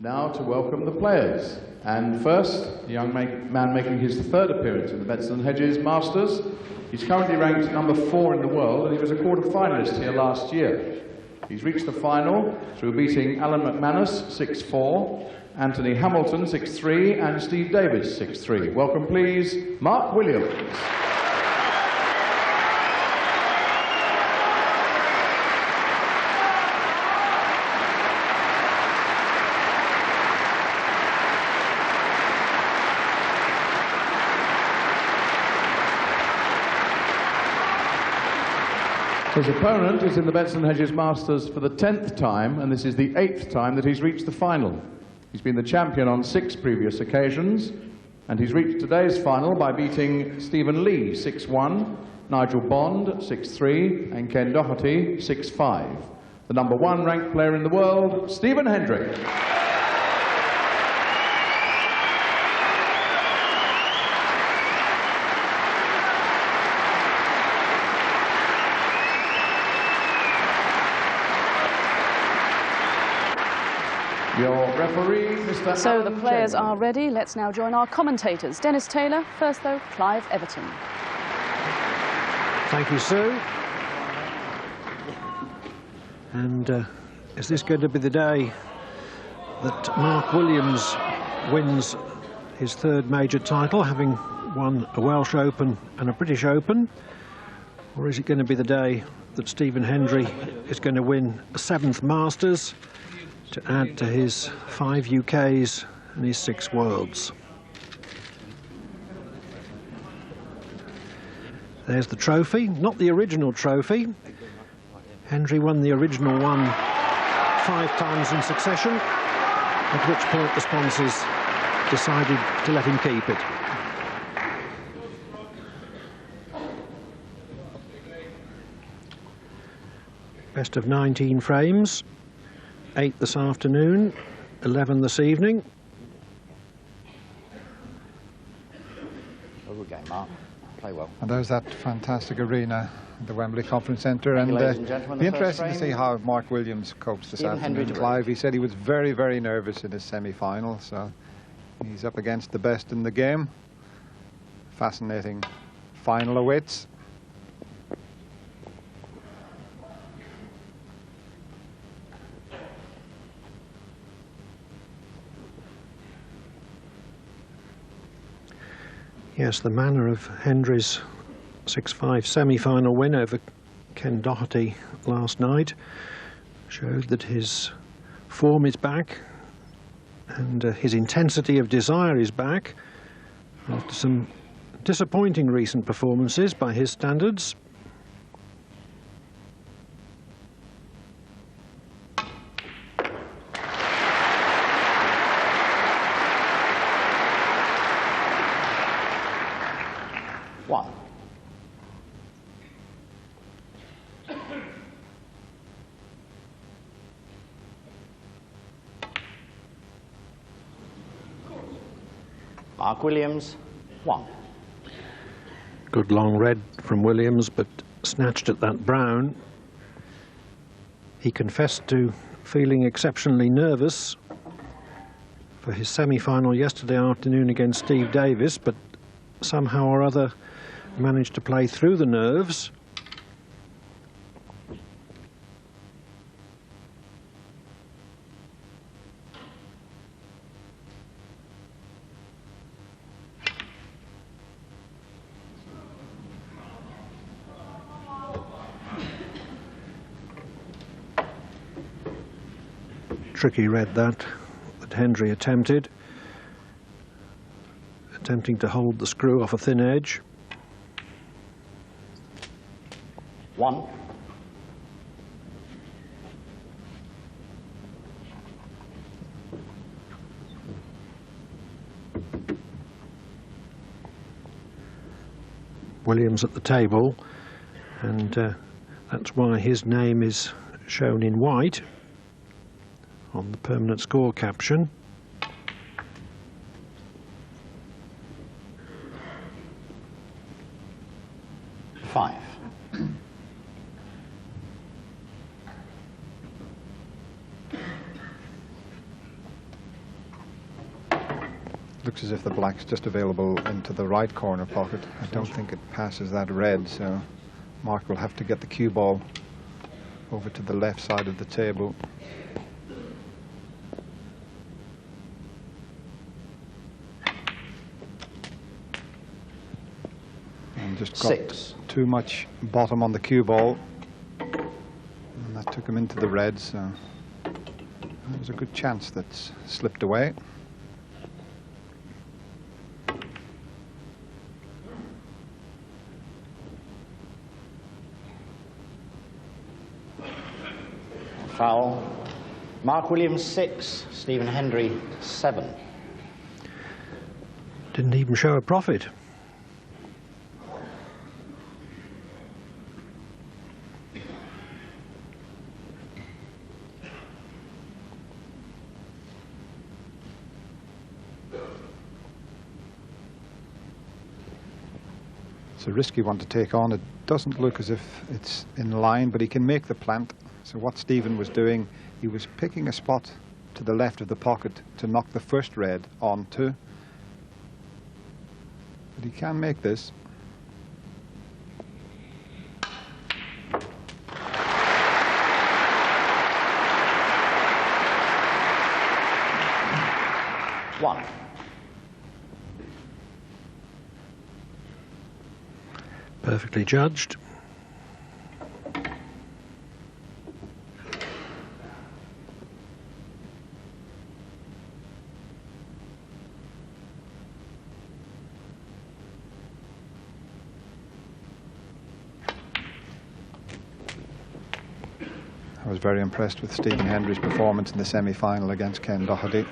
Now to welcome the players. And first, a young man making his third appearance in the Betsson Hedges Masters. He's currently ranked number 4 in the world, and he was a quarter-finalist here last year. He's reached the final through beating Alan McManus 6-4, Anthony Hamilton 6-3, and Steve Davis 6-3. Welcome, please, Mark Williams. His opponent is in the Betsson Hedges Masters for the 10th time, and this is the 8th time that he's reached the final. He's been the champion on 6 previous occasions, and he's reached today's final by beating Stephen Lee 6-1, Nigel Bond 6-3, and Ken Doherty 6-5. The number 1 ranked player in the world, Stephen Hendry. Your referee, Mr. So the players are ready. Let's now join our commentators. Dennis Taylor, first though, Clive Everton. Thank you, Sue. And is this going to be the day that Mark Williams wins his 3rd major title, having won a Welsh Open and a British Open? Or is it going to be the day that Stephen Hendry is going to win a 7th Masters, to add to his 5 UKs and his 6 Worlds? There's the trophy, not the original trophy. Hendry won the original one 5 times in succession, at which point the sponsors decided to let him keep it. Best of 19 frames. 8 this afternoon, 11 this evening. Good game, Mark. Play well. And there's that fantastic arena, the Wembley Conference Centre, and be interesting to see how Mark Williams copes this afternoon. Clive, he said he was very, very nervous in his semi-final, so he's up against the best in the game. Fascinating final awaits. Yes, the manner of Hendry's 6-5 semi-final win over Ken Doherty last night showed that his form is back and his intensity of desire is back after some disappointing recent performances by his standards. Mark Williams, 1. Good long red from Williams, but snatched at that brown. He confessed to feeling exceptionally nervous for his semi-final yesterday afternoon against Steve Davis, but somehow or other managed to play through the nerves. Tricky red that Hendry attempting to hold the screw off a thin edge. 1. Williams at the table, and that's why his name is shown in white on the permanent score caption. Five. Looks as if the black's just available into the right corner pocket. I don't think it passes that red, so Mark will have to get the cue ball over to the left side of the table. And just got 6. too much bottom on the cue ball. And that took him into the red, so there's a good chance that's slipped away. Foul. Mark Williams 6, Stephen Hendry 7. Didn't even show a profit. It's a risky one to take on. It doesn't look as if it's in line, but he can make the plant. So what Stephen was doing, he was picking a spot to the left of the pocket to knock the first red onto. But he can make this. One. Perfectly judged. I was very impressed with Stephen Hendry's performance in the semi-final against Ken Doherty.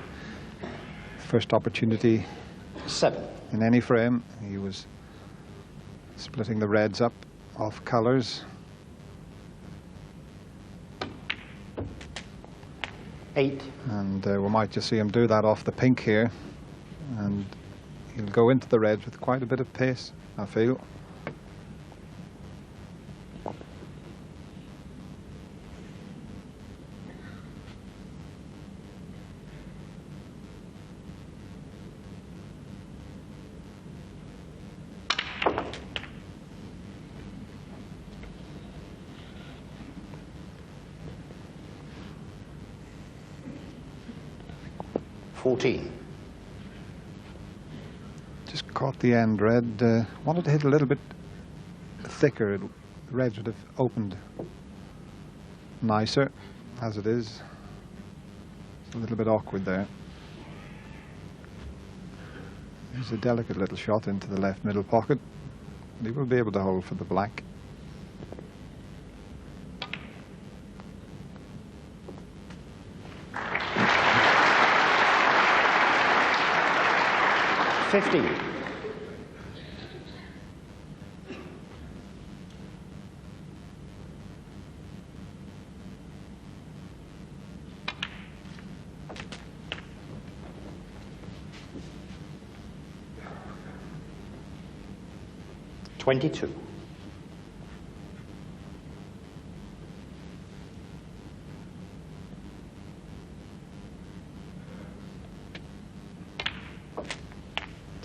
First opportunity 7. in any frame, he was splitting the reds up off colours. 8. And we might just see him do that off the pink here, and he'll go into the reds with quite a bit of pace, I feel. Just caught the end red. Wanted to hit a little bit thicker. The reds would have opened nicer. As it is, it's a little bit awkward there. There's a delicate little shot into the left middle pocket. He will be able to hold for the black. $22.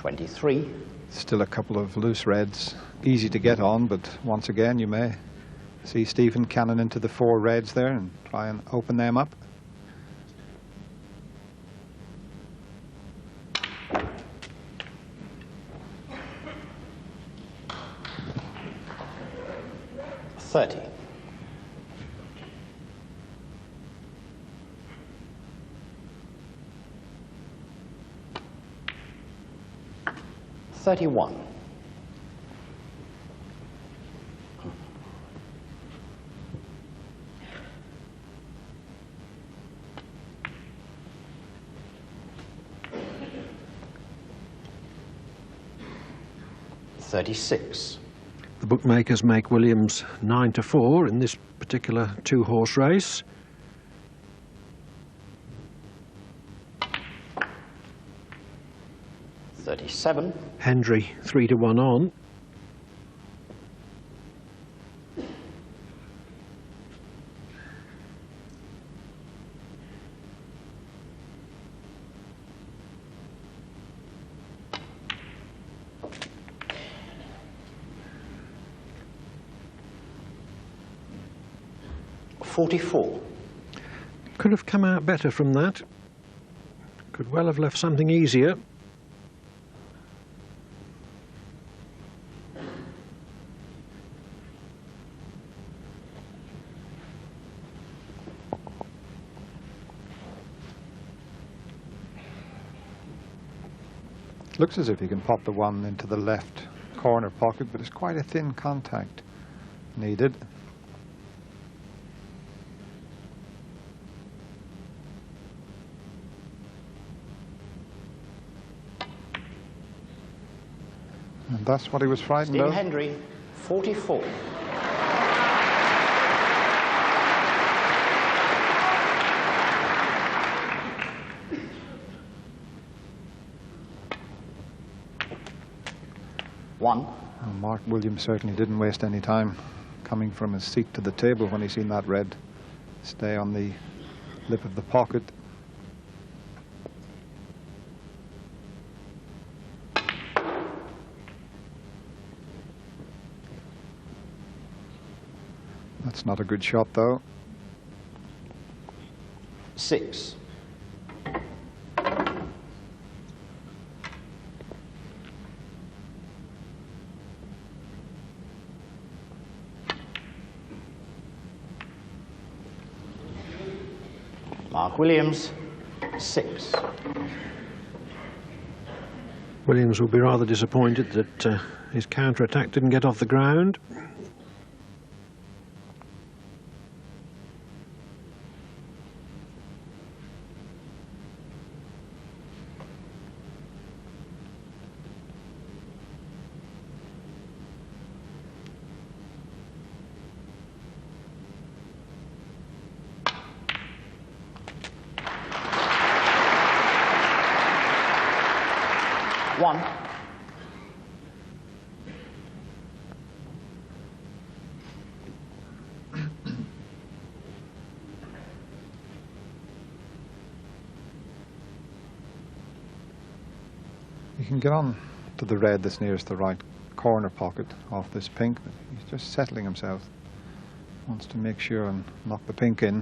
$23. Still a couple of loose reds, easy to get on, but once again you may see Stephen cannon into the 4 reds there and try and open them up. $30. $31. $36. The bookmakers make Williams 9-4 in this particular 2-horse race. $37. Hendry 3-1 on. 44. Could have come out better from that. Could well have left something easier. Looks as if he can pop the one into the left corner pocket, but it's quite a thin contact needed. And that's what he was frightened Stephen of. Hendry, 44. One. Mark Williams certainly didn't waste any time coming from his seat to the table when he seen that red stay on the lip of the pocket. That's not a good shot, though. 6. Mark Williams, 6. Williams will be rather disappointed that his counter-attack didn't get off the ground. One. You can get on to the red that's nearest the right corner pocket off this pink, but he's just settling himself. Wants to make sure and knock the pink in.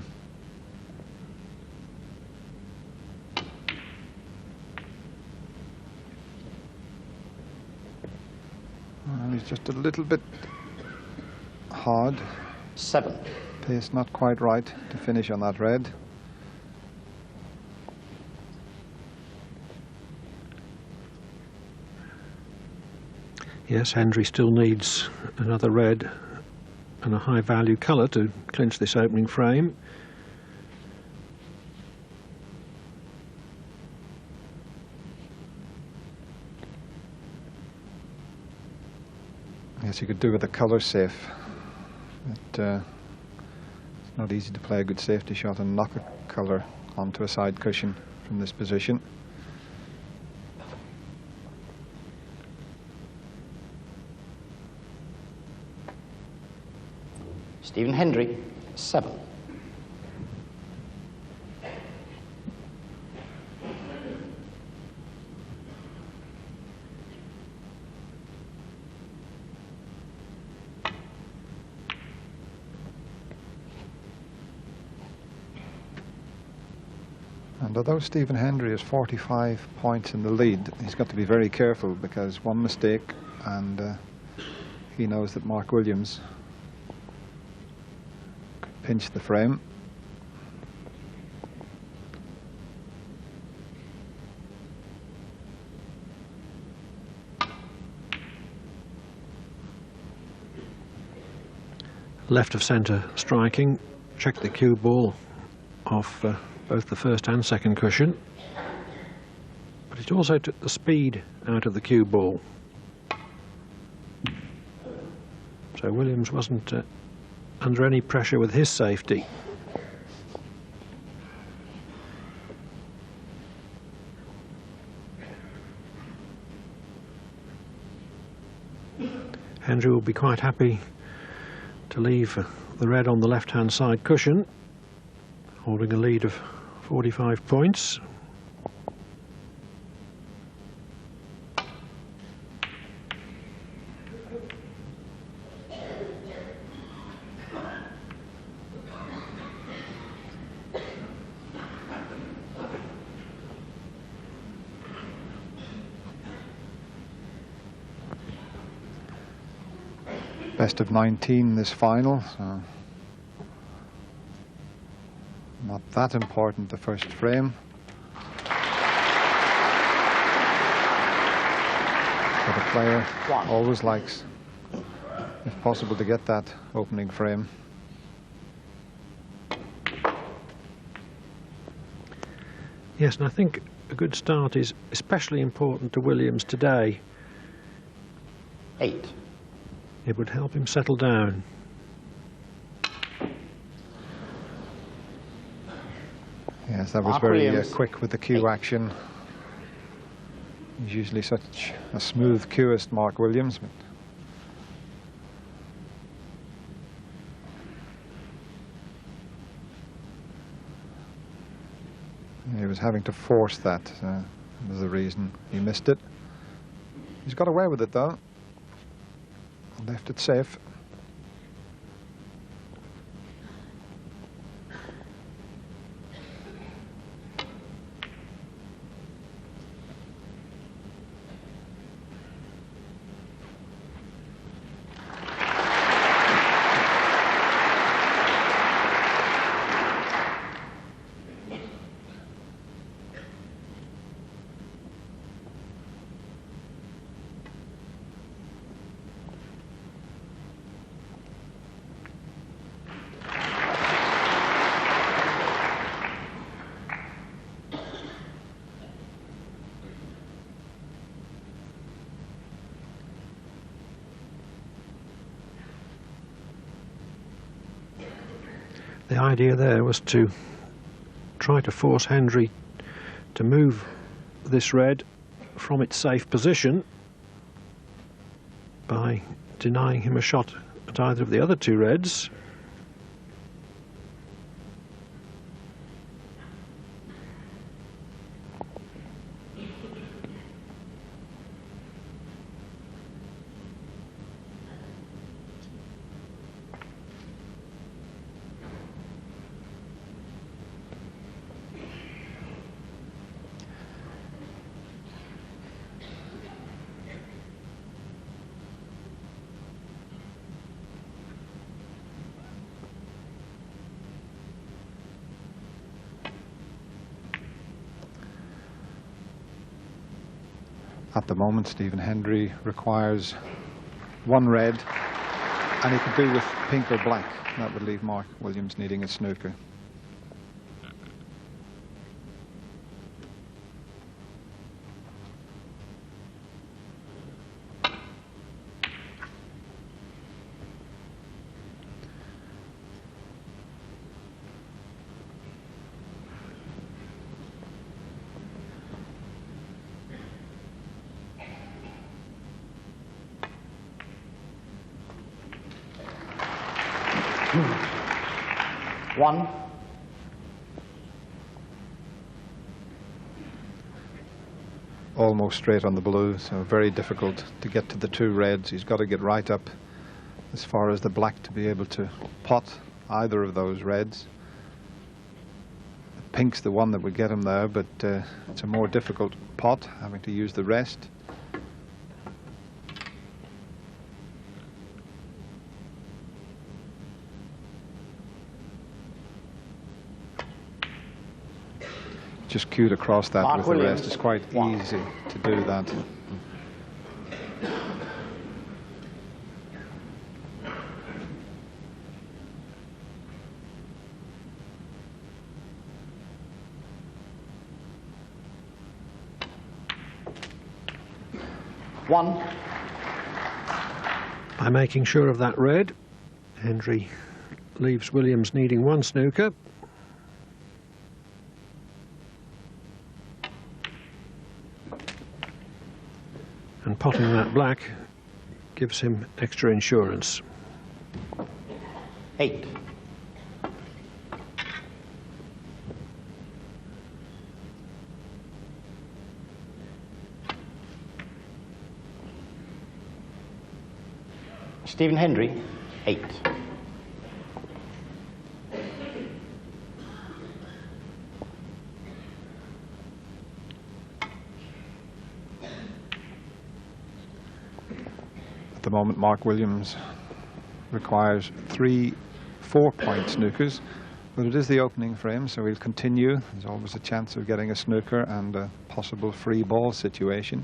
And he's just a little bit hard. 7. Pace not quite right to finish on that red. Yes, Hendry still needs another red and a high-value colour to clinch this opening frame. Yes, you could do with a colour safe. It's not easy to play a good safety shot and knock a colour onto a side cushion from this position. Stephen Hendry, 7. And although Stephen Hendry is 45 points in the lead, he's got to be very careful, because one mistake and he knows that Mark Williams could pinch the frame. Left of centre striking, check the cue ball off both the first and second cushion, but it also took the speed out of the cue ball. So Williams wasn't under any pressure with his safety. Hendry will be quite happy to leave the red on the left-hand side cushion, holding a lead of 45 points. best of 19 this final, so not that important, the first frame. But a player always likes, if possible, to get that opening frame. Yes, and I think a good start is especially important to Williams today. 8. It would help him settle down. Yes, that was Mark very Williams. quick with the cue action. He's usually such a smooth cueist, Mark Williams. But he was having to force that. Was the reason he missed it. He's got away with it though. Left it safe. The idea there was to try to force Hendry to move this red from its safe position by denying him a shot at either of the other two reds. At the moment, Stephen Hendry requires one red, and he could do with pink or black. That would leave Mark Williams needing a snooker. One. Almost straight on the blue, so very difficult to get to the two reds. He's got to get right up as far as the black to be able to pot either of those reds. Pink's the one that would get him there, but it's a more difficult pot, having to use the rest. Just cued across that Mark with Williams. the rest. It's quite easy to do that. One. By making sure of that red, Hendry leaves Williams needing one snooker. And potting that black gives him extra insurance. 8. Stephen Hendry, 8. At the moment, Mark Williams requires 3 4-point snookers, but it is the opening frame, so we'll continue. There's always a chance of getting a snooker and a possible free ball situation.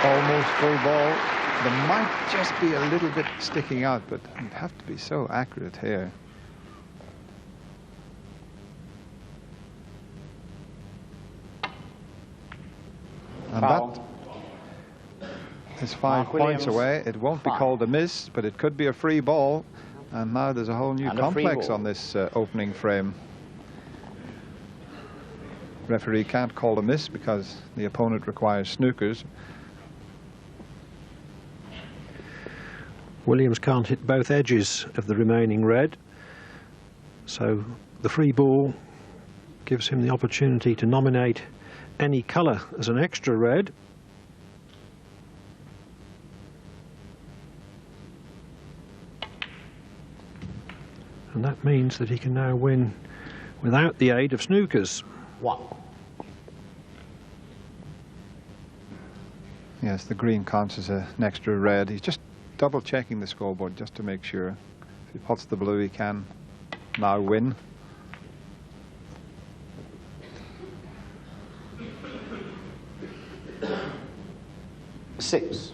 Almost full ball. There might just be a little bit sticking out, but you'd have to be so accurate here. And Foul. that is 5 points away. It won't be called a miss, but it could be a free ball. And now there's a whole new complex on this opening frame. Referee can't call a miss because the opponent requires snookers. Williams can't hit both edges of the remaining red, so the free ball gives him the opportunity to nominate any colour as an extra red. And that means that he can now win without the aid of snookers. 1. Yes, the green counts as an extra red. He's just double checking the scoreboard just to make sure. If he pots the blue, he can now win. Six.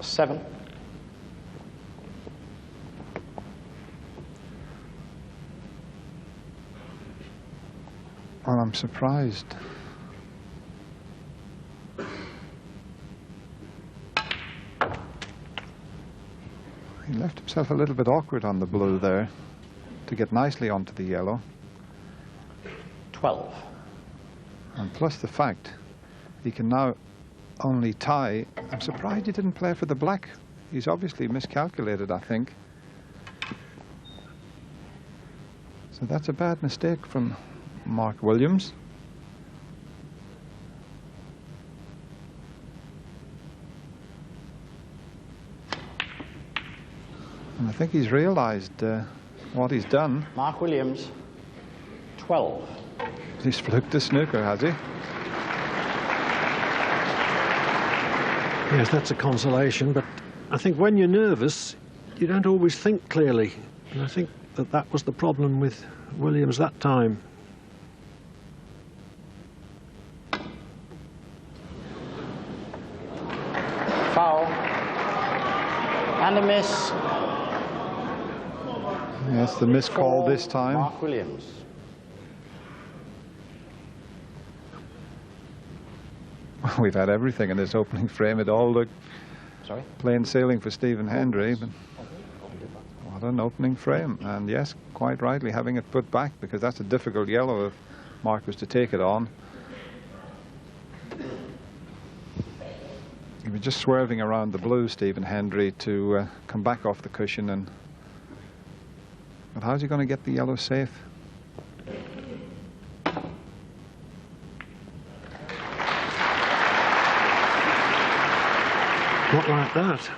Seven. Well, I'm surprised. He left himself a little bit awkward on the blue there to get nicely onto the yellow. 12. And plus the fact he can now only tie. I'm surprised he didn't play for the black. He's obviously miscalculated, I think. So that's a bad mistake from Mark Williams. And I think he's realised what he's done. Mark Williams, 12. He's fluked the snooker, has he? Yes, that's a consolation, but I think when you're nervous, you don't always think clearly. And I think that that was the problem with Williams that time. Foul. And a miss. Yes, the miss call this time. Mark Williams. We've had everything in this opening frame. It all looked plain sailing for Stephen Hendry. But what an opening frame. And yes, quite rightly having it put back, because that's a difficult yellow if Mark was to take it on. He was just swerving around the blue, Stephen Hendry, to come back off the cushion. But how's he going to get the yellow safe? Not like that.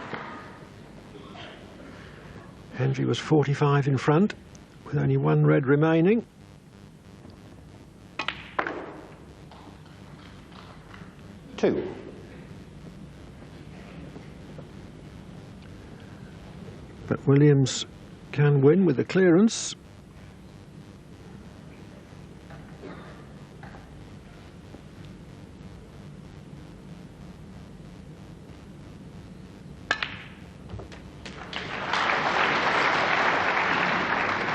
Hendry was 45 in front, with only one red remaining. Two. But Williams can win with the clearance.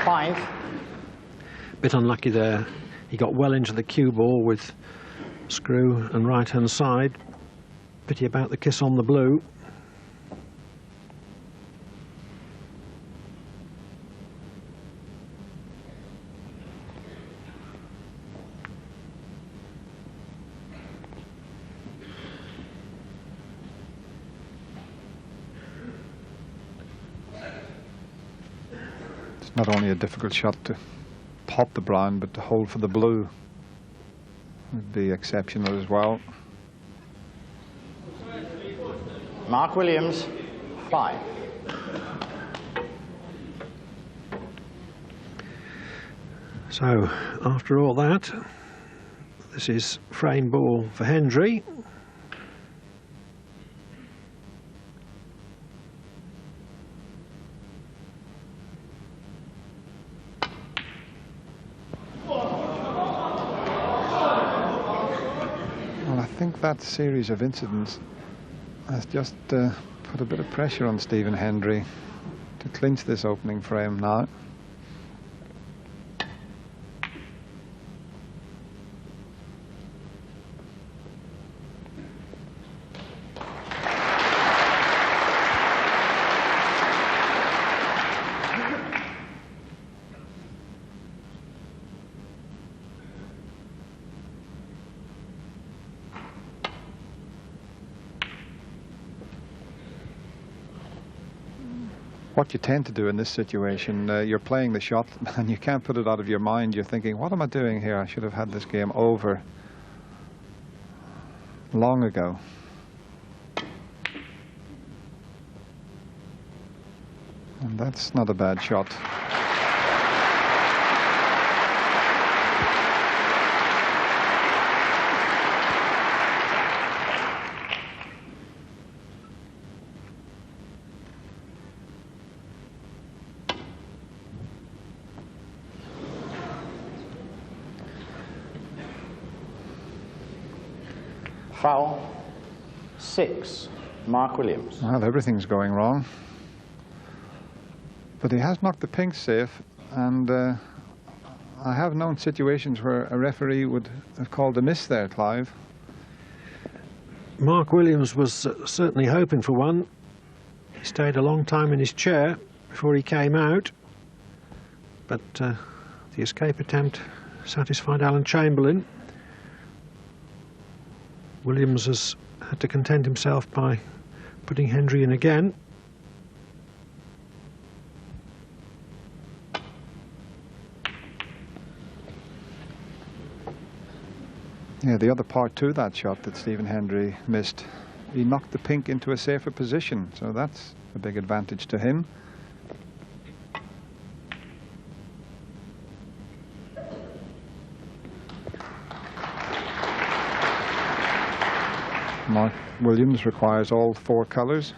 Five. Bit unlucky there. He got well into the cue ball with screw and right-hand side. Pity about the kiss on the blue. It's not only a difficult shot to pot the brown, but to hold for the blue would be exceptional as well. Mark Williams, 5. So, after all that, this is frame ball for Hendry. Well, I think that series of incidents has just put a bit of pressure on Stephen Hendry to clinch this opening frame now. What you tend to do in this situation, you're playing the shot and you can't put it out of your mind. You're thinking, what am I doing here? I should have had this game over long ago. And that's not a bad shot. Foul, 6. Mark Williams. Well, everything's going wrong. But he has knocked the pink safe, and I have known situations where a referee would have called a miss there, Clive. Mark Williams was certainly hoping for one. He stayed a long time in his chair before he came out. But the escape attempt satisfied Alan Chamberlain. Williams has had to content himself by putting Hendry in again. Yeah, the other part to that shot that Stephen Hendry missed, he knocked the pink into a safer position, so that's a big advantage to him. Mark Williams requires all 4 colours.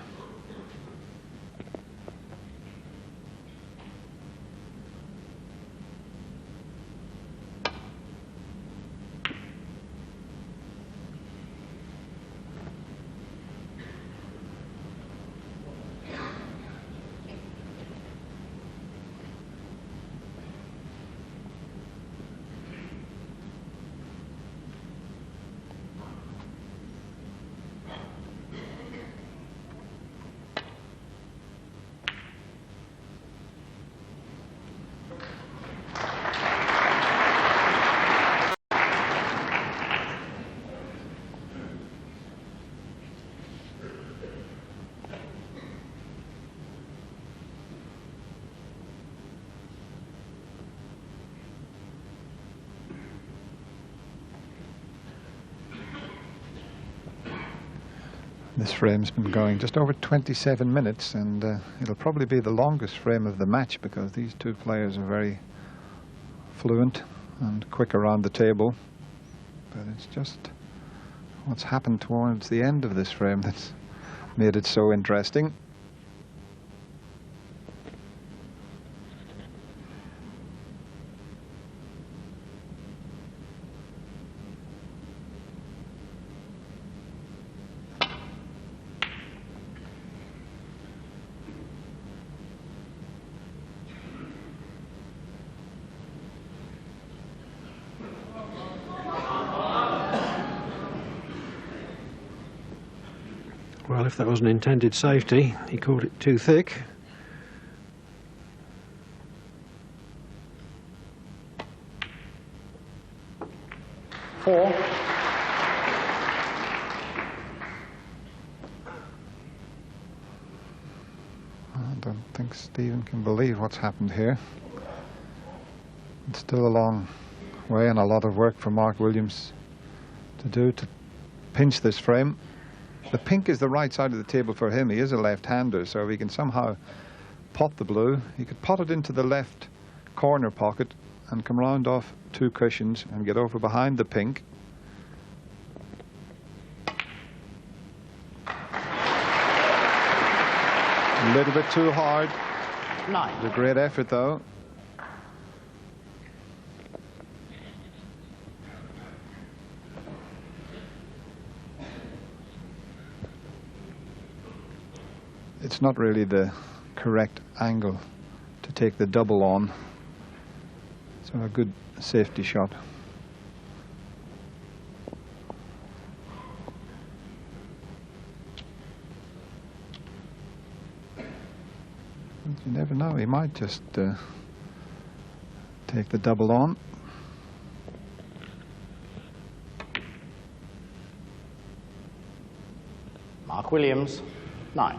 This frame's been going just over 27 minutes, and it'll probably be the longest frame of the match because these two players are very fluent and quick around the table. But it's just what's happened towards the end of this frame that's made it so interesting. Well, if that was an intended safety, he called it too thick. Four. I don't think think Stephen can believe what's happened here. It's still a long way and a lot of work for Mark Williams to do to pinch this frame. The pink is the right side of the table for him. He is a left-hander, so if he can somehow pot the blue, he could pot it into the left corner pocket and come round off 2 cushions and get over behind the pink. A little bit too hard. 9. It's a great effort, though. It's not really the correct angle to take the double on. So a good safety shot. You never know, he might just take the double on. Mark Williams, 9.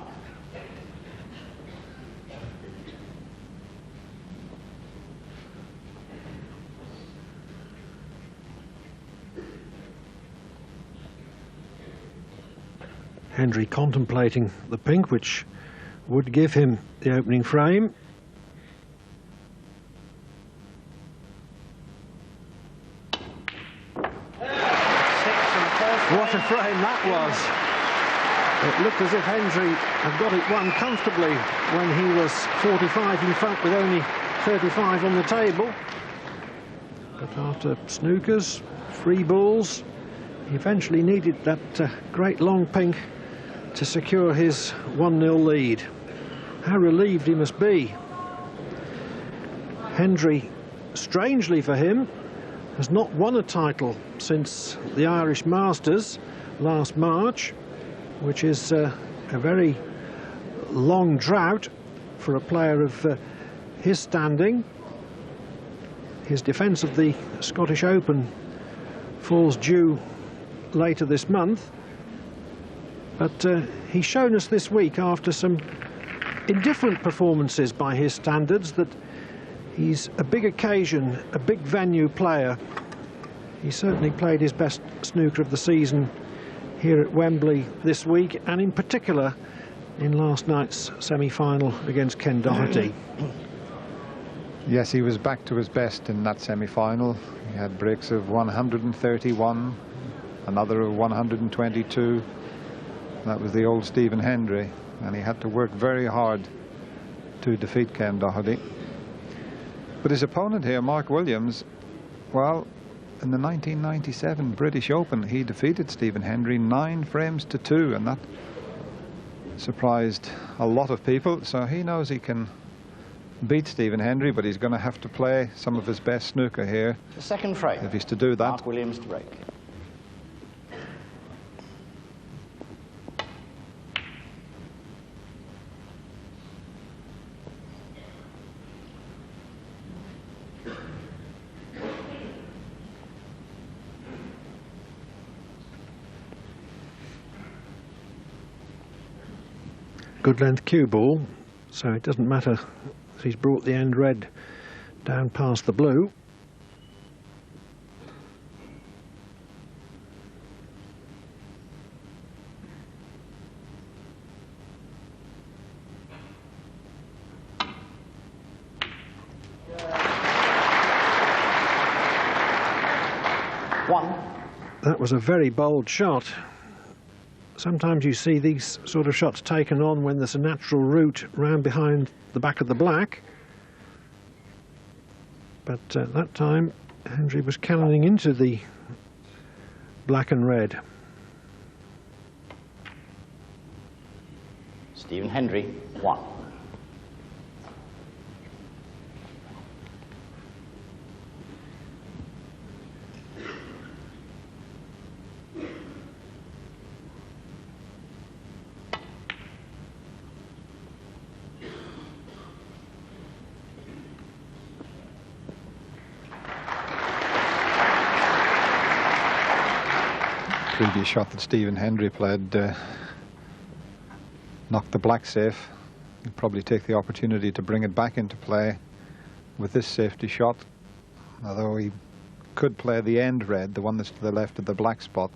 Hendry contemplating the pink, which would give him the opening frame. What a frame that was. It looked as if Hendry had got it won comfortably when he was 45 in front with only 35 on the table. But after snookers, free balls, he eventually needed that great long pink to secure his 1-0 lead. How relieved he must be. Hendry, strangely for him, has not won a title since the Irish Masters last March, which is a very long drought for a player of his standing. His defence of the Scottish Open falls due later this month. But he's shown us this week, after some indifferent performances by his standards, that he's a big occasion, a big venue player. He certainly played his best snooker of the season here at Wembley this week, and in particular in last night's semi-final against Ken Doherty. Yes, he was back to his best in that semi-final. He had breaks of 131, another of 122. That was the old Stephen Hendry, and he had to work very hard to defeat Ken Doherty. But his opponent here, Mark Williams, well, in the 1997 British Open, he defeated Stephen Hendry 9 frames to 2, and that surprised a lot of people. So he knows he can beat Stephen Hendry, but he's going to have to play some of his best snooker here. The second frame. If he's to do that. Mark Williams to break. Good length cue ball, so it doesn't matter that he's brought the end red down past the blue. That was a very bold shot. Sometimes you see these sort of shots taken on when there's a natural route round behind the back of the black. But that time, Hendry was cannoning into the black and red. Stephen Hendry, 1. Previous shot that Stephen Hendry played knocked the black safe He'll probably take the opportunity to bring it back into play with this safety shot, although he could play the end red, the one that's to the left of the black spot.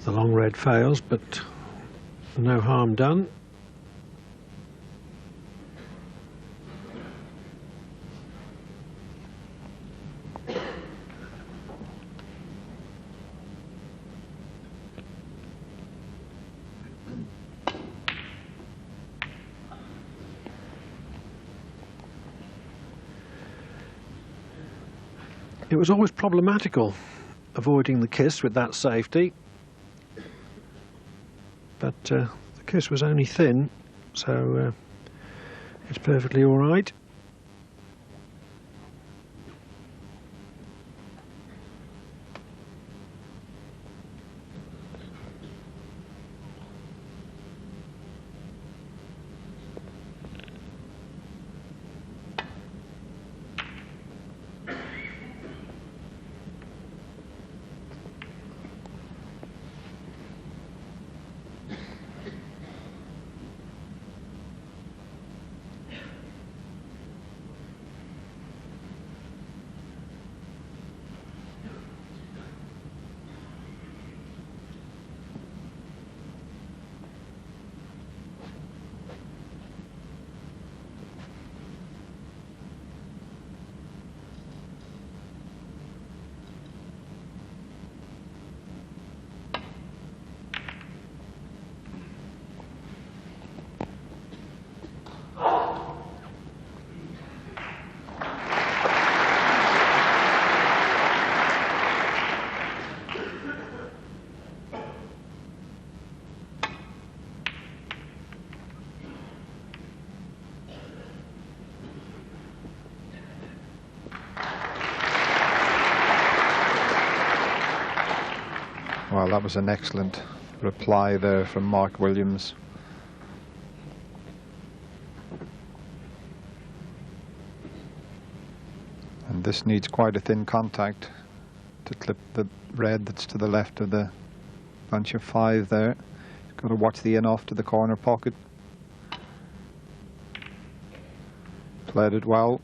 The long red fails, but no harm done. It was always problematical avoiding the kiss with that safety. But the kiss was only thin, so it's perfectly all right. Well, that was an excellent reply there from Mark Williams. And this needs quite a thin contact to clip the red that's to the left of the bunch of 5 there. Got to watch the in off to the corner pocket. Played it well.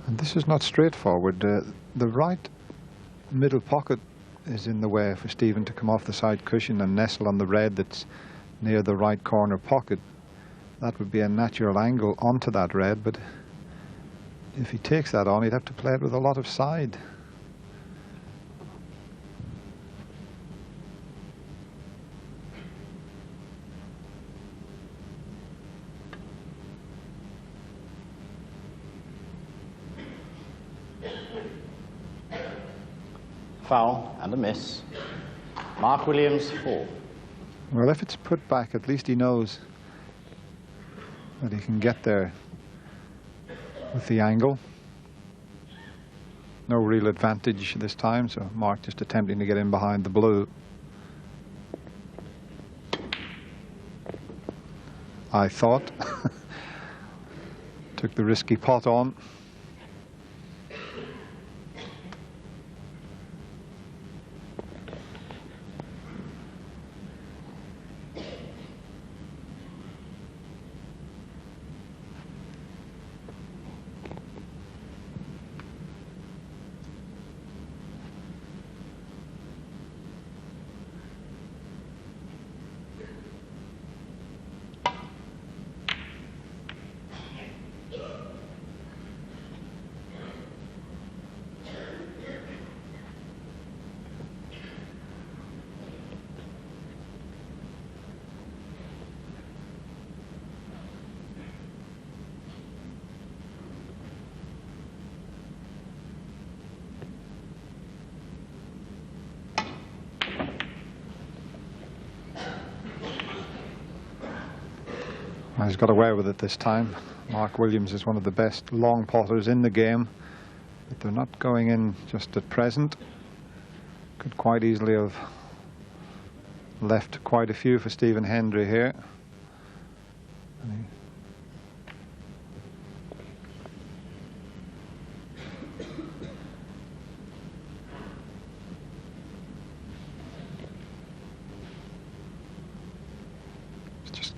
And this is not straightforward. The right middle pocket is in the way for Stephen to come off the side cushion and nestle on the red that's near the right corner pocket. That would be a natural angle onto that red, but if he takes that on, he'd have to play it with a lot of side. Foul and a miss. Mark Williams, 4. Well, if it's put back, at least he knows that he can get there with the angle. No real advantage this time, so Mark just attempting to get in behind the blue. I thought. Took the risky pot on. He's got away with it this time. Mark Williams is one of the best long potters in the game, but they're not going in just at present. Could quite easily have left quite a few for Stephen Hendry here.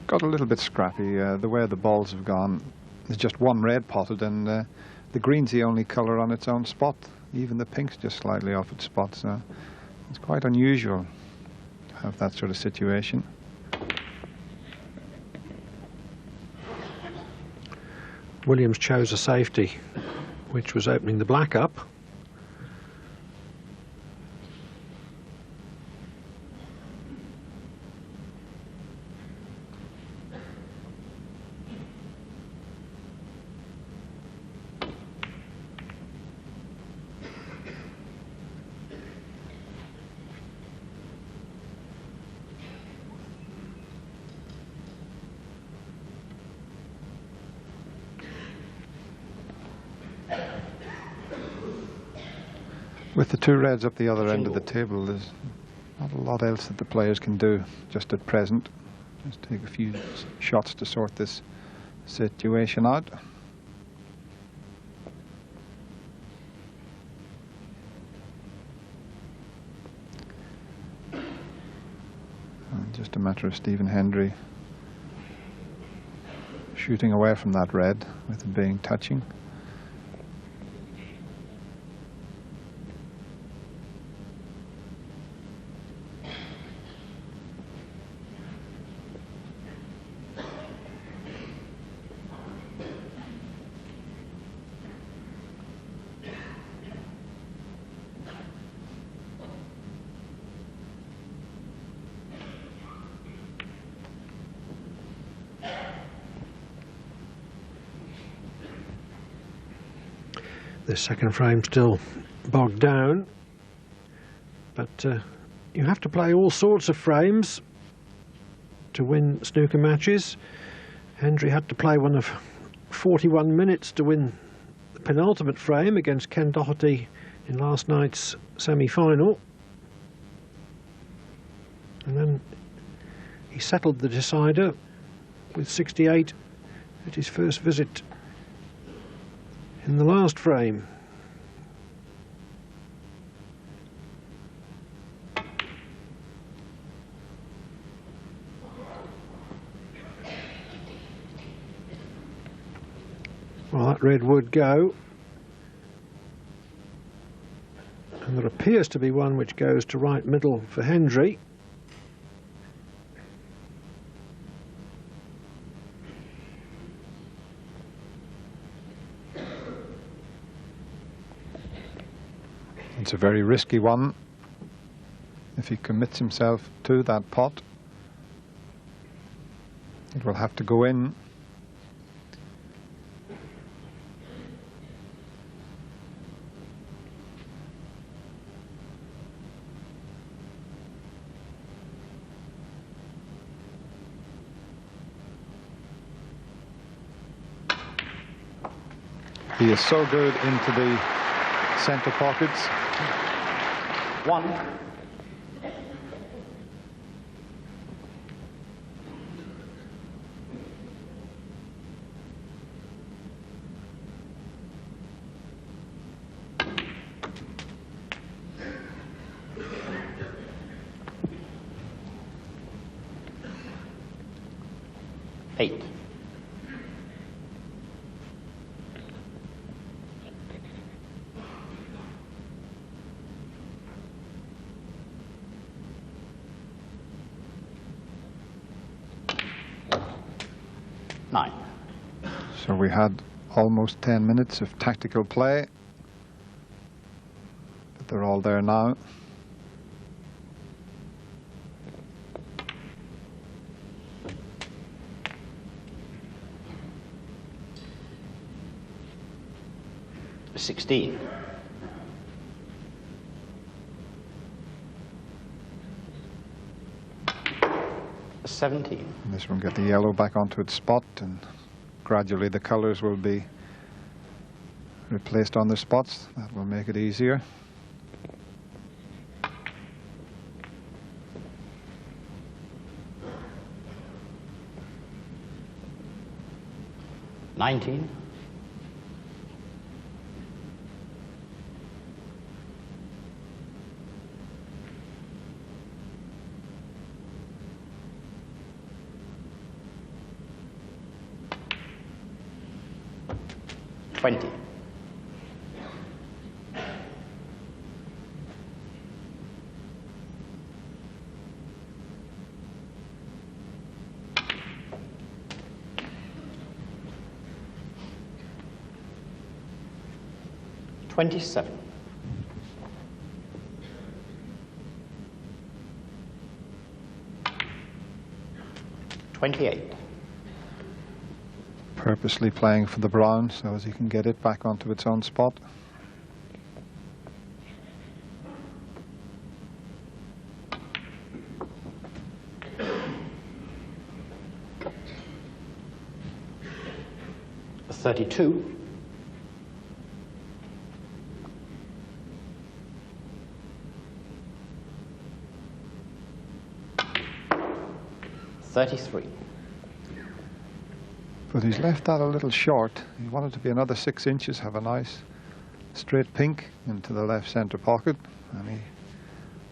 Got a little bit scrappy, the way the balls have gone. There's just one red potted, and the green's the only colour on its own spot. Even the pink's just slightly off its spot, so it's quite unusual to have that sort of situation. Williams chose a safety, which was opening the black up. With the two reds up the other end of the table, there's not a lot else that the players can do just at present. Just take a few shots to sort this situation out. And just a matter of Stephen Hendry shooting away from that red with it being touching. The second frame still bogged down, but you have to play all sorts of frames to win snooker matches. Hendry had to play one of 41 minutes to win the penultimate frame against Ken Doherty in last night's semi-final, and then he settled the decider with 68 at his first visit in the last frame. Well, that red would go, and there appears to be one which goes to right middle for Hendry. It's a very risky one. If he commits himself to that pot, it will have to go in. He is so good into the centre pockets. One. Eight. Nine. So we had almost 10 minutes of tactical play, but they're all there now. $16. 17. And this will get the yellow back onto its spot, and gradually the colours will be replaced on the spots. That will make it easier. $19. $20. $27. $28. Purposely playing for the brown so as he can get it back onto its own spot. $32. $33. But he's left that a little short. He wanted to be another 6 inches, have a nice straight pink into the left centre pocket, and he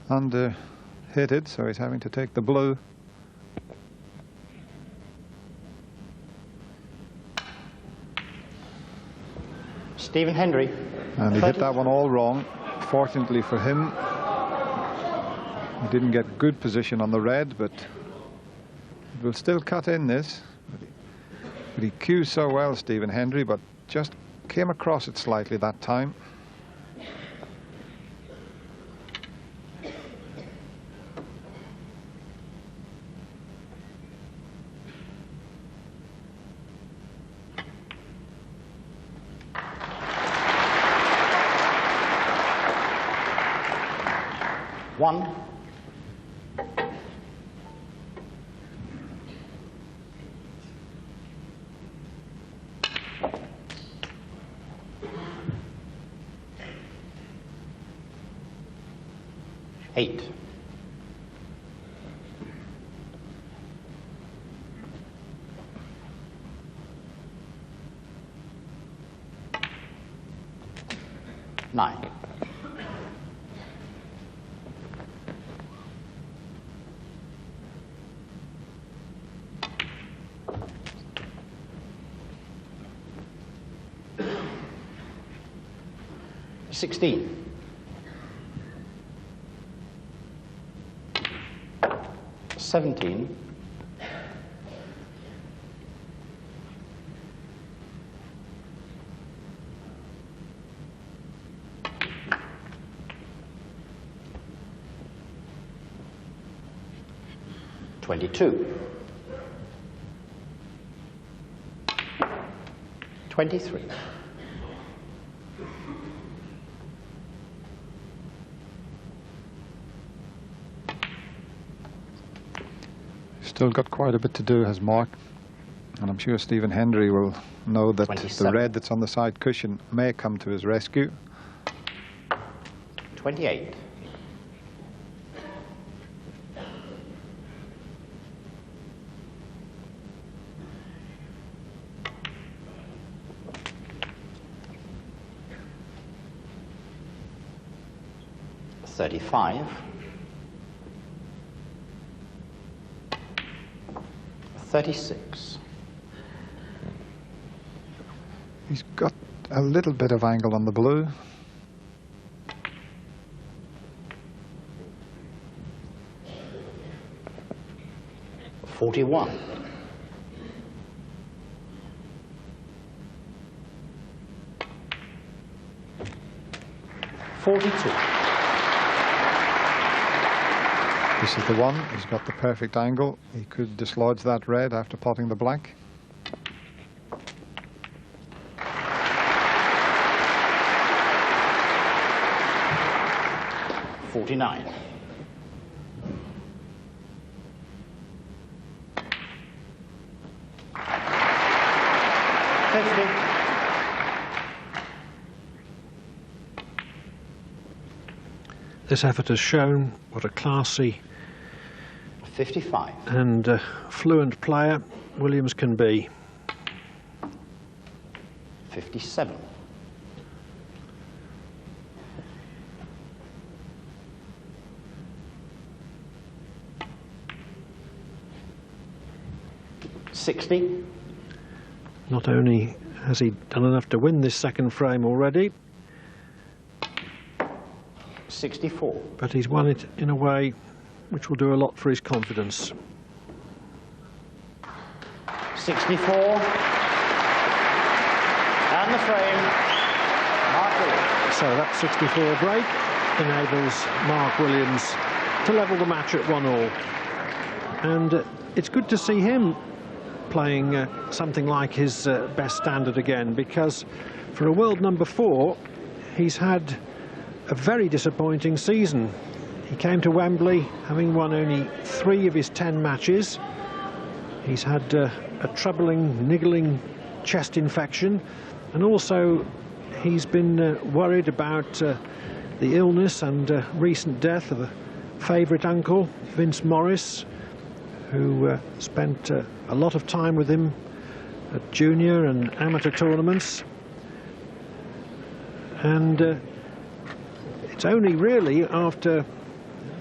under hit it, so he's having to take the blue. Stephen Hendry. And he hit that one all wrong. Fortunately for him, he didn't get good position on the red, but it will still cut in this. But he cues so well, Stephen Hendry, but just came across it slightly that time. $1. $8. $9. $16. $17. $22. $23. Still got quite a bit to do, has Mark, and I'm sure Stephen Hendry will know that 27. the red that's on the side cushion may come to his rescue. 28. $35. 36. He's got a little bit of angle on the blue. $41. 42. This is the one. He's got the perfect angle. He could dislodge that red after potting the black. $49. this effort has shown what a classy 55. and fluent player Williams can be. 57. 60. Not only has he done enough to win this second frame already, 64. but he's won it in a way which will do a lot for his confidence. 64. And the frame, Mark Williams. So that 64 break enables Mark Williams to level the match at 1-all. And it's good to see him playing something like his best standard again, because for a world number 4, he's had a very disappointing season. He came to Wembley having won only 3 of his 10 matches. He's had a troubling, niggling chest infection, and also he's been worried about the illness and recent death of a favourite uncle, Vince Morris, who spent a lot of time with him at junior and amateur tournaments. And it's only really after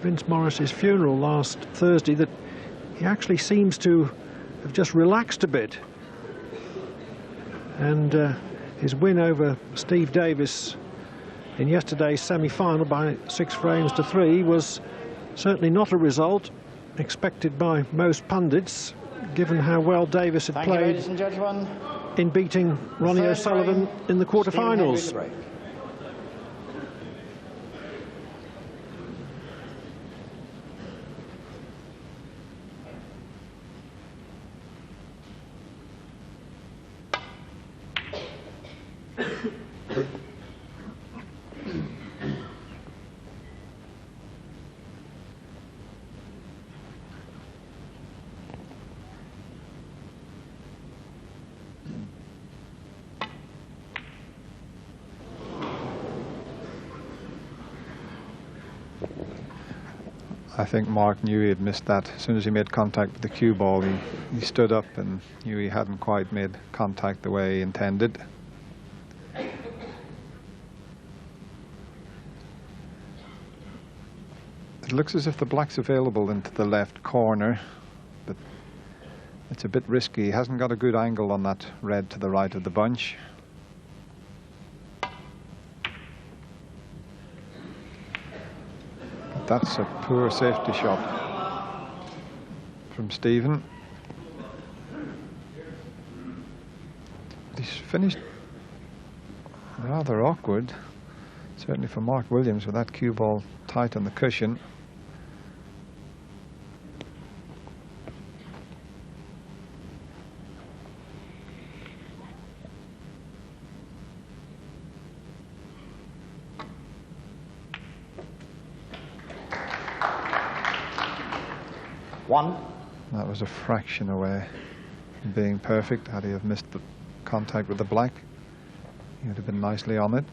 Vince Morris's funeral last Thursday that he actually seems to have just relaxed a bit. And his win over Steve Davis in yesterday's semi-final by 6 frames to 3 was certainly not a result expected by most pundits, given how well Davis had played ladies and gentlemen, in beating Ronnie O'Sullivan in the quarterfinals. I think Mark knew he had missed that. As soon as he made contact with the cue ball, he stood up and knew he hadn't quite made contact the way he intended. It looks as if the black's available into the left corner, but it's a bit risky. He hasn't got a good angle on that red to the right of the bunch. That's a poor safety shot from Stephen. He's finished rather awkward, certainly for Mark Williams, with that cue ball tight on the cushion. That was a fraction away from being perfect. Had he have missed the contact with the black, he would have been nicely on it.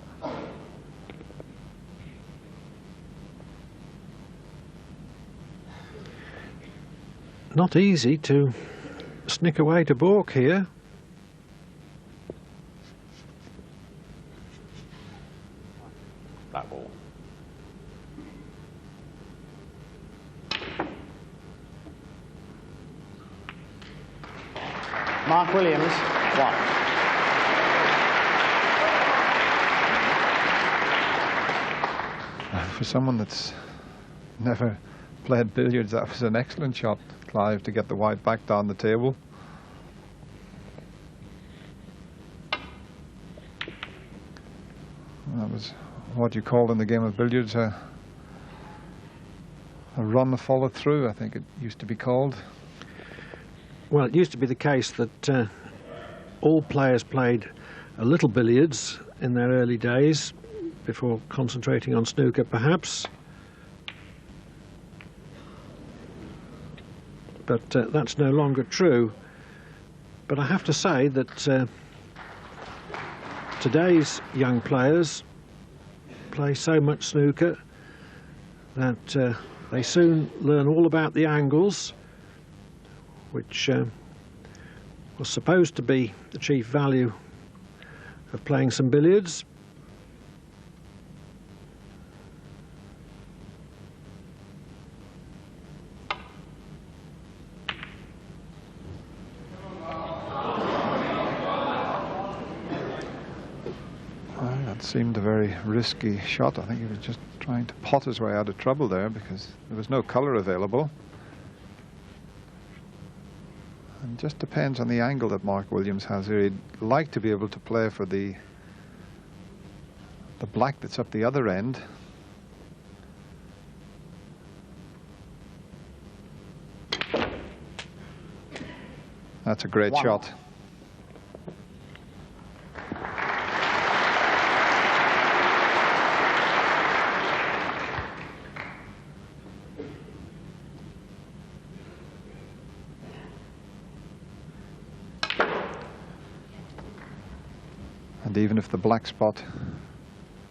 Not easy to snick away to baulk here. Black ball. Mark Williams, 1. For someone that's never played billiards, that was an excellent shot, Clive, to get the white back down the table. That was what you call in the game of billiards a run followed through, I think it used to be called. Well, it used to be the case that all players played a little billiards in their early days before concentrating on snooker, perhaps. But that's no longer true. But I have to say that today's young players play so much snooker that they soon learn all about the angles, which was supposed to be the chief value of playing some billiards. That seemed a very risky shot. I think he was just trying to pot his way out of trouble there because there was no colour available. And just depends on the angle that Mark Williams has here. He'd like to be able to play for the black that's up the other end. That's a great shot. And even if the black spot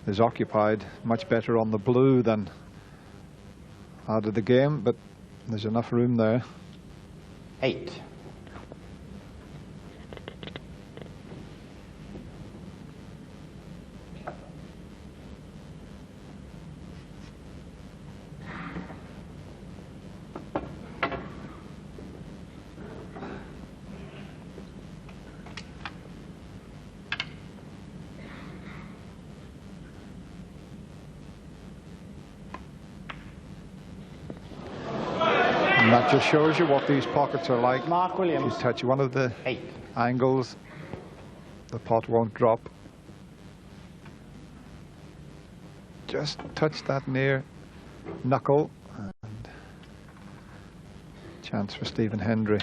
is occupied, much better on the blue than out of the game, but there's enough room there. 8. And that just shows you what these pockets are like. Mark Williams. If you touch one of the 8. angles, the pot won't drop. Just touch that near knuckle, and chance for Stephen Hendry.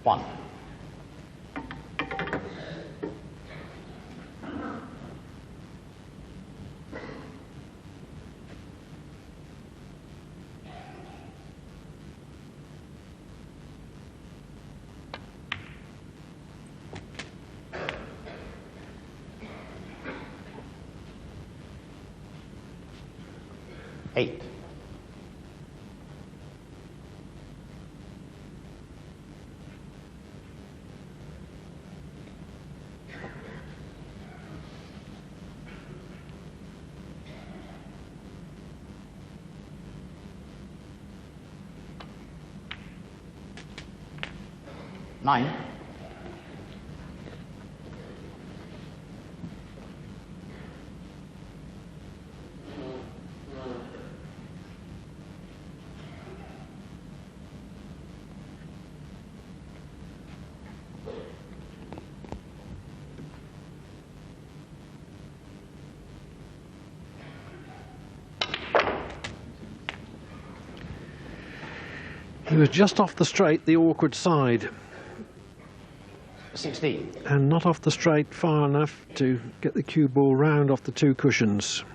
One. Eight. Nine. He was just off the straight, the awkward side. 16. And not off the straight far enough to get the cue ball round off the two cushions.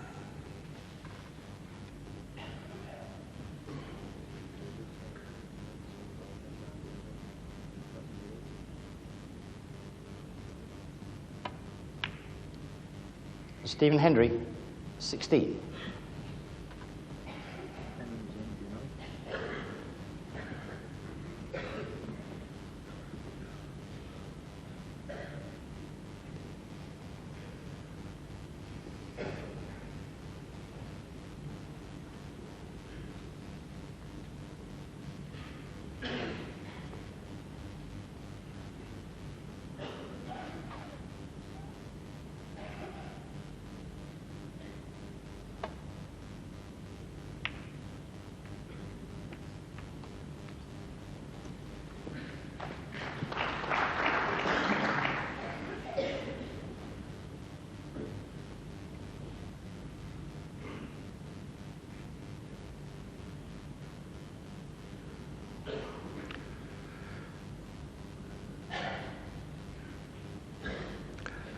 Stephen Hendry, 16.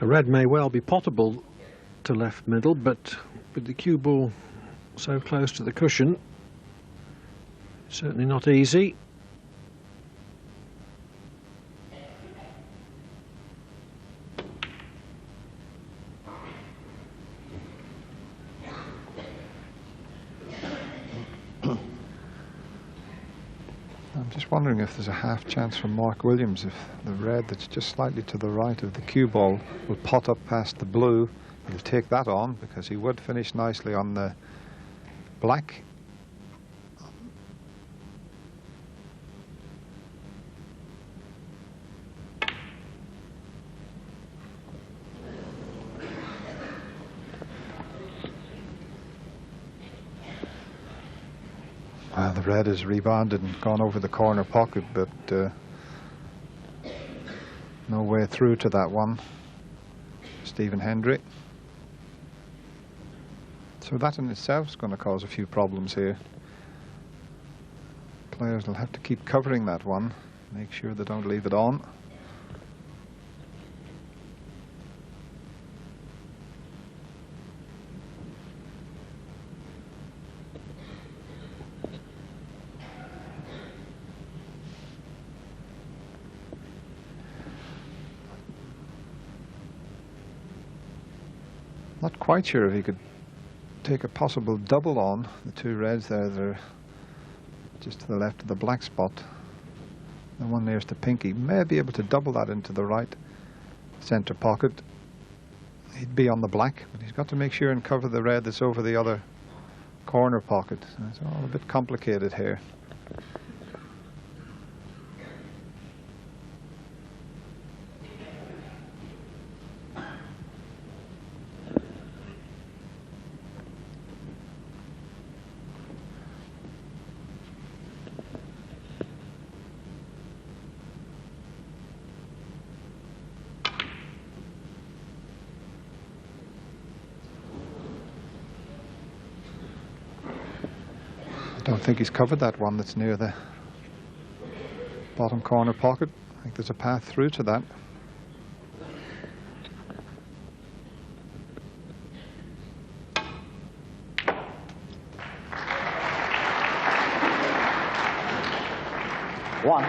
A red may well be potable to left middle, but with the cue ball so close to the cushion, certainly not easy. I'm just wondering if there's a half chance for Mark Williams if the red that's just slightly to the right of the cue ball will pot up past the blue. He'll take that on because he would finish nicely on the black. The red has rebounded and gone over the corner pocket, but no way through to that one. Stephen Hendry. So that in itself is going to cause a few problems here. Players will have to keep covering that one, make sure they don't leave it on. Not quite sure if he could take a possible double on the two reds there. They're just to the left of the black spot. The one nearest to pink, he may be able to double that into the right centre pocket. He'd be on the black, but he's got to make sure and cover the red that's over the other corner pocket. So it's all a bit complicated here. I don't think he's covered that one that's near the bottom corner pocket. I think there's a path through to that. One.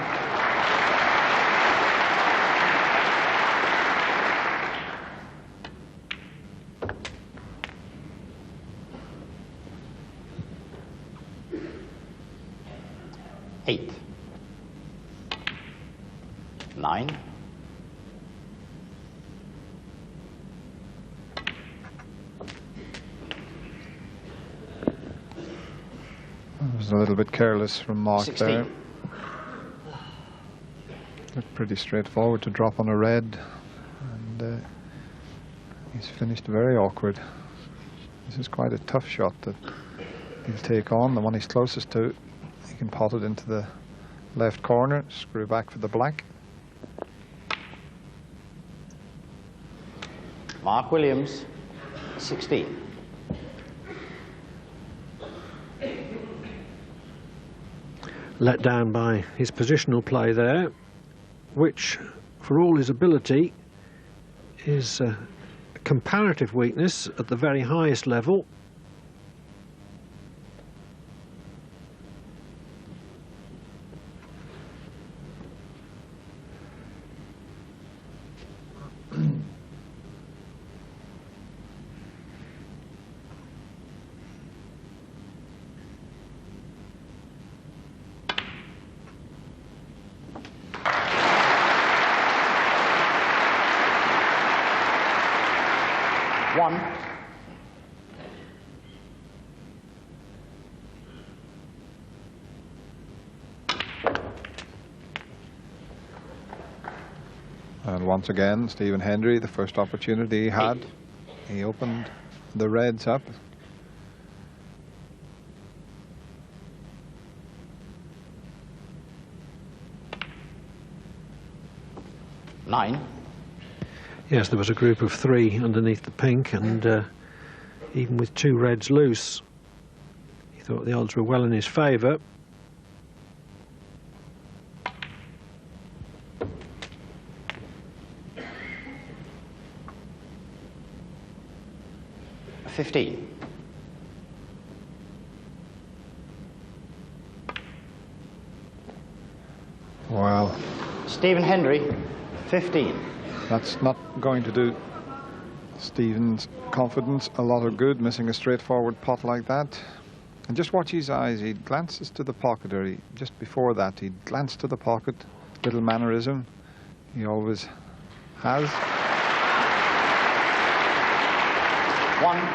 Eight. 9. That was a little bit careless from Mark 16. there. Looked pretty straightforward to drop on a red, and he's finished very awkward. This is quite a tough shot that he'll take on. The one he's closest to, he can pot it into the left corner, screw back for the black. Mark Williams, 16. Let down by his positional play there, which, for all his ability, is a comparative weakness at the very highest level. One. And once again, Stephen Hendry, the first opportunity he had, he opened the reds up. Nine. Yes, there was a group of 3 underneath the pink, and even with 2 reds loose, he thought the odds were well in his favour. Well, Stephen Hendry, 15. that's not going to do Stephen's confidence a lot of good, missing a straightforward pot like that. And just watch his eyes. He glances to the pocket, or just before that, he glanced to the pocket. Little mannerism. He always has. 1.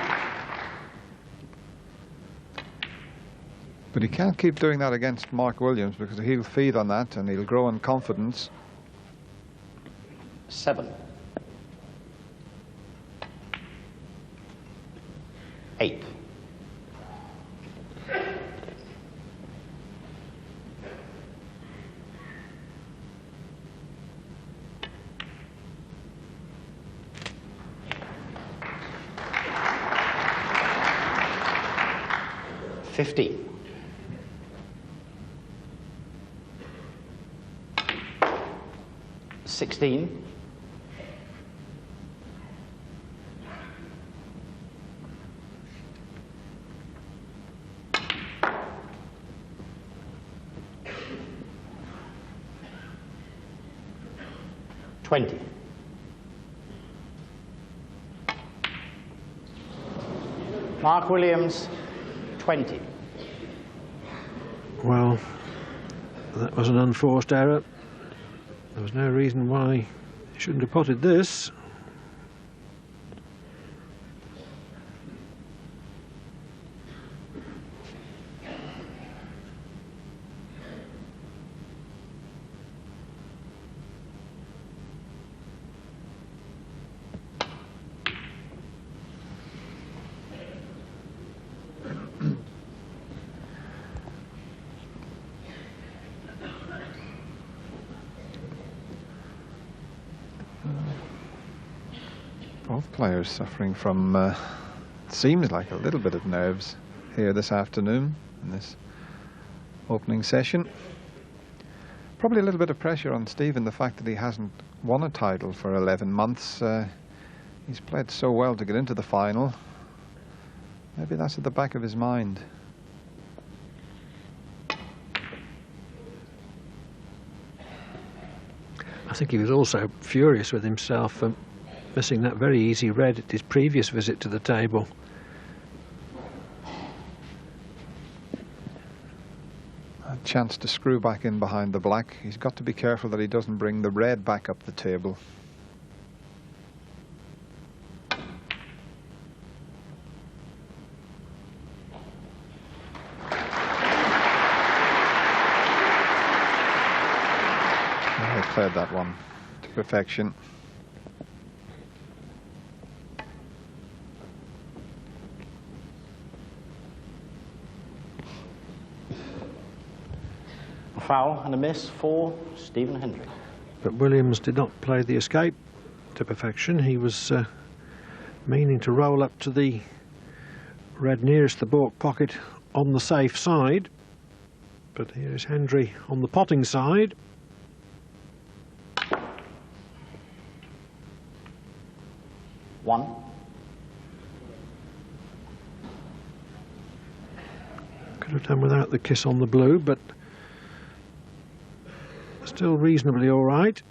But he can't keep doing that against Mark Williams, because he'll feed on that and he'll grow in confidence. 7. 8. 15. 16. 20. Mark Williams, 20. Well, that was an unforced error. There was no reason why he shouldn't have potted this. Both players suffering from, seems like a little bit of nerves here this afternoon in this opening session. Probably a little bit of pressure on Stephen, the fact that he hasn't won a title for 11 months. He's played so well to get into the final. Maybe that's at the back of his mind. I think he was also furious with himself for missing that very easy red at his previous visit to the table. A chance to screw back in behind the black. He's got to be careful that he doesn't bring the red back up the table. He played that one to perfection. A foul and a miss for Stephen Hendry. But Williams did not play the escape to perfection. He was meaning to roll up to the red nearest the baulk pocket on the safe side. But here is Hendry on the potting side. One. Could have done without the kiss on the blue, but still reasonably all right.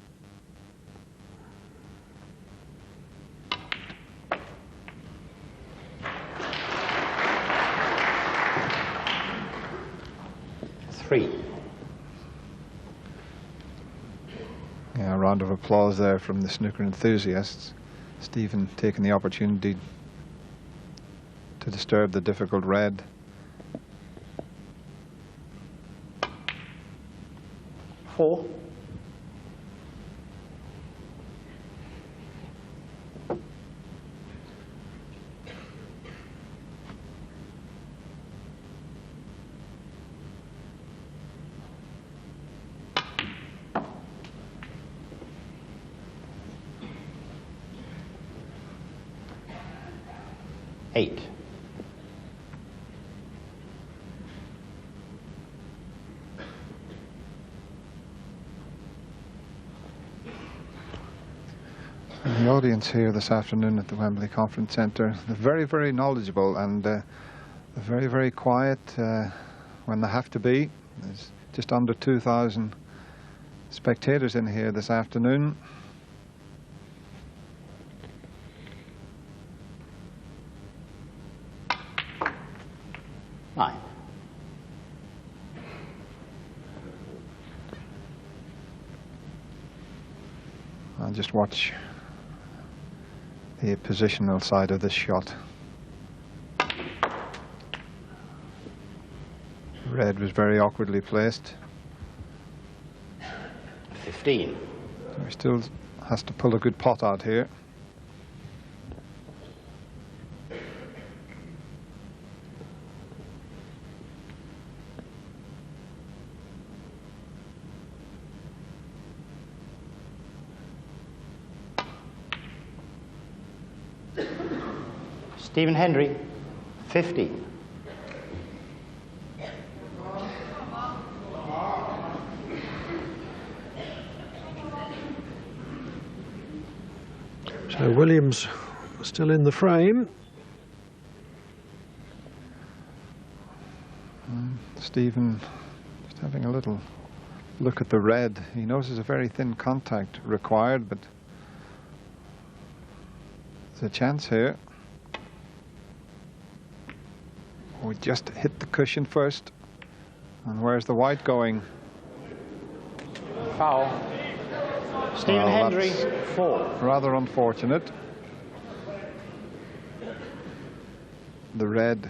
Three. Yeah, a round of applause there from the snooker enthusiasts. Stephen taking the opportunity to disturb the difficult red. Four. Eight. And the audience here this afternoon at the Wembley Conference Centre, they're very, very knowledgeable, and they're very, very quiet when they have to be. There's just under 2,000 spectators in here this afternoon. Nine. just watch the positional side of this shot. Red was very awkwardly placed. 15. He still has to pull a good pot out here. Stephen Hendry, 15. So Williams still in the frame. Stephen just having a little look at the red. He knows there's a very thin contact required, but there's a chance here. We just hit the cushion first. And where's the white going? Foul. Stephen Hendry, 4. Rather unfortunate. The red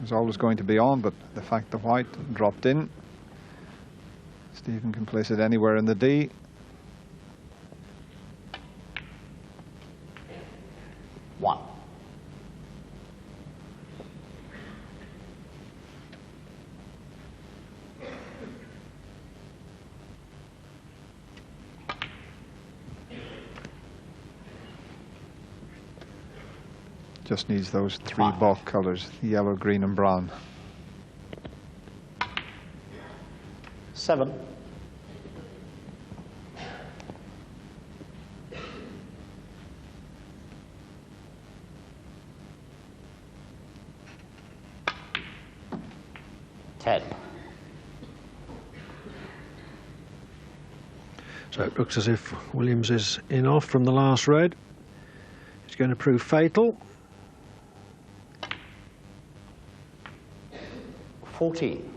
was always going to be on, but the fact the white dropped in, Stephen can place it anywhere in the D. One. Just needs those 3 bulk colors, yellow, green and brown. 7. So it looks as if Williams is in off from the last red. It's going to prove fatal. 14.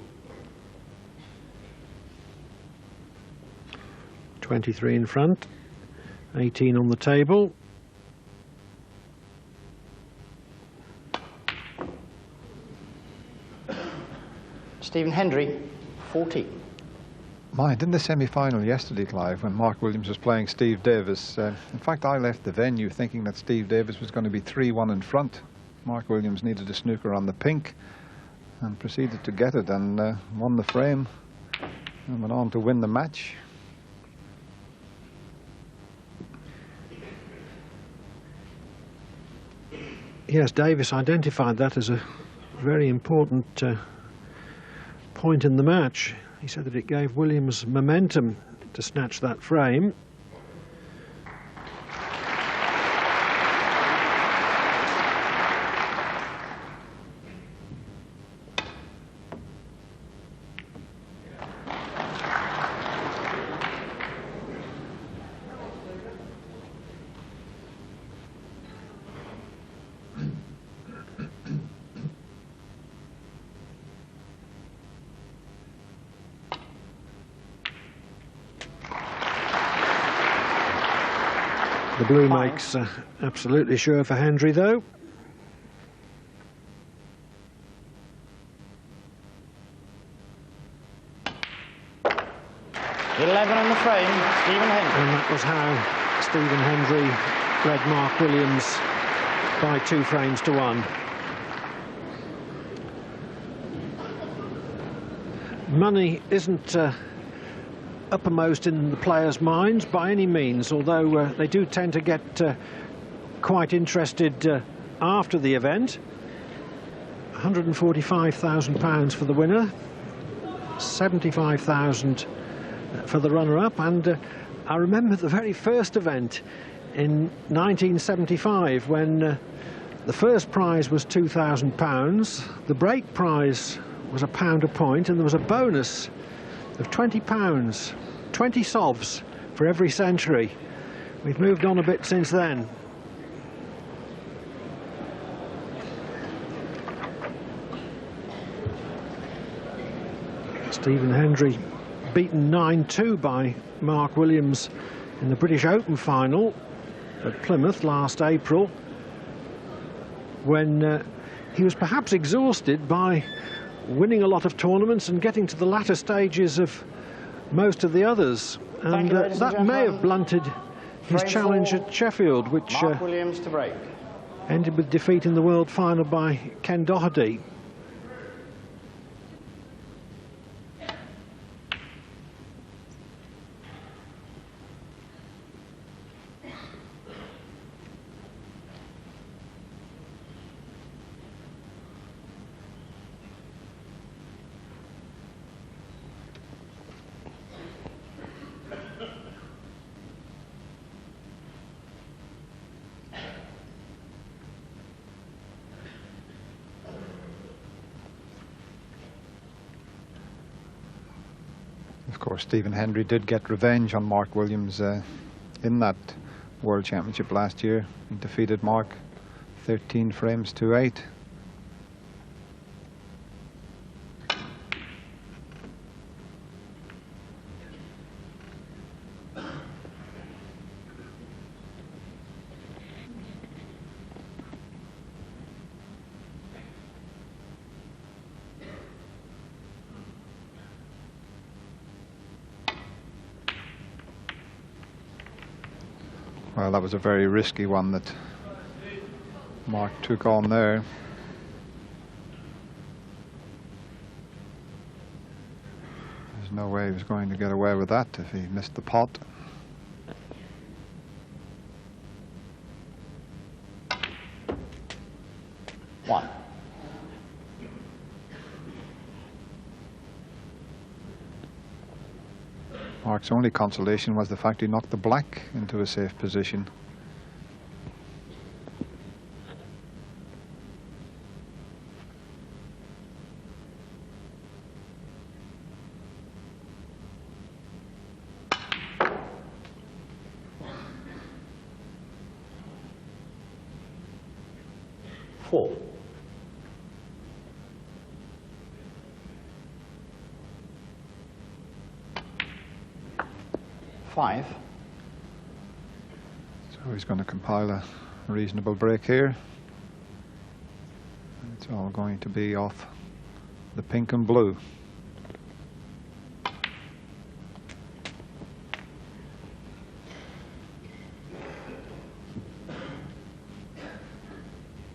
23 in front, 18 on the table. Stephen Hendry, 14. Mind, in the semi-final yesterday, Clive, when Mark Williams was playing Steve Davis, in fact I left the venue thinking that Steve Davis was going to be 3-1 in front. Mark Williams needed a snooker on the pink and proceeded to get it and won the frame and went on to win the match. Yes, Davis identified that as a very important point in the match. He said that it gave Williams momentum to snatch that frame. The blue makes absolutely sure for Hendry, though. $11 on the frame, Stephen Hendry. And that was how Stephen Hendry led Mark Williams by 2 frames to 1. Money isn't uppermost in the players' minds by any means, although they do tend to get quite interested after the event. £145,000 for the winner, 75,000 for the runner-up, and I remember the very first event in 1975 when the first prize was £2,000, the break prize was £1 a point, and there was a bonus of £20, 20 sovs for every century. We've moved on a bit since then. Stephen Hendry beaten 9-2 by Mark Williams in the British Open final at Plymouth last April, when he was perhaps exhausted by winning a lot of tournaments and getting to the latter stages of most of the others. And that may have blunted his challenge at Sheffield, which Mark Williams to break. ended with defeat in the world final by Ken Doherty. Of course, Stephen Hendry did get revenge on Mark Williams in that World Championship last year. He defeated Mark 13 frames to 8. Well, that was a very risky one that Mark took on there. There's no way he was going to get away with that if he missed the pot. One. Mark's only consolation was the fact he knocked the black into a safe position. Four. Five. So he's going to compile a reasonable break here. It's all going to be off the pink and blue.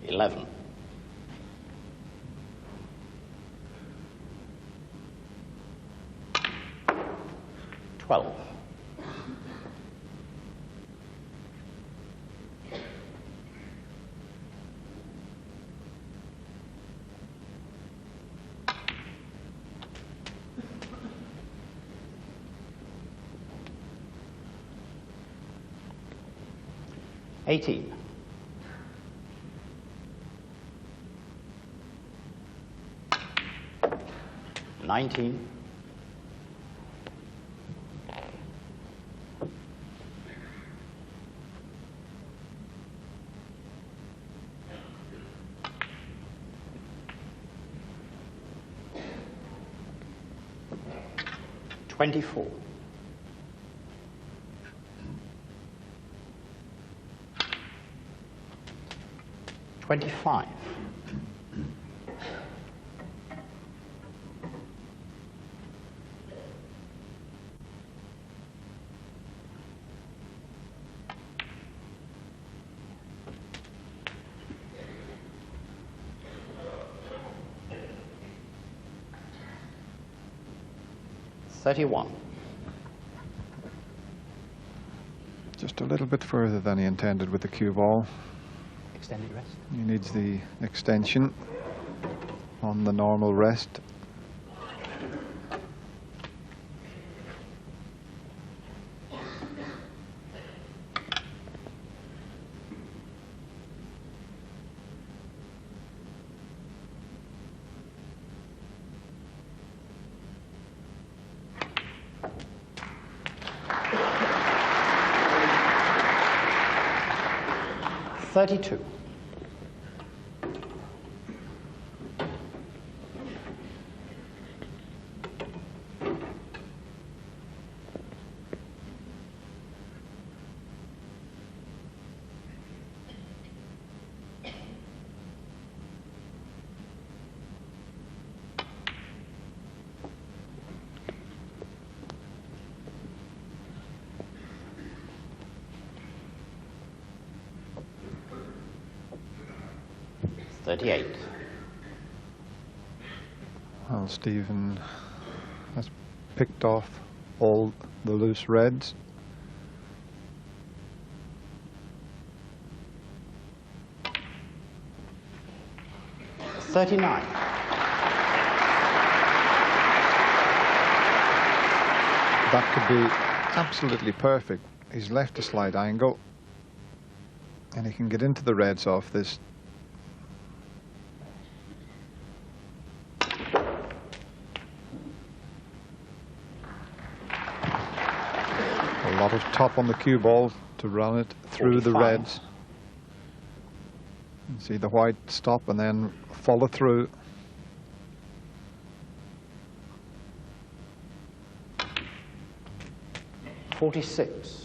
$11. 12. $18. 19. 24. 25. 31. Just a little bit further than he intended with the cue ball. Extended rest. He needs the extension on the normal rest. $32. 38. Well, Stephen has picked off all the loose reds. $39. That could be absolutely perfect. He's left a slight angle and he can get into the reds off this. A lot of top on the cue ball to run it through 45. the reds. You see the white stop and then follow through. $46.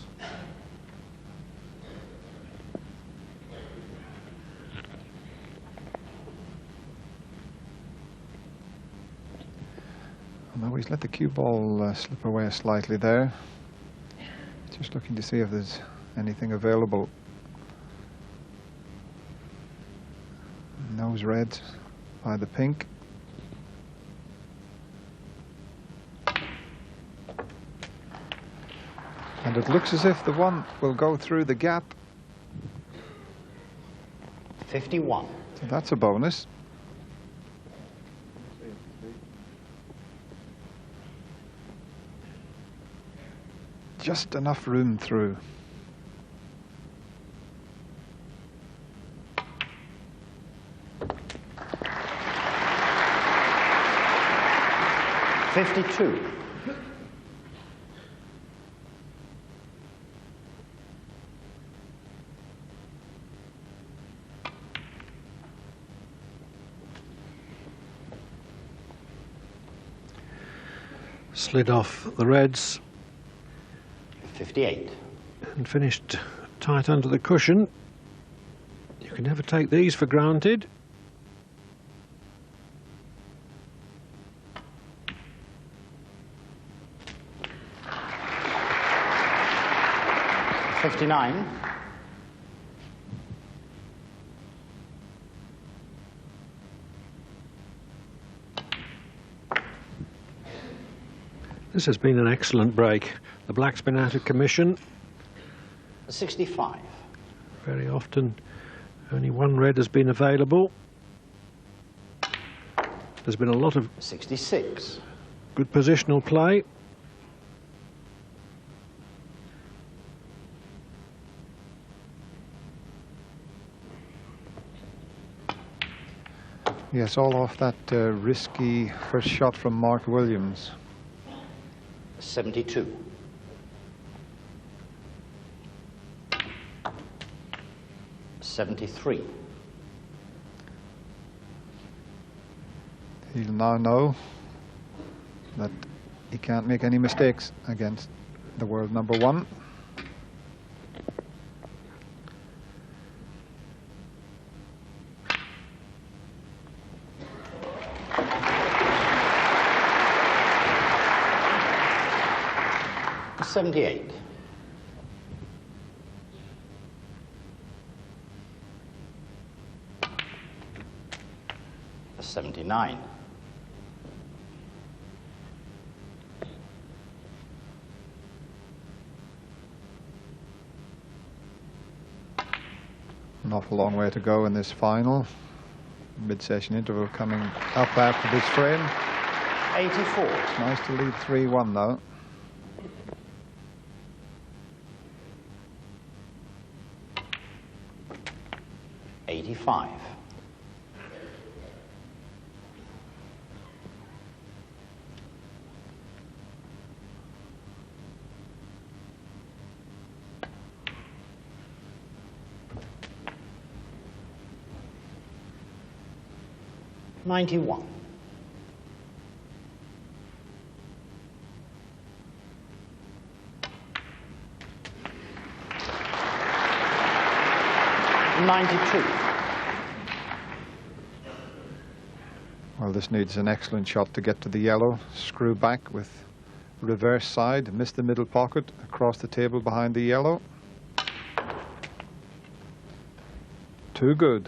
No, he's let the cue ball slip away slightly there. Just looking to see if there's anything available. Nose reds by the pink. And it looks as if the one will go through the gap. 51. So that's a bonus. Just enough room through. $52. Slid off the reds 58. and finished tight under the cushion. You can never take these for granted. $59. This has been an excellent break. The black's been out of commission. 65. Very often only one red has been available. There's been a lot of 66. good positional play. Yes, all off that risky first shot from Mark Williams. 72. $73. He'll now know that he can't make any mistakes against the world number one. $78. $79. An awful long way to go in this final. Mid-session interval coming up after this frame. 84. It's nice to lead 3-1 though. $85. $91. $92. Well, this needs an excellent shot to get to the yellow. Screw back with reverse side, miss the middle pocket, across the table behind the yellow. Too good.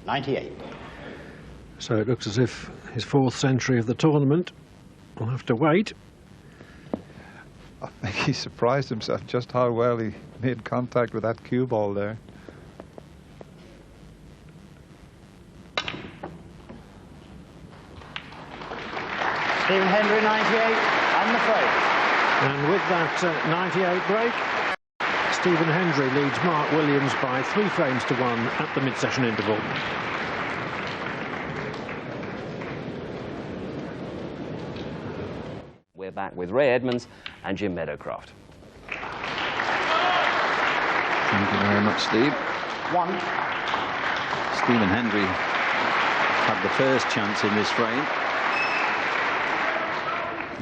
98. So it looks as if his 4th century of the tournament will have to wait. I think he surprised himself just how well he made contact with that cue ball there. Stephen Hendry, 98, on the frame. And with that 98 break, Stephen Hendry leads Mark Williams by 3 frames to 1 at the mid-session interval. We're back with Ray Edmonds and Jim Meadowcroft. Thank you very much, Steve. 1. Stephen Hendry had the first chance in this frame.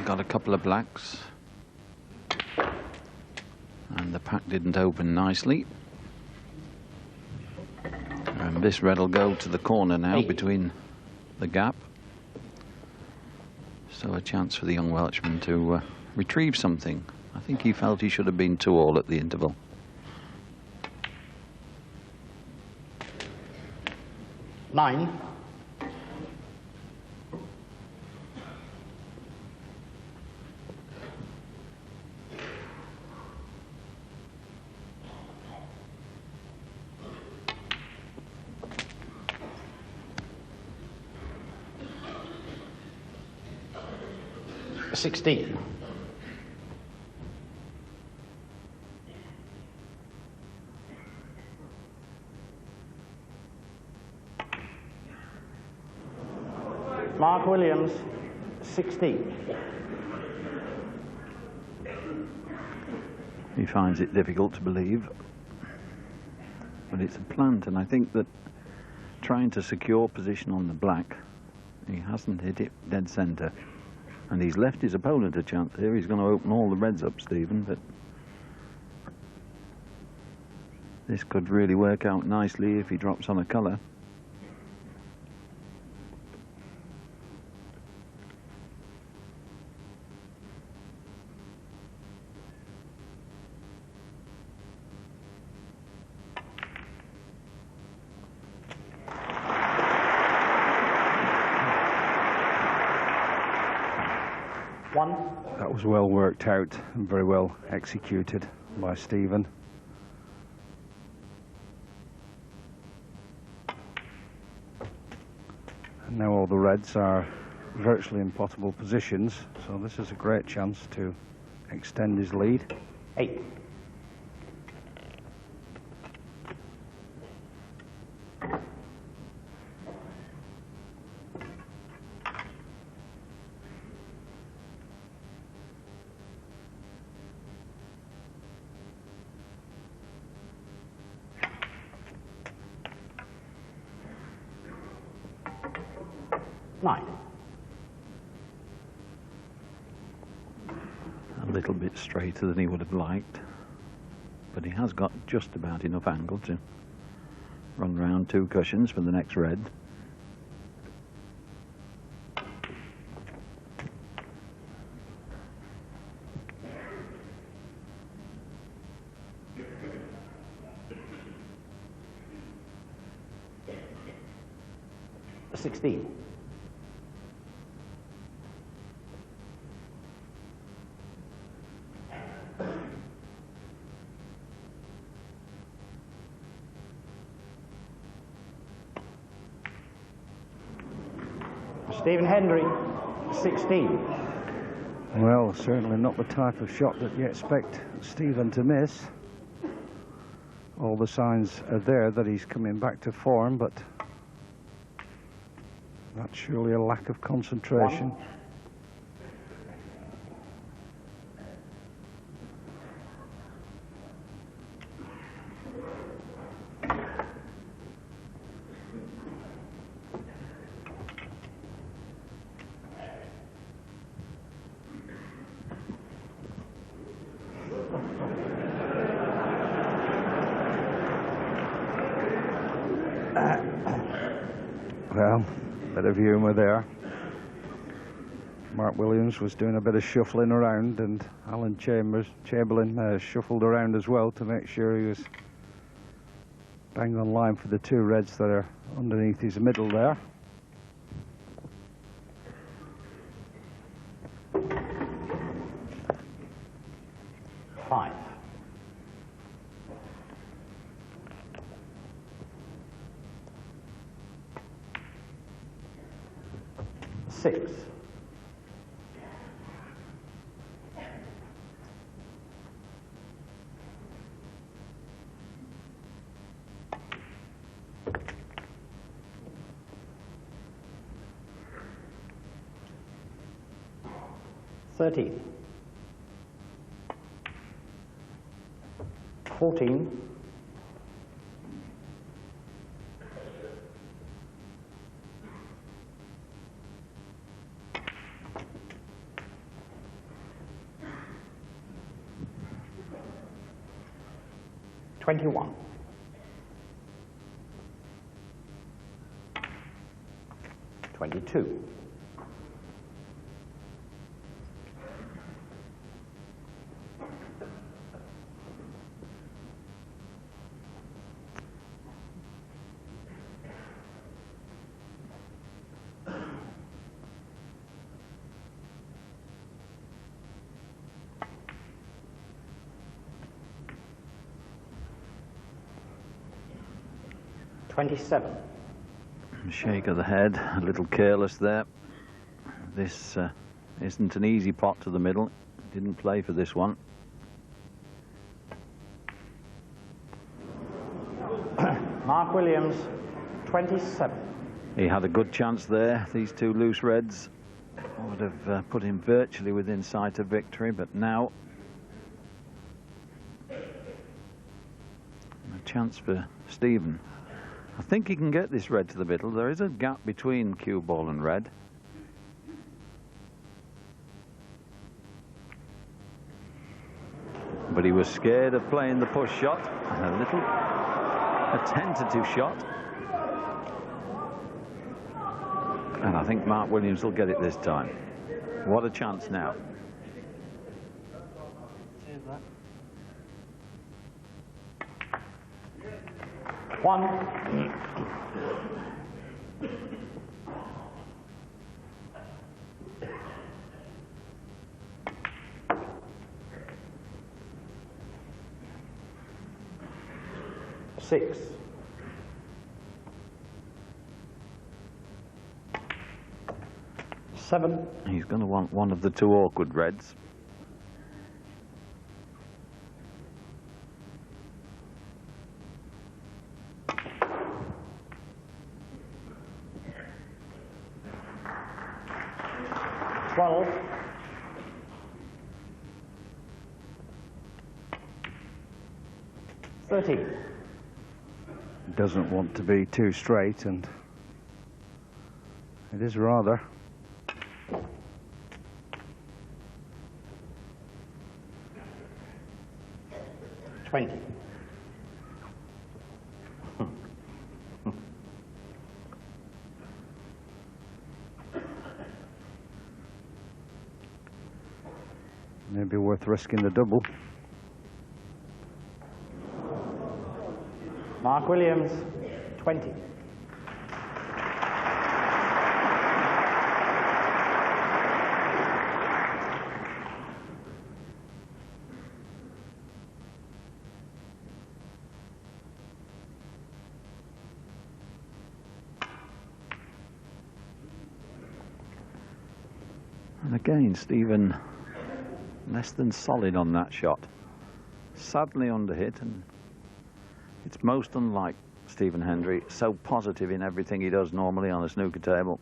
Got a couple of blacks. And the pack didn't open nicely. And this red will go to the corner now between the gap. So a chance for the young Welshman to retrieve something. I think he felt he should have been 2-all at the interval. Nine. $16. Mark Williams, 16. He finds it difficult to believe, but it's a plant, and I think that trying to secure position on the black, he hasn't hit it dead centre, and he's left his opponent a chance here. He's going to open all the reds up, Stephen, but this could really work out nicely if he drops on a colour. That was well worked out and very well executed by Stephen. And now all the reds are virtually in potable positions, so this is a great chance to extend his lead. 8. A little bit straighter than he would have liked, but he has got just about enough angle to run round 2 cushions for the next red. $16. Stephen Hendry, 16. Well, certainly not the type of shot that you expect Stephen to miss. All the signs are there that he's coming back to form, but that's surely a lack of concentration. 1. Well, a bit of humour there. Mark Williams was doing a bit of shuffling around, and Alan Chamberlain shuffled around as well to make sure he was Bang on line for the two reds that are underneath his middle there. Five. 6. 13. 14. 21. 22. 27. Shake of the head, a little careless there. This isn't an easy pot to the middle. Didn't play for this one. Mark Williams, 27. He had a good chance there. These two loose reds would have put him virtually within sight of victory, but now a chance for Stephen. I think he can get this red to the middle. There is a gap between cue ball and red. But he was scared of playing the push shot. A tentative shot. And I think Mark Williams will get it this time. What a chance now. One. Six. 7. He's going to want one of the two awkward reds. 12. 13. Doesn't want to be too straight, and it is rather. 20. Maybe worth risking the double. Mark Williams, 20. And again, Stephen less than solid on that shot. Sadly underhit, and it's most unlike Stephen Hendry, so positive in everything he does normally on a snooker table.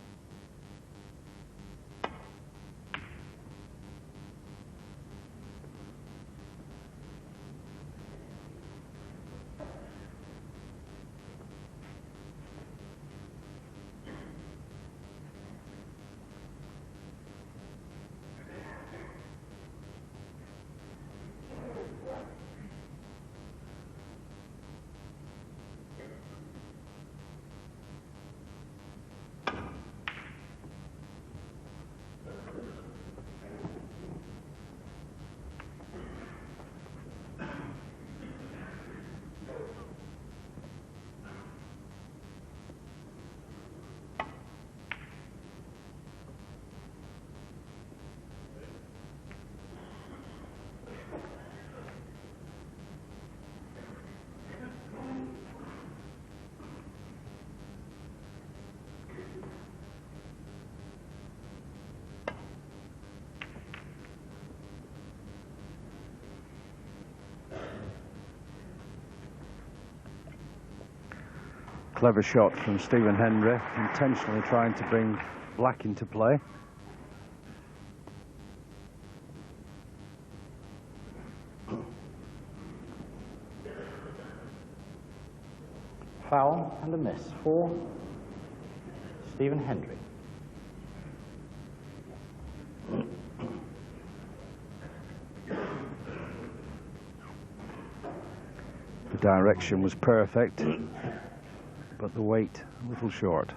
Clever shot from Stephen Hendry, intentionally trying to bring black into play. Foul and a miss for Stephen Hendry. The direction was perfect, but the weight a little short.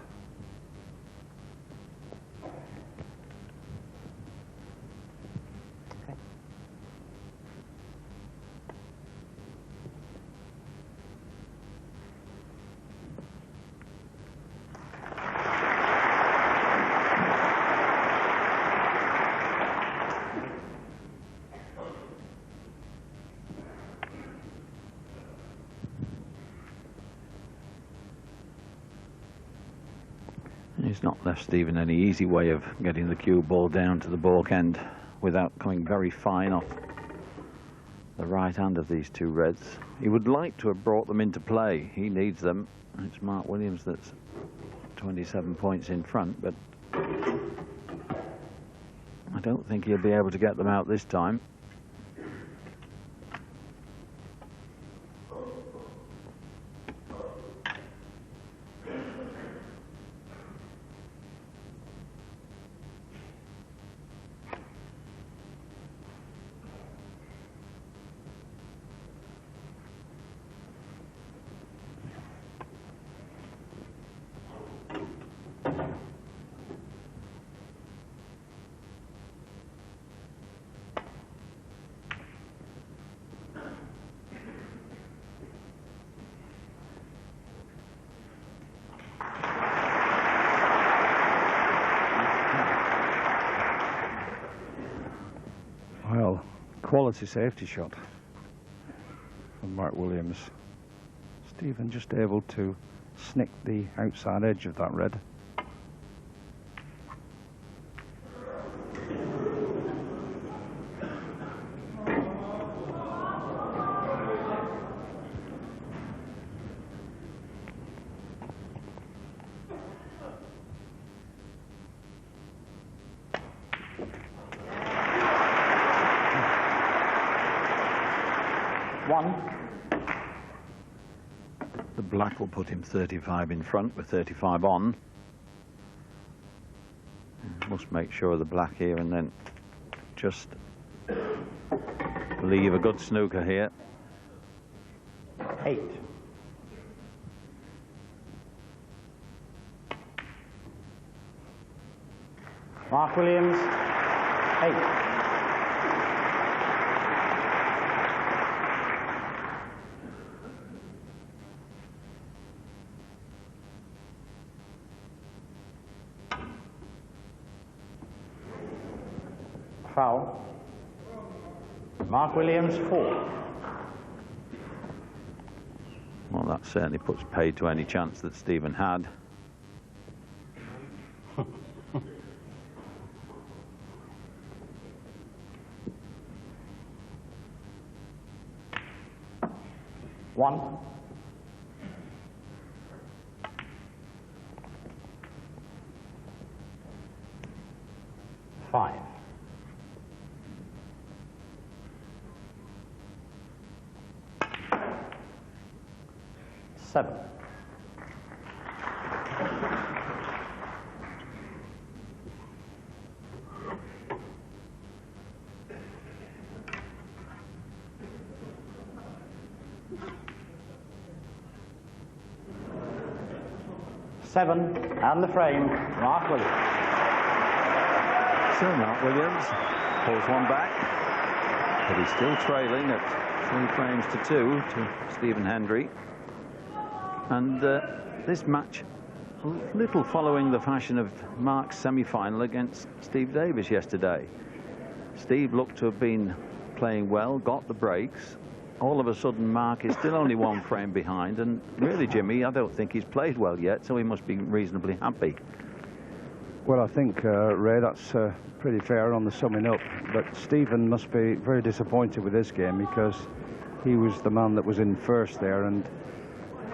He's not left Stephen any easy way of getting the cue ball down to the baulk end without coming very fine off the right hand of these two reds. He would like to have brought them into play. He needs them. It's Mark Williams that's 27 points in front, but I don't think he'll be able to get them out this time. Well, quality safety shot from Mark Williams. Stephen just able to snick the outside edge of that red. The black will put him 35 in front with 35 on. Must make sure of the black here and then just leave a good snooker here. 8. Mark Williams, 8. Foul. Mark Williams, 4. Well, that certainly puts paid to any chance that Stephen had. One. 5. 7. 7 and the frame, Mark Williams. So Mark Williams pulls one back, but he's still trailing at 3 frames to 2 to Stephen Hendry. And this match, a little following the fashion of Mark's semi-final against Steve Davis yesterday. Steve looked to have been playing well, got the breaks. All of a sudden, Mark is still only 1 frame behind, and really, Jimmy, I don't think he's played well yet, so he must be reasonably happy. Well, I think, Ray, that's pretty fair on the summing up, but Stephen must be very disappointed with this game because he was the man that was in first there and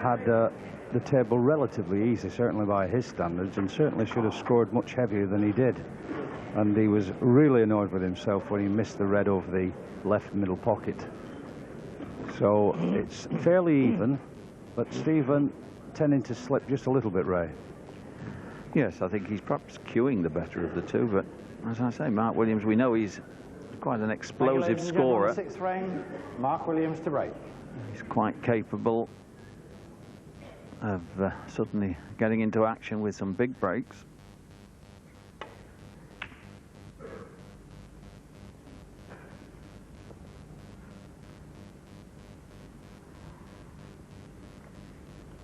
had the table relatively easy, certainly by his standards, and certainly should have scored much heavier than he did. And he was really annoyed with himself when he missed the red over the left middle pocket. So it's fairly even, but Stephen tending to slip just a little bit, Ray. Yes, I think he's perhaps cueing the better of the two, but as I say, Mark Williams, we know he's quite an explosive scorer. Sixth frame, Mark Williams to break. He's quite capable of suddenly getting into action with some big breaks.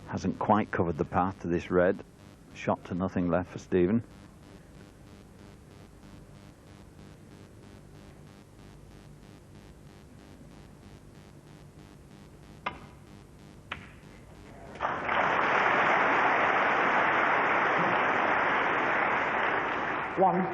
Hasn't quite covered the path to this red. Shot to nothing left for Stephen. One.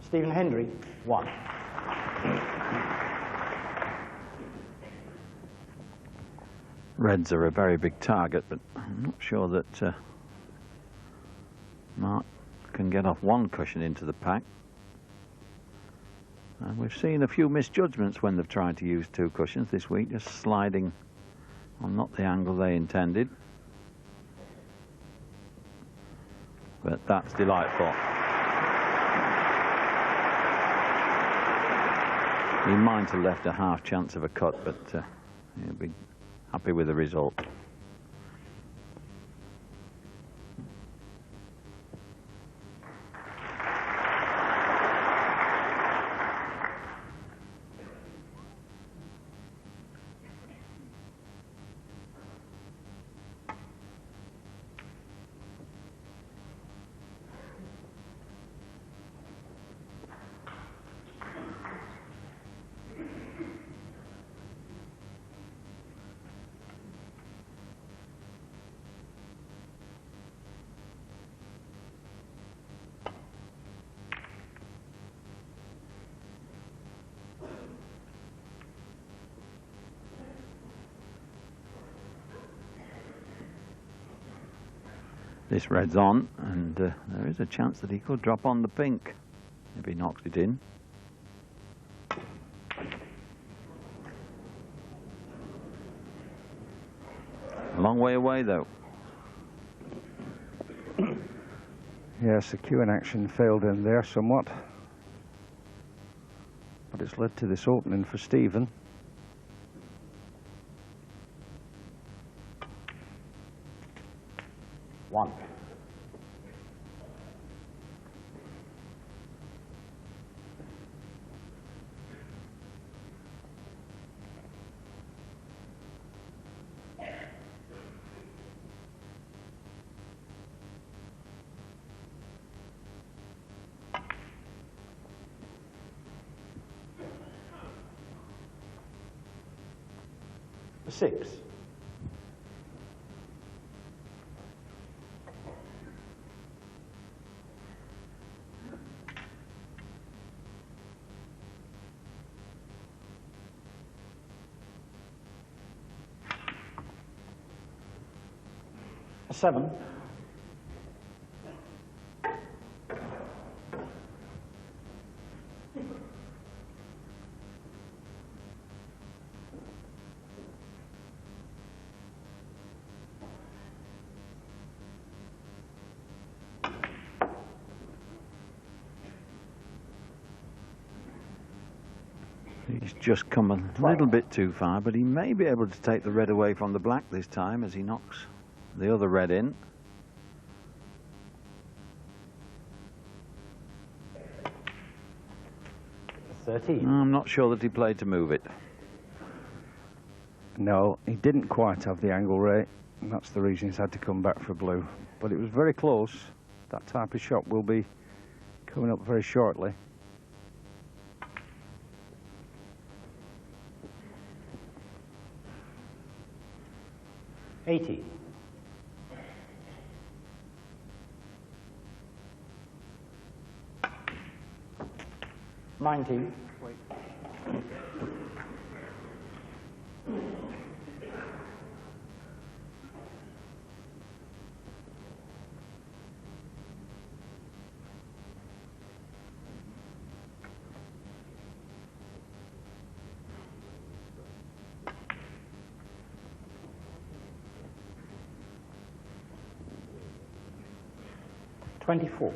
Stephen Hendry, 1. Reds are a very big target, but I'm not sure that Mark can get off one cushion into the pack. And we've seen a few misjudgments when they've tried to use two cushions this week, just sliding on not the angle they intended. But that's delightful. He might have left a half chance of a cut, but he'll be happy with the result. This red's on, and there is a chance that he could drop on the pink if he knocks it in. A long way away, though. Yes, the cueing action failed in there somewhat, but it's led to this opening for Stephen. One. Six. A 7. He's just come a little bit too far, but he may be able to take the red away from the black this time as he knocks the other red in. I'm not sure that he played to move it. No, he didn't quite have the angle, Ray, and that's the reason he's had to come back for blue. But it was very close. That type of shot will be coming up very shortly. 80. $19. 24.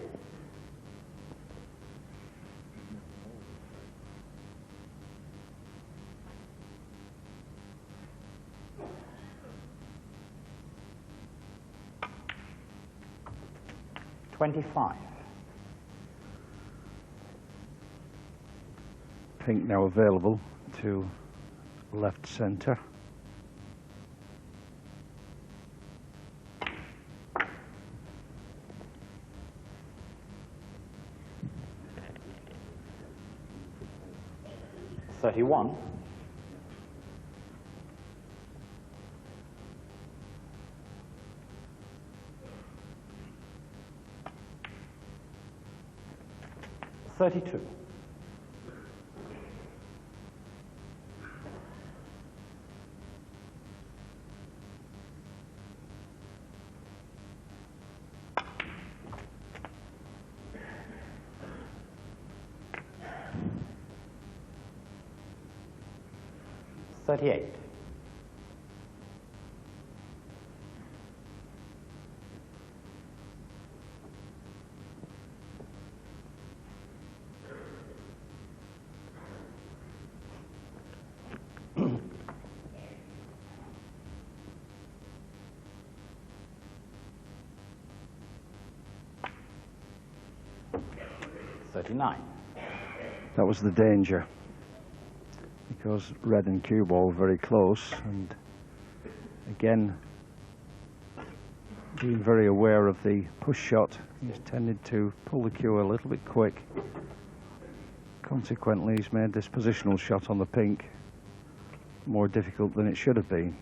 $25. Pink now available to left centre. $31. $32. $38. $39. That was the danger, because red and cue ball very close, and again being very aware of the push shot, he's tended to pull the cue a little bit quick. Consequently, he's made this positional shot on the pink more difficult than it should have been.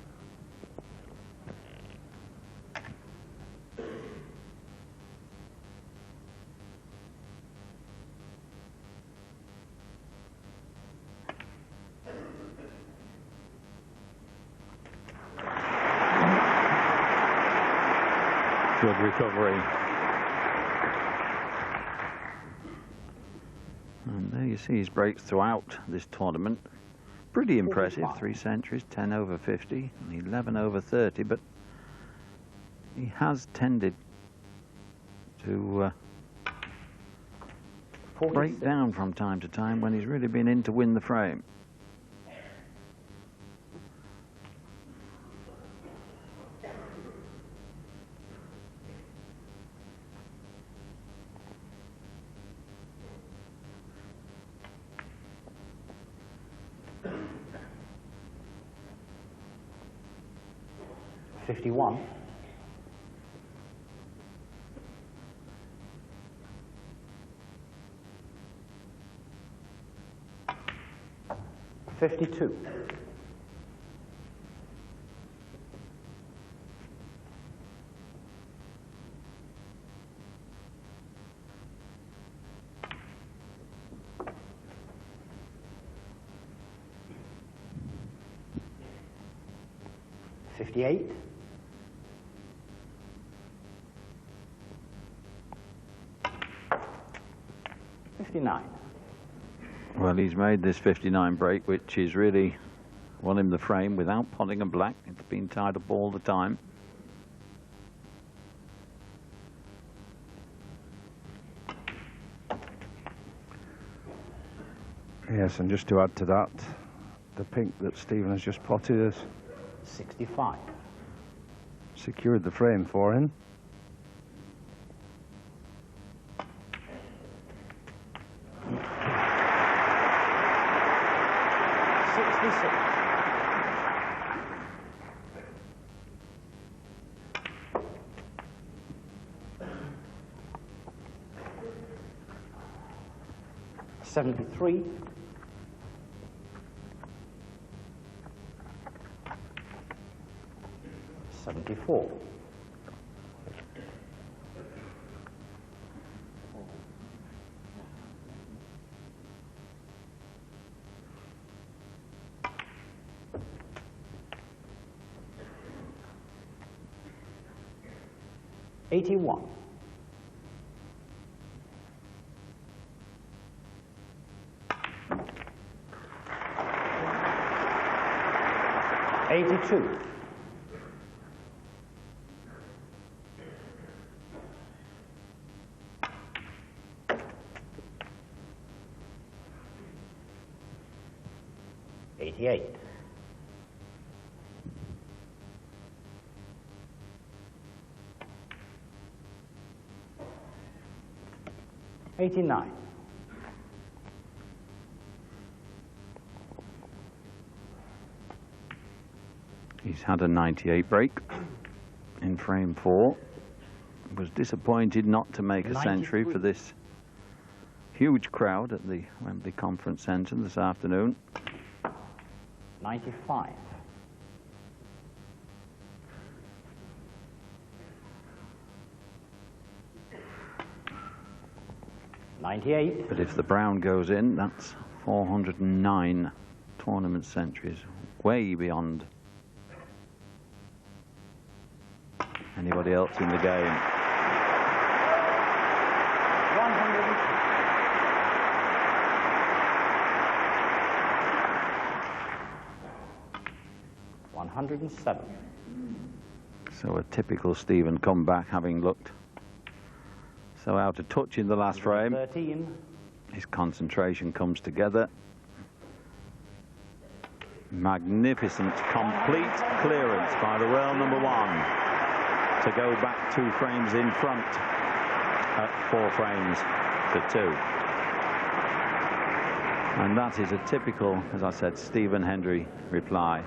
Good recovery. And there you see his breaks throughout this tournament. Pretty impressive. 3 centuries, 10 over 50, and 11 over 30, but he has tended to break down from time to time when he's really been in to win the frame. $51. $52. $58. $59. Well, he's made this 59 break, which is really won him the frame without potting a black. It's been tied up all the time. Yes, and just to add to that, the pink that Stephen has just potted has 65. secured the frame for him. $73. $74. 74. '81. 82. 88. 89. 'He's had a 98 break in frame 4. Was disappointed not to make a century for this huge crowd at the Wembley Conference Centre this afternoon. 95. 98. But if the brown goes in, that's 409 tournament centuries, way beyond anybody else in the game. 107. So a typical Stephen comeback, having looked so out of touch in the last frame. 13. His concentration comes together. Magnificent, complete clearance by the world number 1 to go back 2 frames in front at 4 frames to 2. And that is a typical, as I said, Stephen Hendry reply.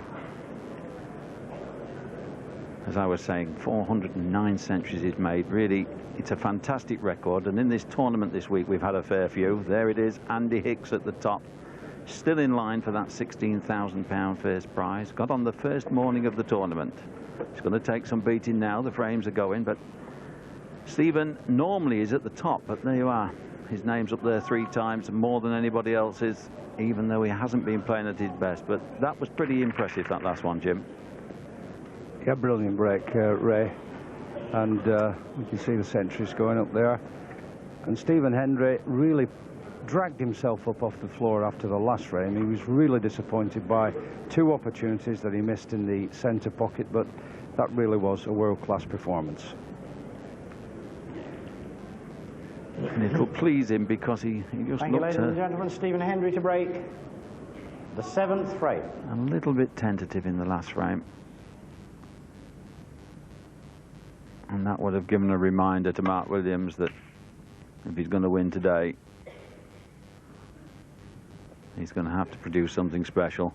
As I was saying, 409 centuries he's made. Really, it's a fantastic record. And in this tournament this week, we've had a fair few. There it is, Andy Hicks at the top, still in line for that £16,000 first prize. Got on the first morning of the tournament. It's going to take some beating now. The frames are going, but Stephen normally is at the top. But there you are. His name's up there 3 times, more than anybody else's, even though he hasn't been playing at his best. But that was pretty impressive, that last one, Jim. Yeah, brilliant break, Ray. And you can see the centuries going up there. And Stephen Hendry really dragged himself up off the floor after the last frame. He was really disappointed by 2 opportunities that he missed in the centre pocket, but that really was a world-class performance. And it'll please him because he just Thank you, looked ladies and gentlemen. Stephen Hendry to break the 7th frame. a little bit tentative in the last frame. And that would have given a reminder to Mark Williams that if he's going to win today, he's going to have to produce something special.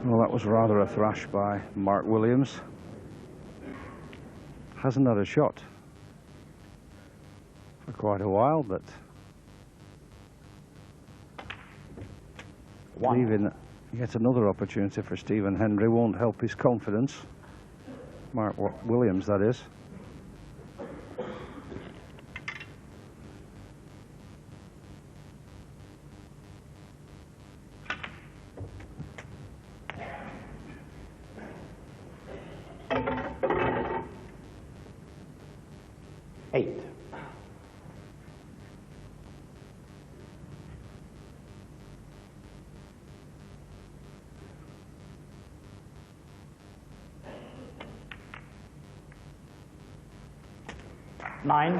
Well, that was rather a thrash by Mark Williams. Hasn't had a shot for quite a while, but leaving yet another opportunity for Stephen Hendry won't help his confidence. Mark Williams, that is. Nine.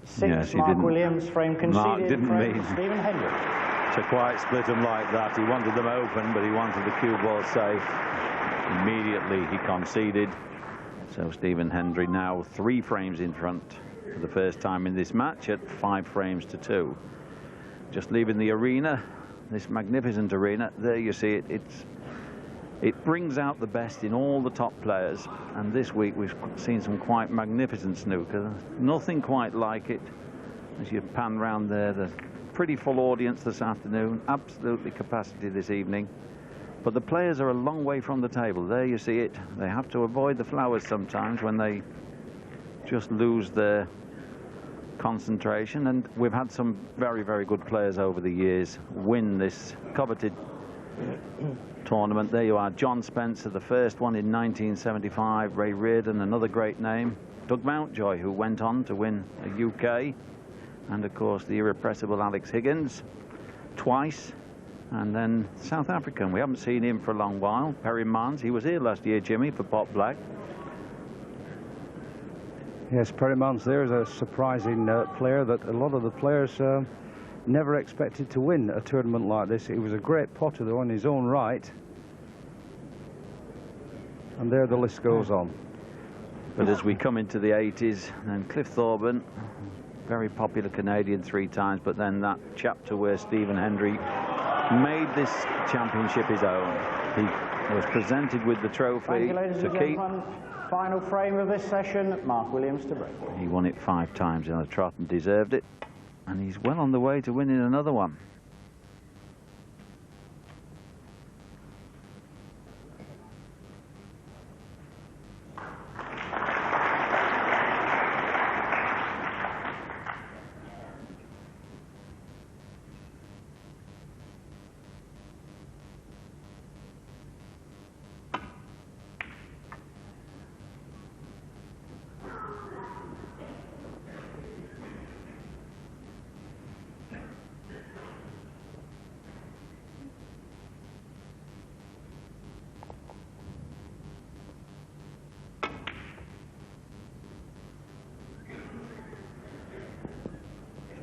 Yes, he Mark didn't. Williams, frame conceded. Mark didn't frame mean Stephen Hendry. to quite split them like that. He wanted them open, but he wanted the cue ball safe. Immediately he conceded. So Stephen Hendry now 3 frames in front for the first time in this match at 5 frames to 2. Just leaving the arena, this magnificent arena. There you see it. It brings out the best in all the top players. And this week we've seen some quite magnificent snooker. Nothing quite like it. As you pan round there, the pretty full audience this afternoon. Absolutely capacity this evening. But the players are a long way from the table. There you see it. They have to avoid the flowers sometimes when they just lose their concentration. And we've had some very, very good players over the years win this coveted tournament. There you are, John Spencer, the first one in 1975. Ray Reardon, another great name. Doug Mountjoy, who went on to win a UK. And, of course, the irrepressible Alex Higgins twice. And then South African, we haven't seen him for a long while. Perry Mans, he was here last year, Jimmy, for Pot Black. Yes, Perry Mans there is a surprising player that a lot of the players never expected to win a tournament like this. He was a great potter, though, in his own right. And there the list goes on. But as we come into the 80s, then Cliff Thorburn, very popular Canadian 3 times, but then that chapter where Stephen Hendry made this championship his own. He was presented with the trophy to keep. Final frame of this session, Mark Williams to break. He won it 5 times in a trot and deserved it. And he's well on the way to winning another one.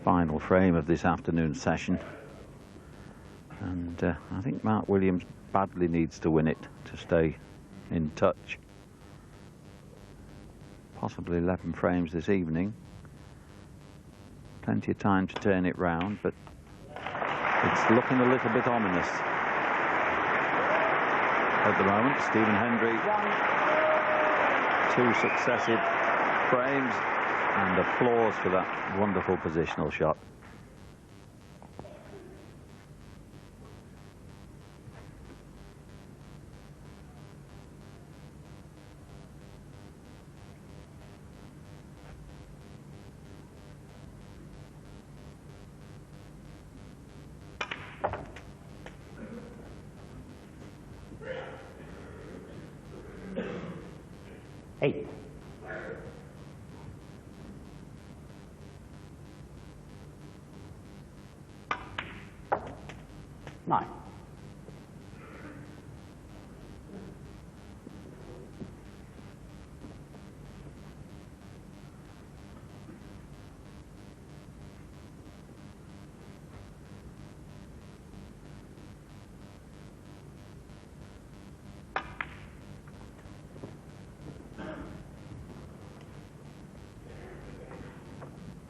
Final frame of this afternoon session, and I think Mark Williams badly needs to win it to stay in touch. Possibly 11 frames this evening, plenty of time to turn it round, but it's looking a little bit ominous at the moment. Stephen Hendry, 2 successive frames. And applause for that wonderful positional shot. Eight. Nine.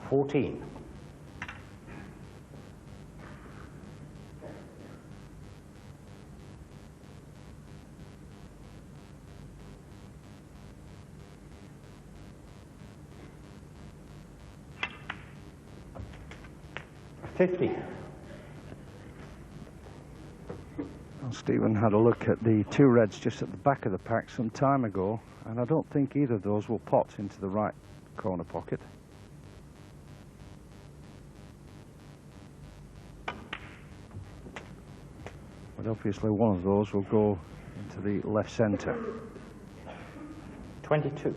Fourteen. $50. Well, Stephen had a look at the 2 reds just at the back of the pack some time ago, and I don't think either of those will pot into the right corner pocket. But obviously one of those will go into the left centre. 22.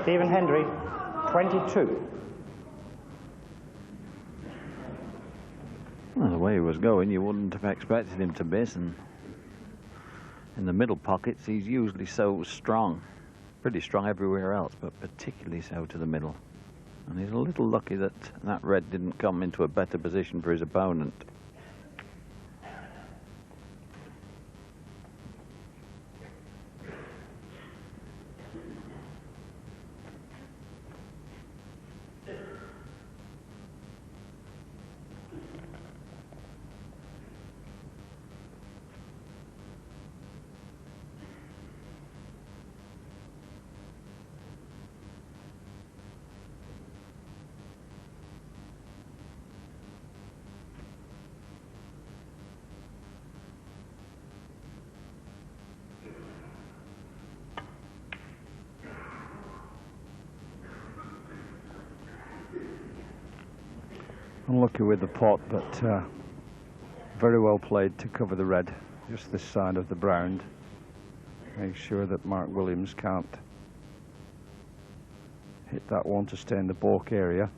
Stephen Hendry, 22. Well, way he was going, you wouldn't have expected him to miss, and in the middle pockets, he's usually so strong. Pretty strong everywhere else, but particularly so to the middle. And he's a little lucky that that red didn't come into a better position for his opponent. Unlucky with the pot, but very well played to cover the red, just this side of the brown. Make sure that Mark Williams can't hit that one to stay in the baulk area.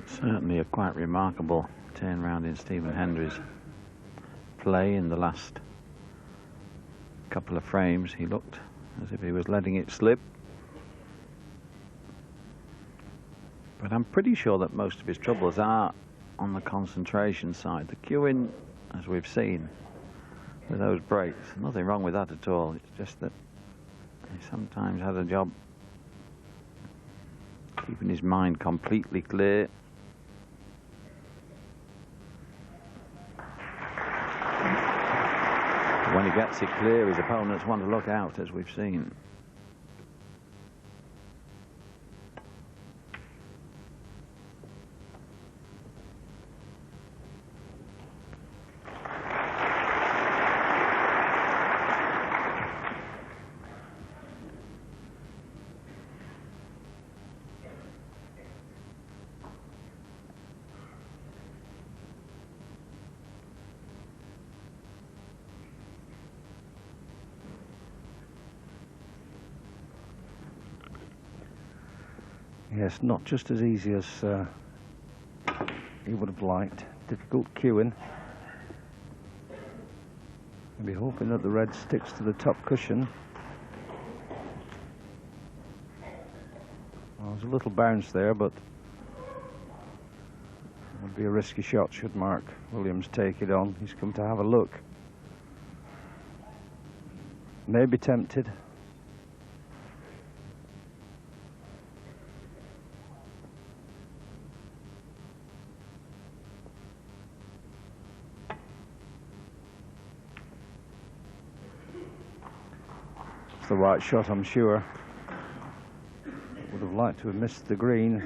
Certainly a quite remarkable turnaround in Stephen Hendry's play in the last couple of frames. He looked as if he was letting it slip. But I'm pretty sure that most of his troubles are on the concentration side. The cueing, as we've seen, with those breaks, nothing wrong with that at all. It's just that he sometimes has a job keeping his mind completely clear. When he gets it clear, his opponents want to look out, as we've seen. Yes, not just as easy as he would have liked. Difficult cueing. I'll be hoping that the red sticks to the top cushion. Well, there's a little bounce there, but it would be a risky shot should Mark Williams take it on. He's come to have a look. Maybe tempted. The right shot, I'm sure. Would have liked to have missed the green.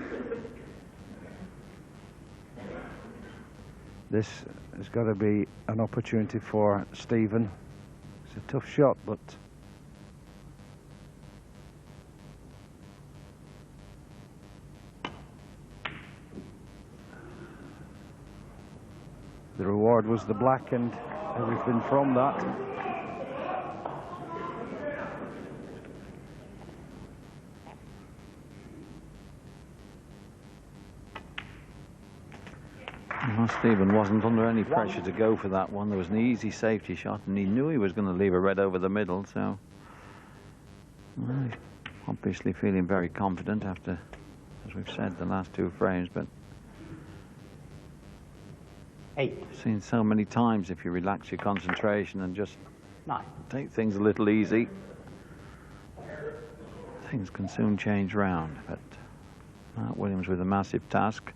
This has got to be an opportunity for Stephen. It's a tough shot, but the reward was the black and everything from that. Well, Stephen wasn't under any pressure to go for that one. There was an easy safety shot, and he knew he was going to leave a red over the middle, so well, he's obviously feeling very confident after, as we've said, the last two frames, but seen so many times if you relax your concentration and just take things a little easy, things can soon change round. But Mark Williams with a massive task.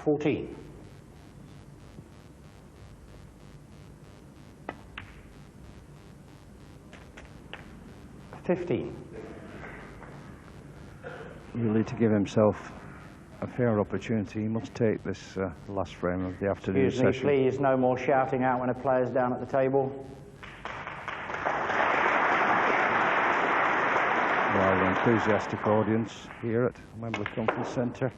$14. 15. Really, to give himself a fair opportunity, he must take this last frame of the afternoon Excuse me, session. please, no more shouting out when a player's down at the table. Rather enthusiastic audience here at Wembley Conference Centre.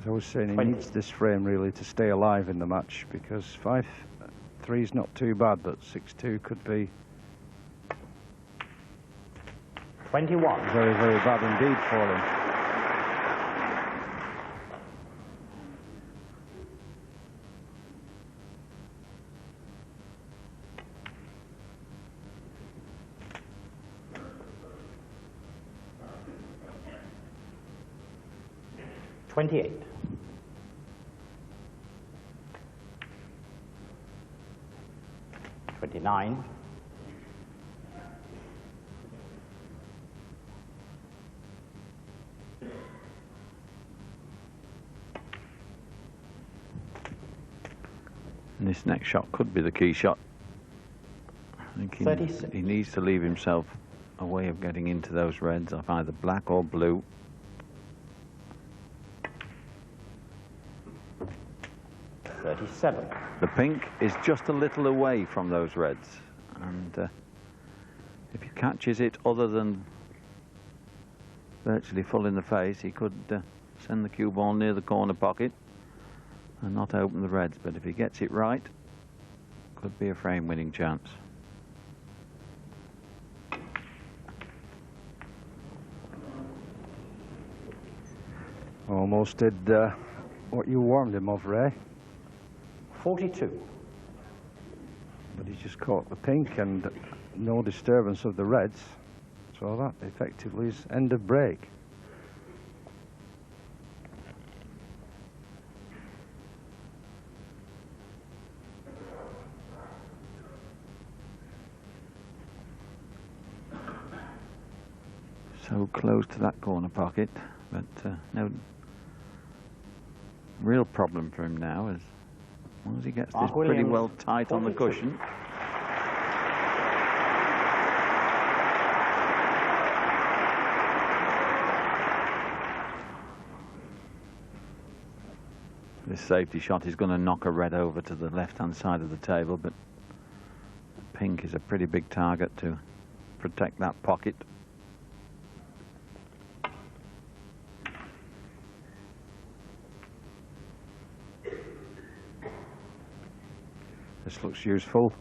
As I was saying, he needs this frame really to stay alive in the match, because 5-3 is not too bad, but 6-2 could be 21. very, very bad indeed for him. $28. 29. And this next shot could be the key shot. I think he needs to leave himself a way of getting into those reds of either black or blue. $37. The pink is just a little away from those reds, and if he catches it other than virtually full in the face, he could send the cue ball near the corner pocket and not open the reds. But if he gets it right, could be a frame winning chance. Almost did what you warned him of, Ray. 42. But he just caught the pink and no disturbance of the reds. So that effectively is end of break. So close to that corner pocket, but no real problem for him now, as long as he gets this pretty well tight on the cushion. This safety shot is going to knock a red over to the left-hand side of the table, but pink is a pretty big target to protect that pocket. This looks useful.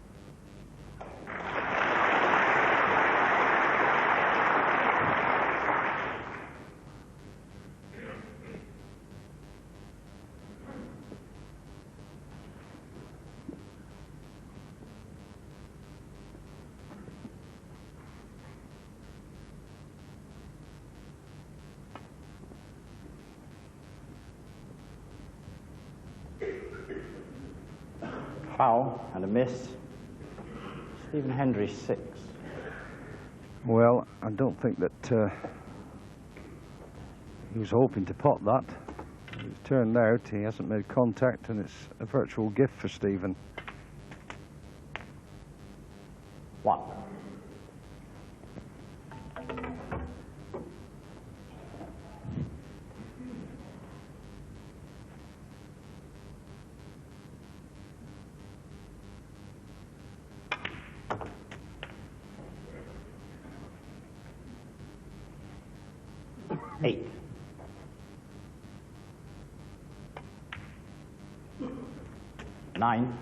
Foul and a miss. Stephen Hendry, 6. Well, I don't think that he was hoping to pot that. It's turned out he hasn't made contact, and it's a virtual gift for Stephen. 1. $8. 9.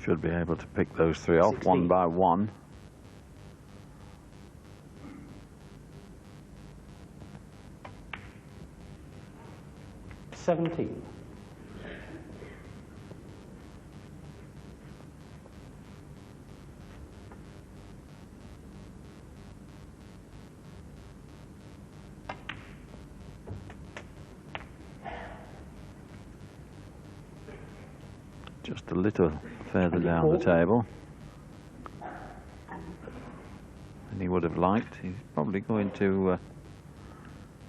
Should be able to pick those three off 16. one by one. $17. just a little further down the table than he would have liked. He's probably going to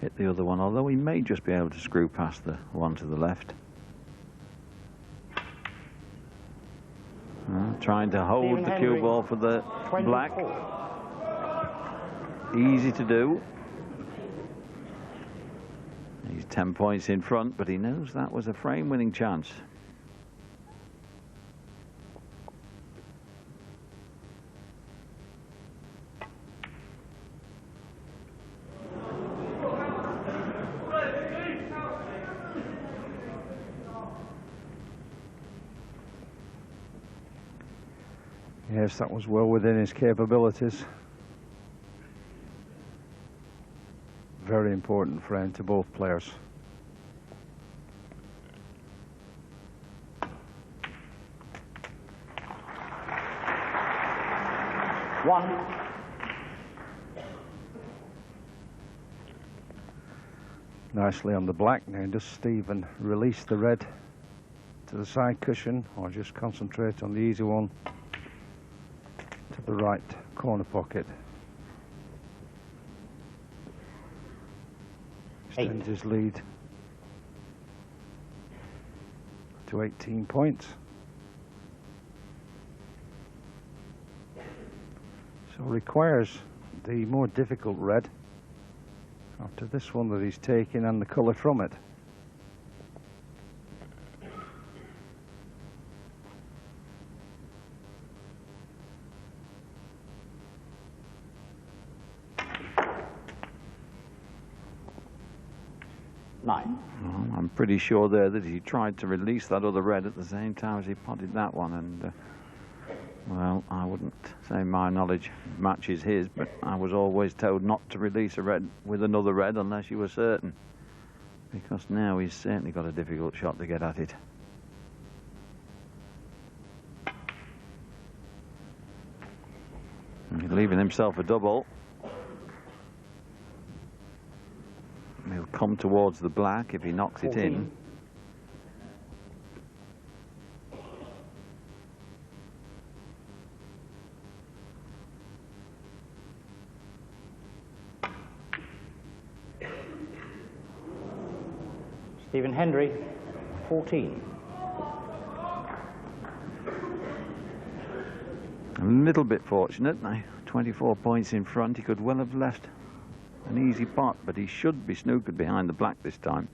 hit the other one, although he may just be able to screw past the one to the left. Trying to hold the cue ball for the black. Easy to do. He's 10 points in front, but he knows that was a frame-winning chance. Yes, that was well within his capabilities. Very important frame to both players. One. Nicely on the black. Now does Stephen release the red to the side cushion or just concentrate on the easy one to the right corner pocket? Extends his lead to 18 points. So requires the more difficult red after this one that he's taken and the colour from it. Nine. Well, I'm pretty sure there that he tried to release that other red at the same time as he potted that one, and well, I wouldn't say my knowledge matches his, but I was always told not to release a red with another red unless you were certain, because now he's certainly got a difficult shot to get at it. And he's leaving himself a double. He'll come towards the black if he knocks 14. It in. Stephen Hendry, 14. A little bit fortunate, 24 points in front. He could well have left an easy pot, but he should be snookered behind the black this time.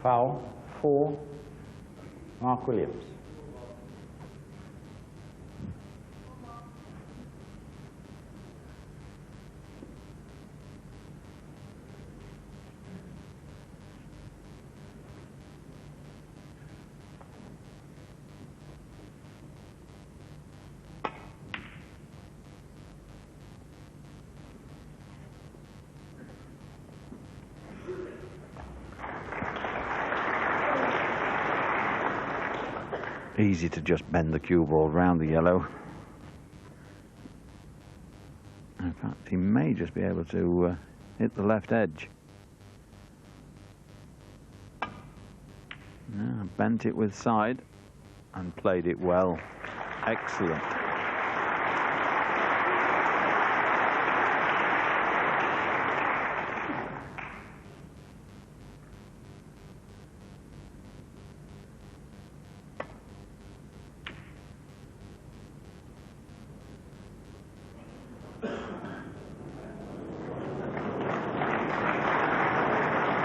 Foul, 4. Mark Williams. Easy to just bend the cue ball round the yellow. In fact, he may just be able to hit the left edge. Bent it with side and played it well. Excellent.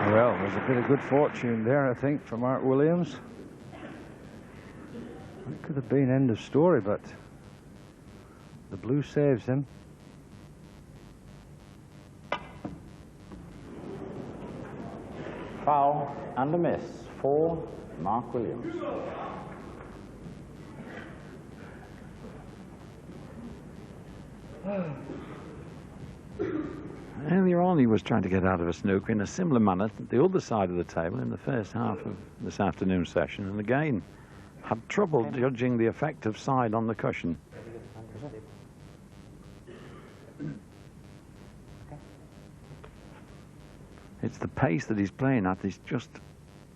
Well, there's a bit of good fortune there, I think, for Mark Williams. It could have been end of story, but the blue saves him. Foul and a miss for Mark Williams. Earlier on he was trying to get out of a snooker in a similar manner to the other side of the table in the first half of this afternoon session, and again had trouble judging the effect of side on the cushion. It's the pace that he's playing at, he's just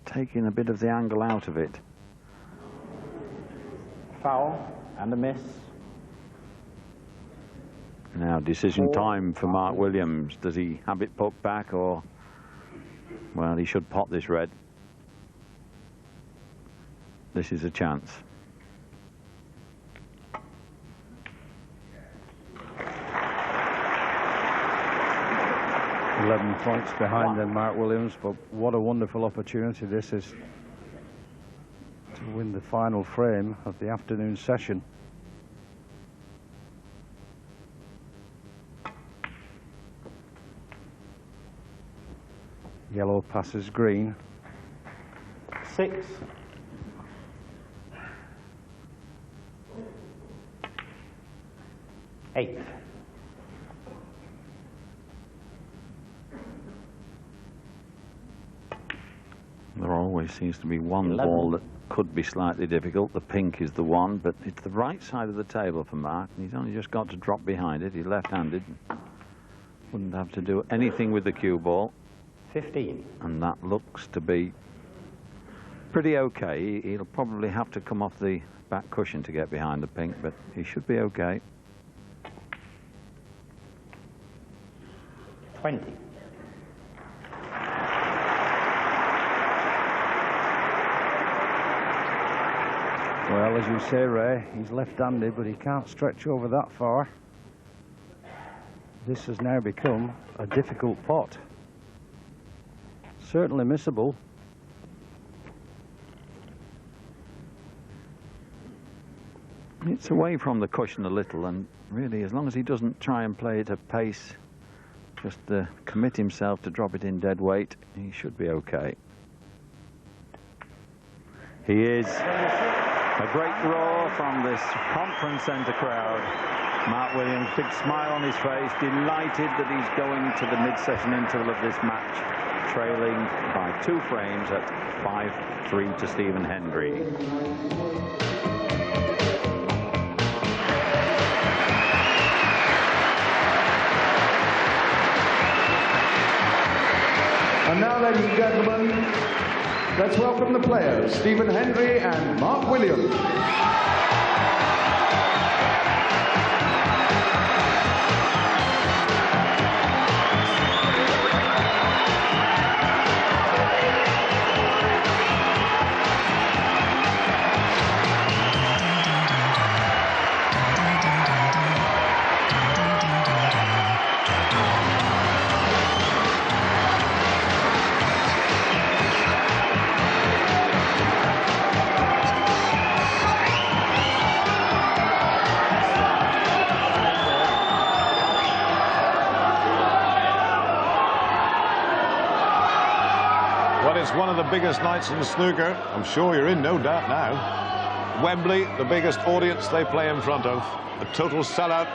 taking a bit of the angle out of it. Foul and a miss. Now decision time for Mark Williams. Does he have it put back, or, well, he should pot this red. This is a chance. "11 points behind then Mark Williams, but what a wonderful opportunity this is to win the final frame of the afternoon session. Yellow passes green. 6. Eight. There always seems to be one ball that could be slightly difficult. The pink is the one, but it's the right side of the table for Mark, and he's only just got to drop behind it. He's left-handed. Wouldn't have to do anything with the cue ball. 15. And that looks to be pretty okay. He'll probably have to come off the back cushion to get behind the pink, but he should be okay. 20. Well, as you say, Ray, he's left-handed, but he can't stretch over that far. This has now become a difficult pot. Certainly missable. It's away from the cushion a little, and really, as long as he doesn't try and play it at pace, just commit himself to drop it in dead weight, he should be okay. He is. A great roar from this conference centre crowd. Mark Williams, big smile on his face, delighted that he's going to the mid-session interval of this match, trailing by 2 frames at 5-3 to Stephen Hendry. And now, ladies and gentlemen, let's welcome the players, Stephen Hendry and Mark Williams. It's one of the biggest nights in snooker. I'm sure you're in no doubt now. Wembley, the biggest audience they play in front of. A total sellout.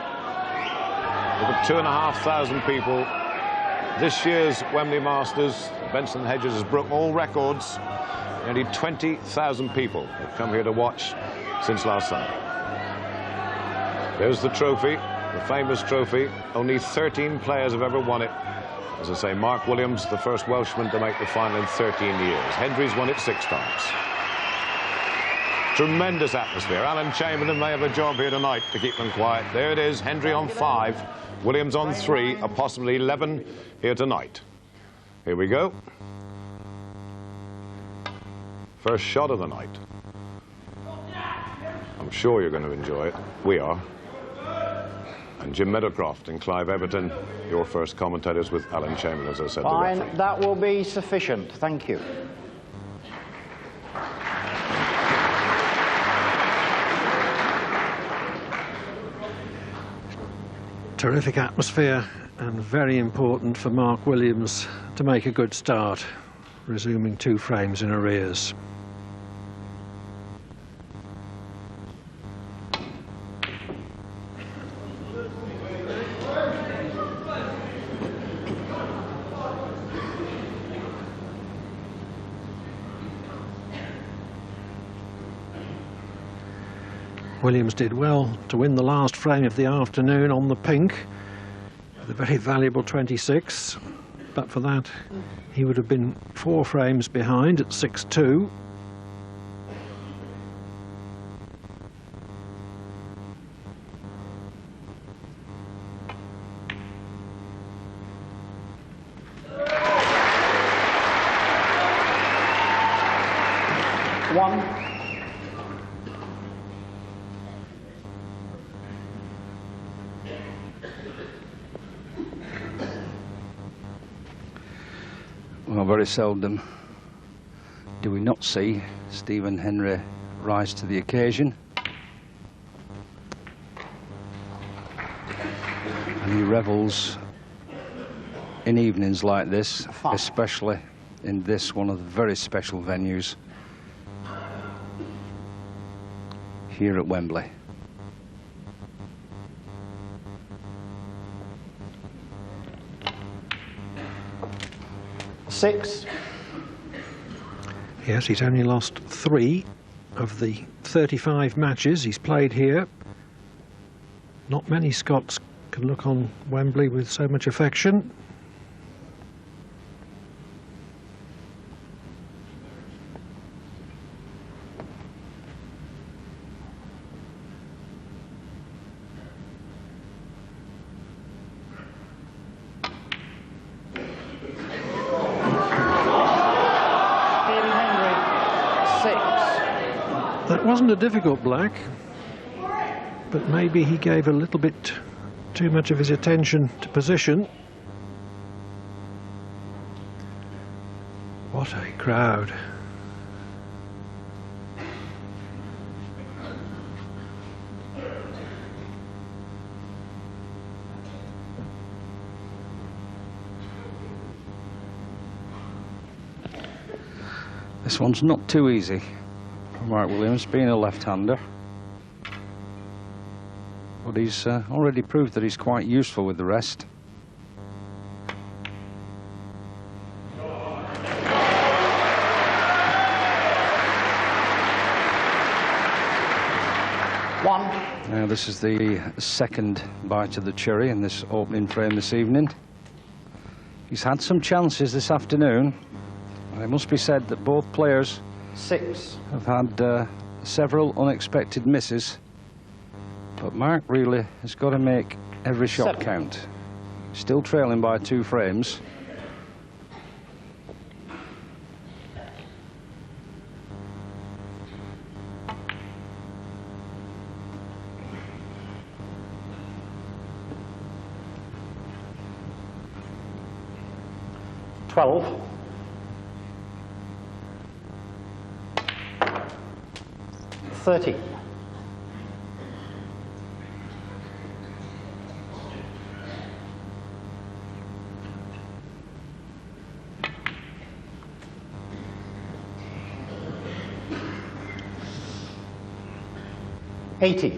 Over 2,500 people. This year's Wembley Masters, Benson Hedges has broken all records. Nearly 20,000 people have come here to watch since last summer. There's the trophy, the famous trophy. Only 13 players have ever won it. As I say, Mark Williams, the first Welshman to make the final in 13 years. Hendry's won it 6 times. Tremendous atmosphere. Alan Chamberlain may have a job here tonight to keep them quiet. There it is, Hendry on 5, Williams on 3, a possibly 11 here tonight. Here we go. First shot of the night. I'm sure you're going to enjoy it. We are. And Jim Meadowcroft and Clive Everton, your first commentators with Alan Chamberlain, as I said. Fine, that will be sufficient. Thank you. Terrific atmosphere, and very important for Mark Williams to make a good start, resuming 2 frames in arrears. Williams did well to win the last frame of the afternoon on the pink with a very valuable 26, but for that he would have been 4 frames behind at 6-2. Well, very seldom do we not see Stephen Hendry rise to the occasion. And he revels in evenings like this, especially in this, one of the very special venues here at Wembley. Six. Yes, he's only lost 3 of the 35 matches he's played here. Not many Scots can look on Wembley with so much affection. That wasn't a difficult black, but maybe he gave a little bit too much of his attention to position. What a crowd. This one's not too easy for Mark Williams, being a left-hander. But he's already proved that he's quite useful with the rest. Now this is the second bite of the cherry in this opening frame this evening. He's had some chances this afternoon. It must be said that both players have had several unexpected misses, but Mark really has got to make every shot count. Still trailing by 2 frames. $30. $80.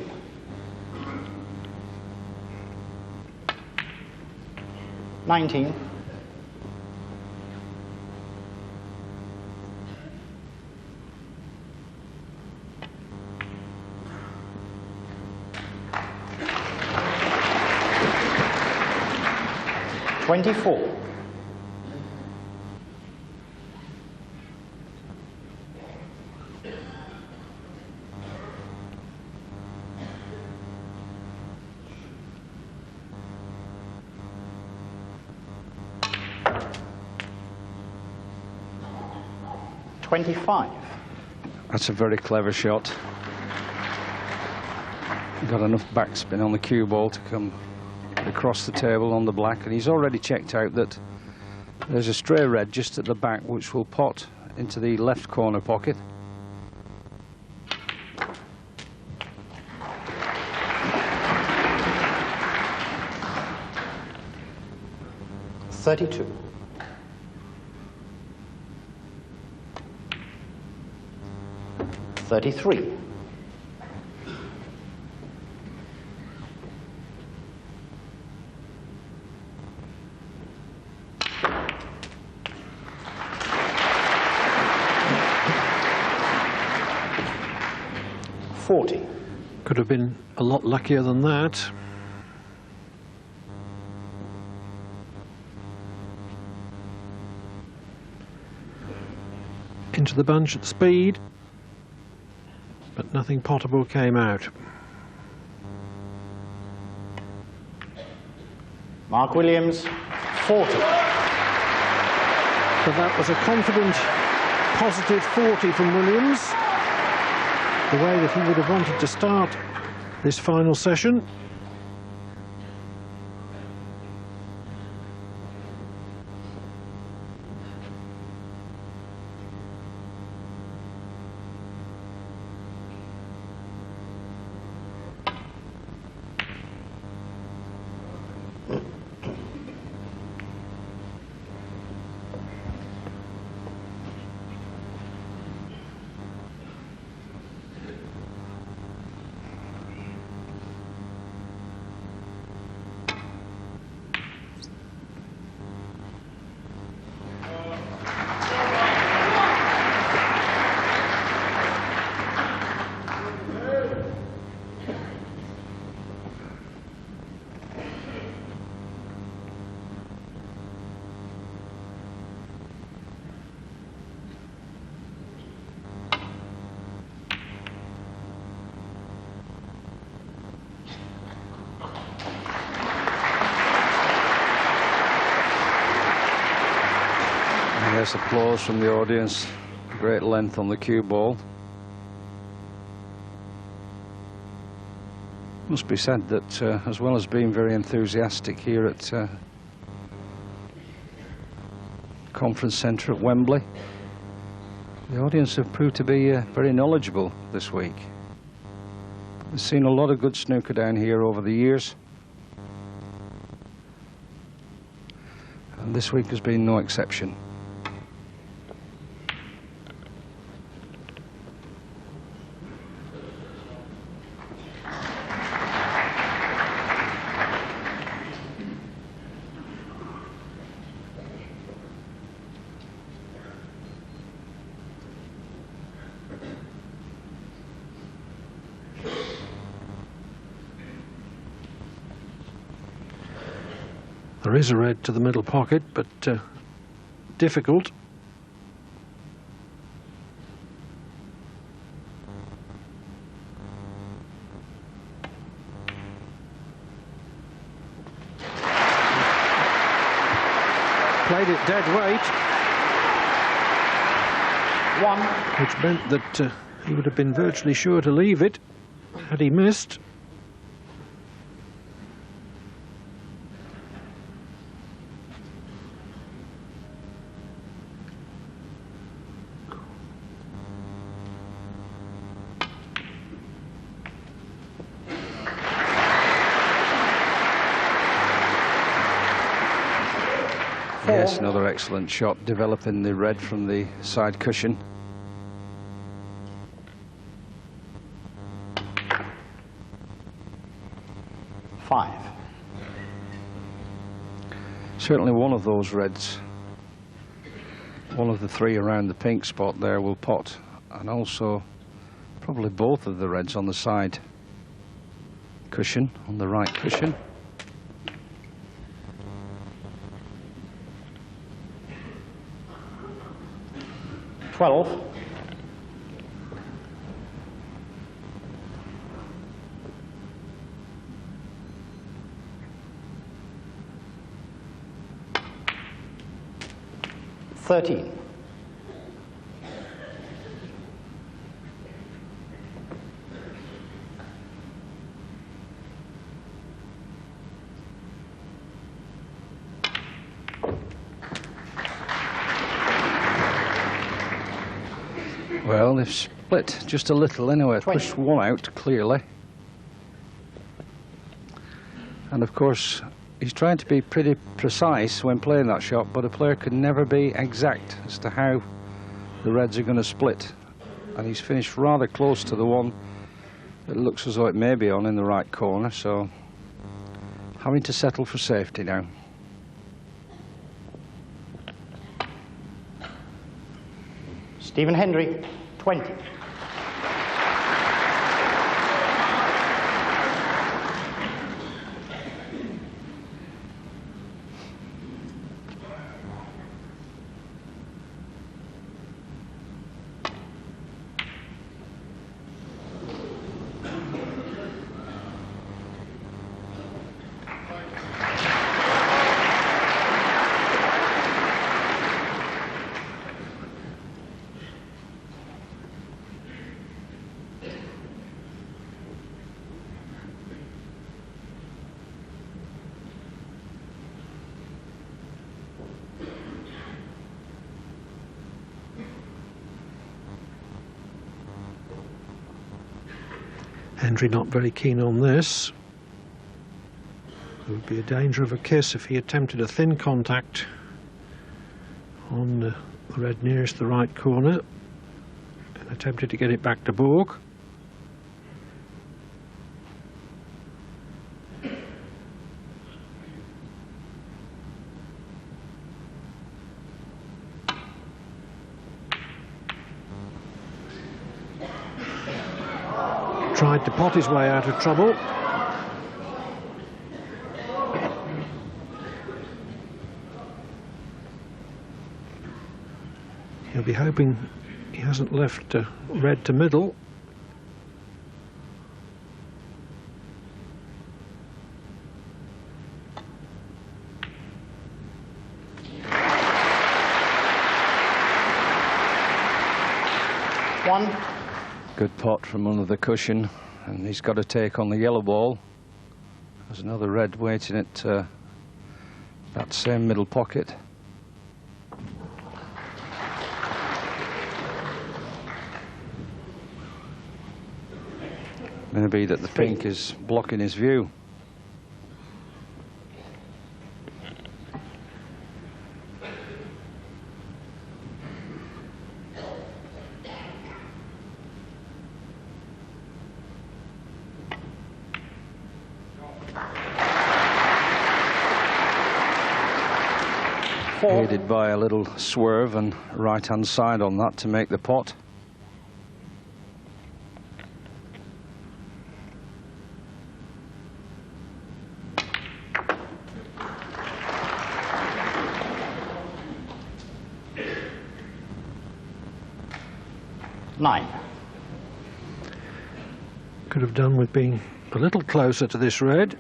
$19. $24. $25. That's a very clever shot. Got enough backspin on the cue ball to come across the table on the black, and he's already checked out that there's a stray red just at the back which will pot into the left corner pocket. $32. $33. $40. Could have been a lot luckier than that. Into the bunch at speed, but nothing potable came out. Mark Williams, 40. But that was a confident, positive 40 from Williams. The way that he would have wanted to start this final session. Yes, applause from the audience. Great length on the cue ball. Must be said that as well as being very enthusiastic here at Conference Centre at Wembley, the audience have proved to be very knowledgeable this week. We've seen a lot of good snooker down here over the years, and this week has been no exception. There is a red to the middle pocket, but difficult. Played it dead weight. One. Which meant that he would have been virtually sure to leave it had he missed. Yes, another excellent shot, developing the red from the side cushion. Five. Certainly one of those reds, one of the three around the pink spot there will pot, and also probably both of the reds on the side cushion, on the right cushion. 12. $13. Well, they've split just a little anyway, pushed one out clearly. And of course, he's trying to be pretty precise when playing that shot, but a player can never be exact as to how the reds are going to split. And he's finished rather close to the one that looks as though it may be on in the right corner, so having to settle for safety now. Stephen Hendry, 20. Hendry not very keen on this. There would be a danger of a kiss if he attempted a thin contact on the red nearest the right corner and attempted to get it back to baulk. Tried to pot his way out of trouble. He'll be hoping he hasn't left red to middle. One. Good pot from under the cushion, and he's got to take on the yellow ball. There's another red waiting at that same middle pocket. Maybe that the pink is blocking his view. Aided by a little swerve and right-hand side on that to make the pot. Nine. Could have done with being a little closer to this red.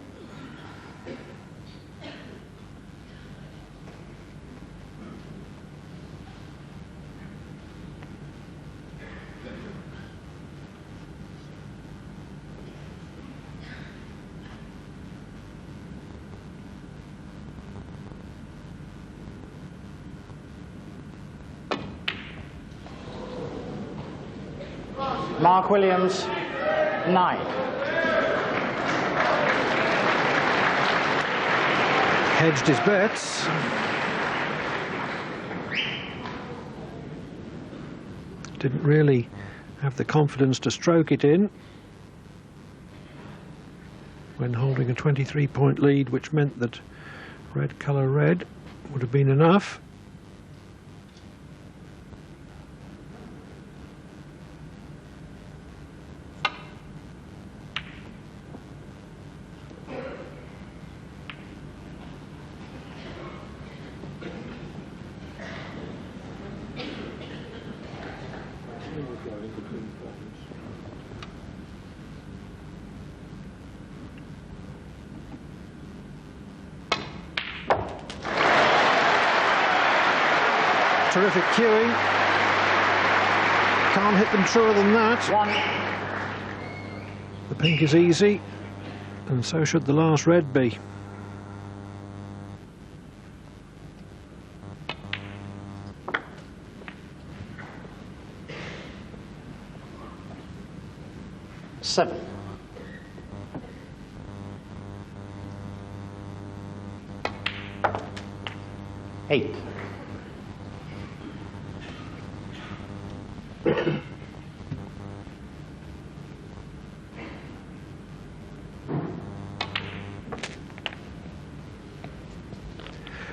Mark Williams, 9. Hedged his bets. Didn't really have the confidence to stroke it in when holding a 23-point lead, which meant that red colour red would have been enough. Terrific cueing. Can't hit them truer than that. One. The pink is easy, and so should the last red be. Seven. Eight.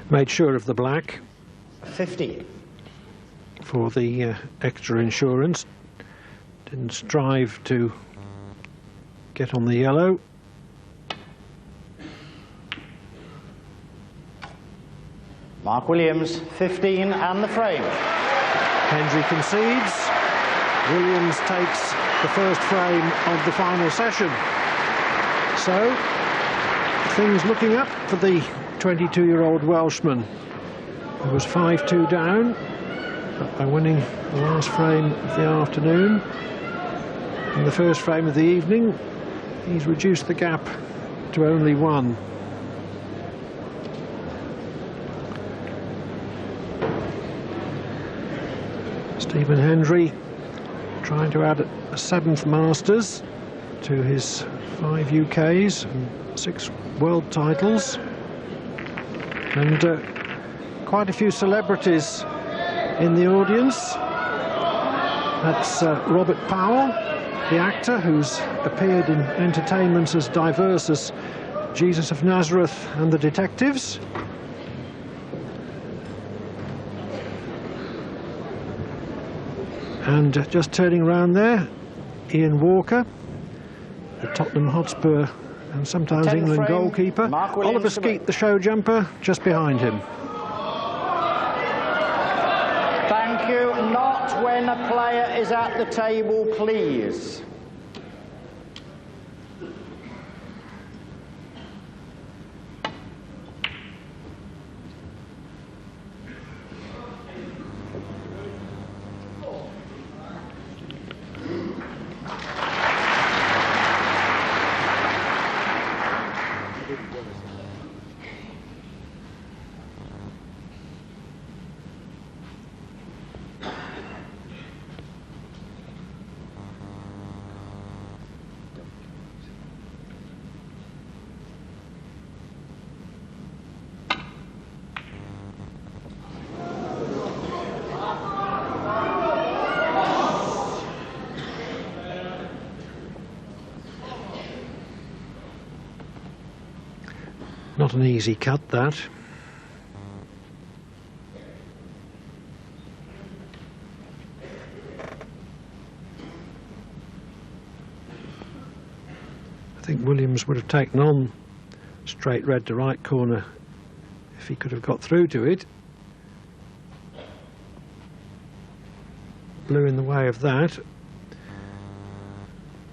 Made sure of the black 50. for the extra insurance. Didn't strive to get on the yellow. Mark Williams, 15 and the frame. Hendry concedes. Williams takes the first frame of the final session. So, things looking up for the 22-year-old Welshman, who was 5-2 down, but by winning the last frame of the afternoon and the first frame of the evening, he's reduced the gap to only 1. Stephen Hendry trying to add a 7th Masters. to his 5 UKs and 6 world titles, and quite a few celebrities in the audience. That's Robert Powell, the actor who's appeared in entertainments as diverse as Jesus of Nazareth and The Detectives. And just turning around there, Ian Walker, the Tottenham Hotspur and sometimes England goalkeeper. Oliver Skeet, the show jumper, just behind him. Thank you. Not when a player is at the table, please. Not an easy cut, that. I think Williams would have taken on straight red to right corner if he could have got through to it. Blue in the way of that.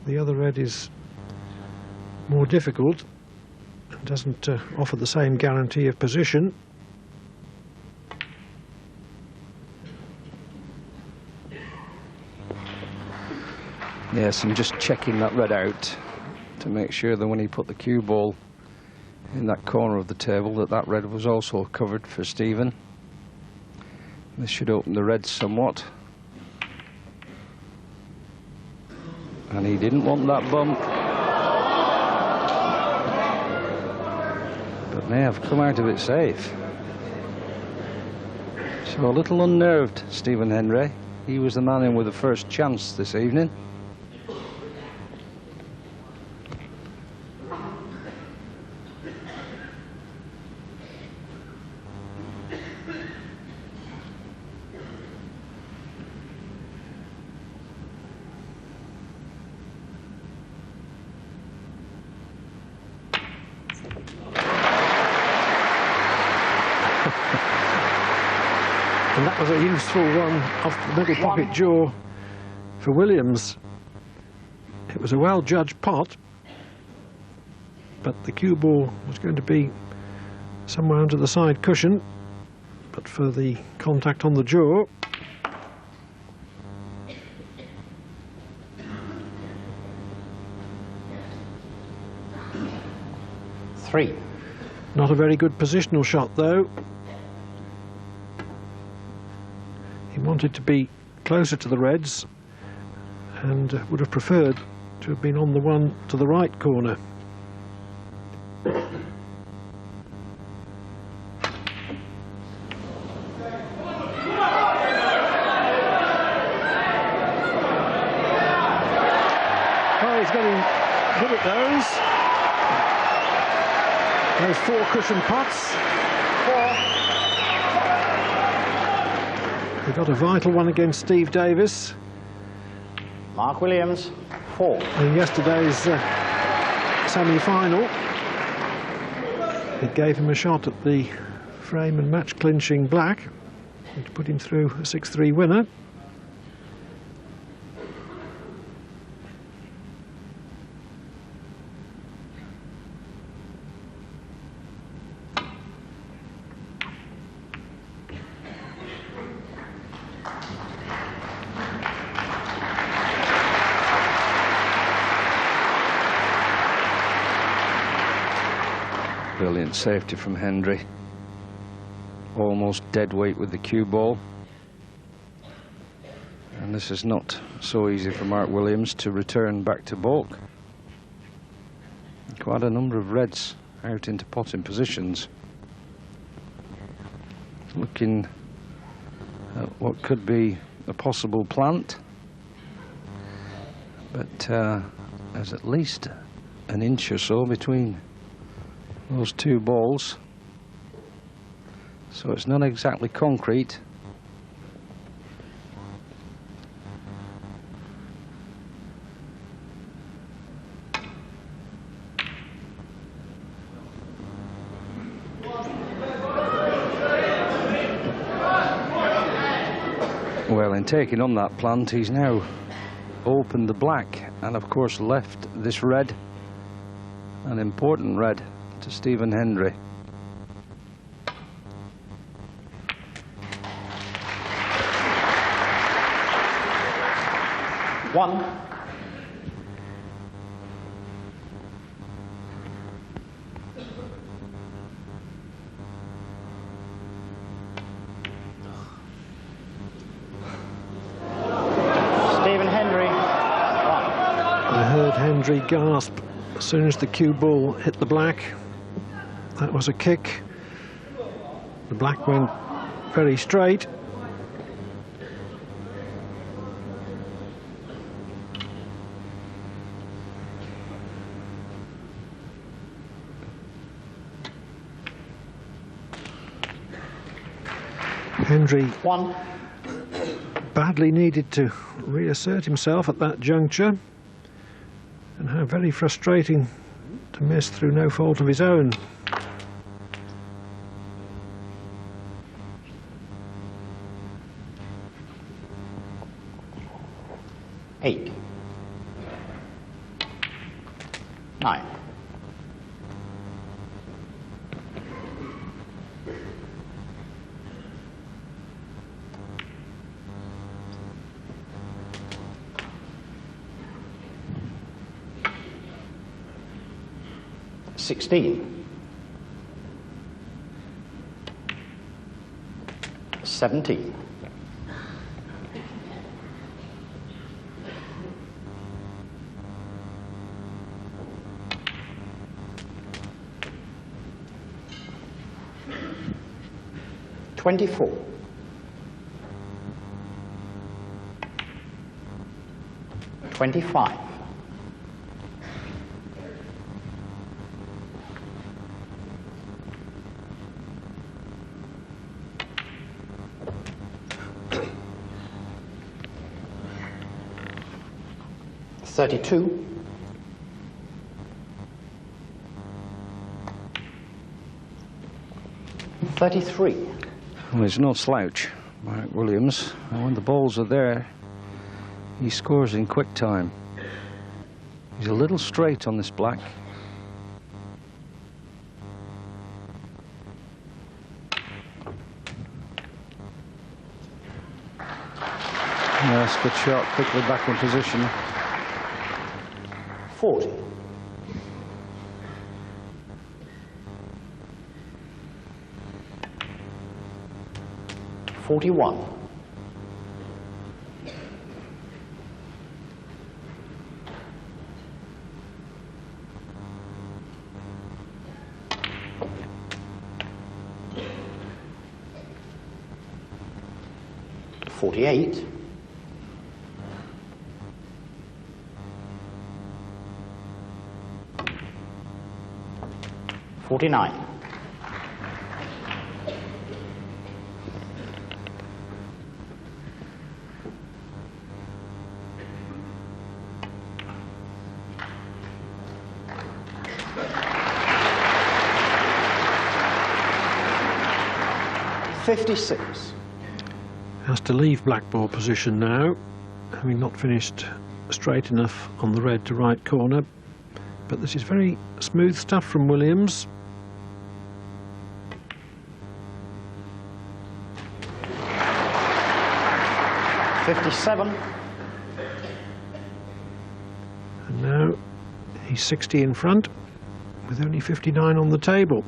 The other red is more difficult and doesn't offer the same guarantee of position. Yes, and just checking that red out to make sure that when he put the cue ball in that corner of the table that red was also covered for Stephen. This should open the red somewhat. And he didn't want that bump. But may have come out of it safe. So a little unnerved, Stephen Hendry. He was the man in with the first chance this evening. And that was a useful one off the middle pocket jaw for Williams. It was a well-judged pot, but the cue ball was going to be somewhere under the side cushion, but for the contact on the jaw. Three. Not a very good positional shot, though. He wanted to be closer to the reds and would have preferred to have been on the one to the right corner. Oh, he's getting good at those. Those 4 cushion pots. He got a vital one against Steve Davis. Mark Williams, 4. In yesterday's semi-final, it gave him a shot at the frame and match clinching black, which put him through a 6-3 winner. Brilliant safety from Hendry. Almost dead weight with the cue ball. And this is not so easy for Mark Williams to return back to baulk. quite a number of reds out into potting positions. Looking at what could be a possible plant, but there's at least an inch or so between those two balls, so it's not exactly concrete. Well, in taking on that plant, he's now opened the black and of course left this red, an important red, to Stephen Hendry. One. Hendry gasp as soon as the cue ball hit the black. That was a kick. The black went very straight. Hendry badly needed to reassert himself at that juncture. And how very frustrating to miss through no fault of his own. Eight. 9. Sixteen. 17. 24. 25. 32. 33. Well, he's no slouch, Mark Williams, and when the balls are there, he scores in quick time. He's a little straight on this black. Yes, good shot, quickly back in position. 40. 41. 48. 49. 56. Has to leave black ball position now, having not finished straight enough on the red to right corner. But this is very smooth stuff from Williams. $57. And now he's 60 in front with only 59 on the table.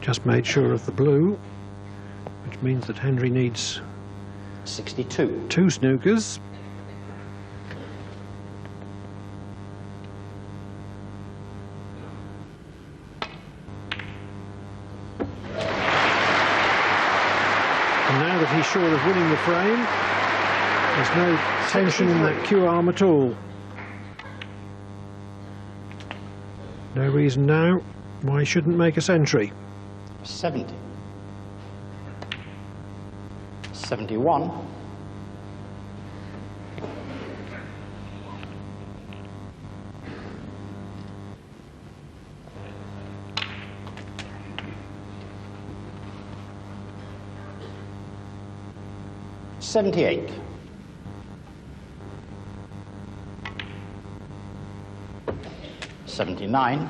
just made sure of the blue, which means that Hendry needs 62. 2 snookers. And now that he's sure of winning the frame, there's no tension in that Q arm at all. No reason now why he shouldn't make a century. 70. 71. 78. 79.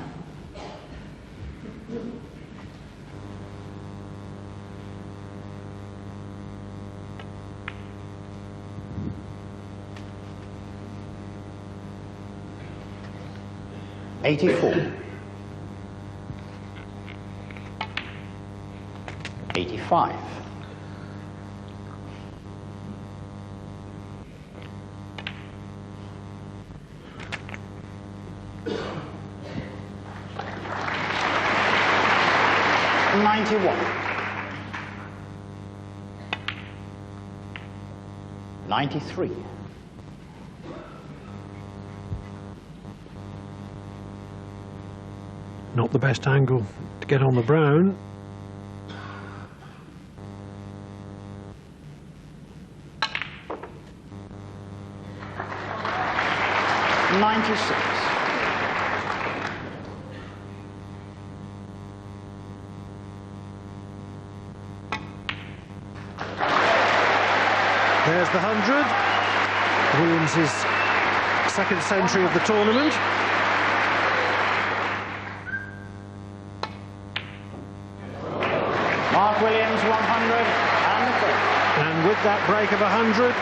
84. 85. 91. 93. 'Not the best angle to get on the brown. There's the 100. Williams' second century of the tournament. Mark Williams 100 and the fifth. And with that break of 100,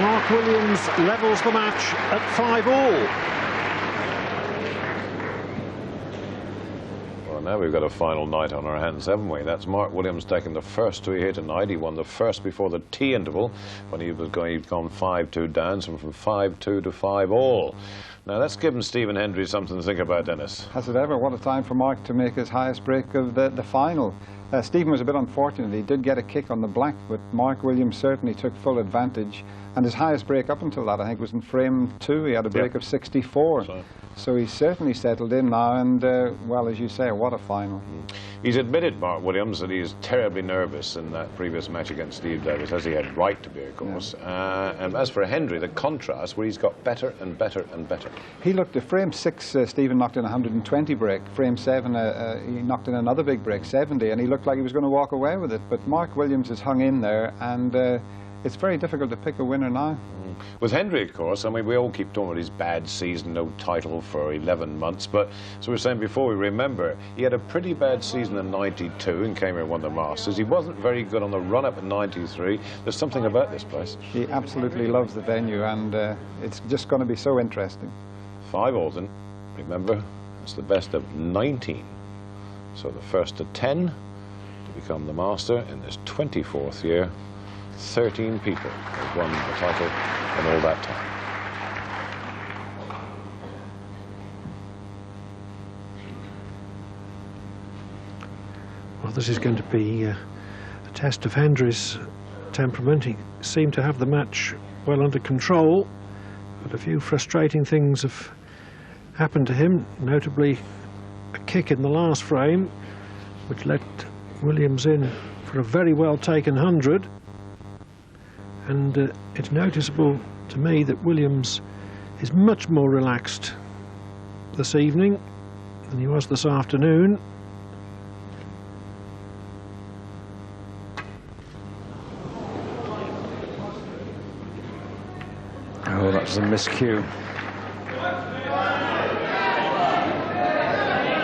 Mark Williams levels the match at 5-all. Well, now we've got a final night on our hands, haven't we? That's Mark Williams taking the first tee here tonight. He won the first before the tea interval when he'd gone 5-2 down, so from 5-2 to 5-all. Now that's given Stephen Hendry something to think about, Dennis. Has it ever? What a time for Mark to make his highest break of the final. Stephen was a bit unfortunate. He did get a kick on the black, but Mark Williams certainly took full advantage. And his highest break up until that, I think, was in frame 2. He had a break of 64. So he's certainly settled in now, and, well, as you say, what a final. He's admitted, Mark Williams, that he's terribly nervous in that previous match against Steve Davis, as he had right to be, of course. And as for Hendry, the contrast, where he's got better and better and better. He looked at frame 6, Stephen knocked in a 120 break. Frame 7, he knocked in another big break, 70, and he looked like he was going to walk away with it. But Mark Williams has hung in there, and it's very difficult to pick a winner now. With Hendry, of course, I mean, we all keep talking about his bad season, no title for 11 months, but as we were saying before, we remember he had a pretty bad season in 92 and came here and won the Masters. He wasn't very good on the run-up in 93. There's something about this place. He absolutely loves the venue, and it's just going to be so interesting. 5-all, then. Remember, it's the best of 19. So the first to 10 to become the Master in this 24th year. 13 people have won the title in all that time. Well, this is going to be a test of Hendry's temperament. He seemed to have the match well under control, but a few frustrating things have happened to him, notably a kick in the last frame, which let Williams in for a very well taken 100. And it's noticeable to me that Williams is much more relaxed this evening than he was this afternoon. Oh, that's a miscue.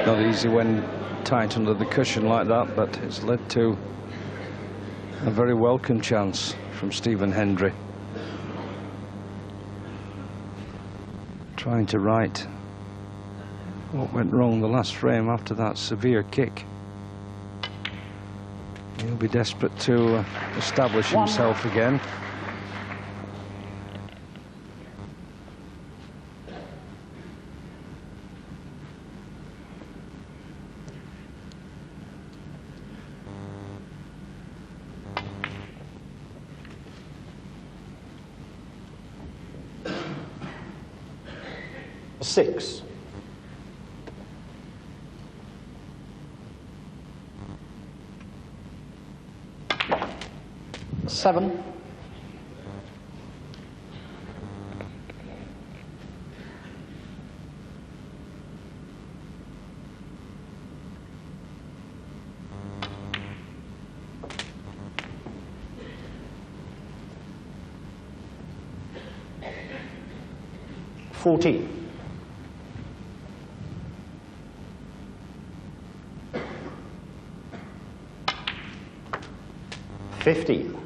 Not easy when tight under the cushion like that, but it's led to a very welcome chance from Stephen Hendry. Trying to right what went wrong the last frame after that severe kick. He'll be desperate to establish himself again. Six. Seven. $14. 15.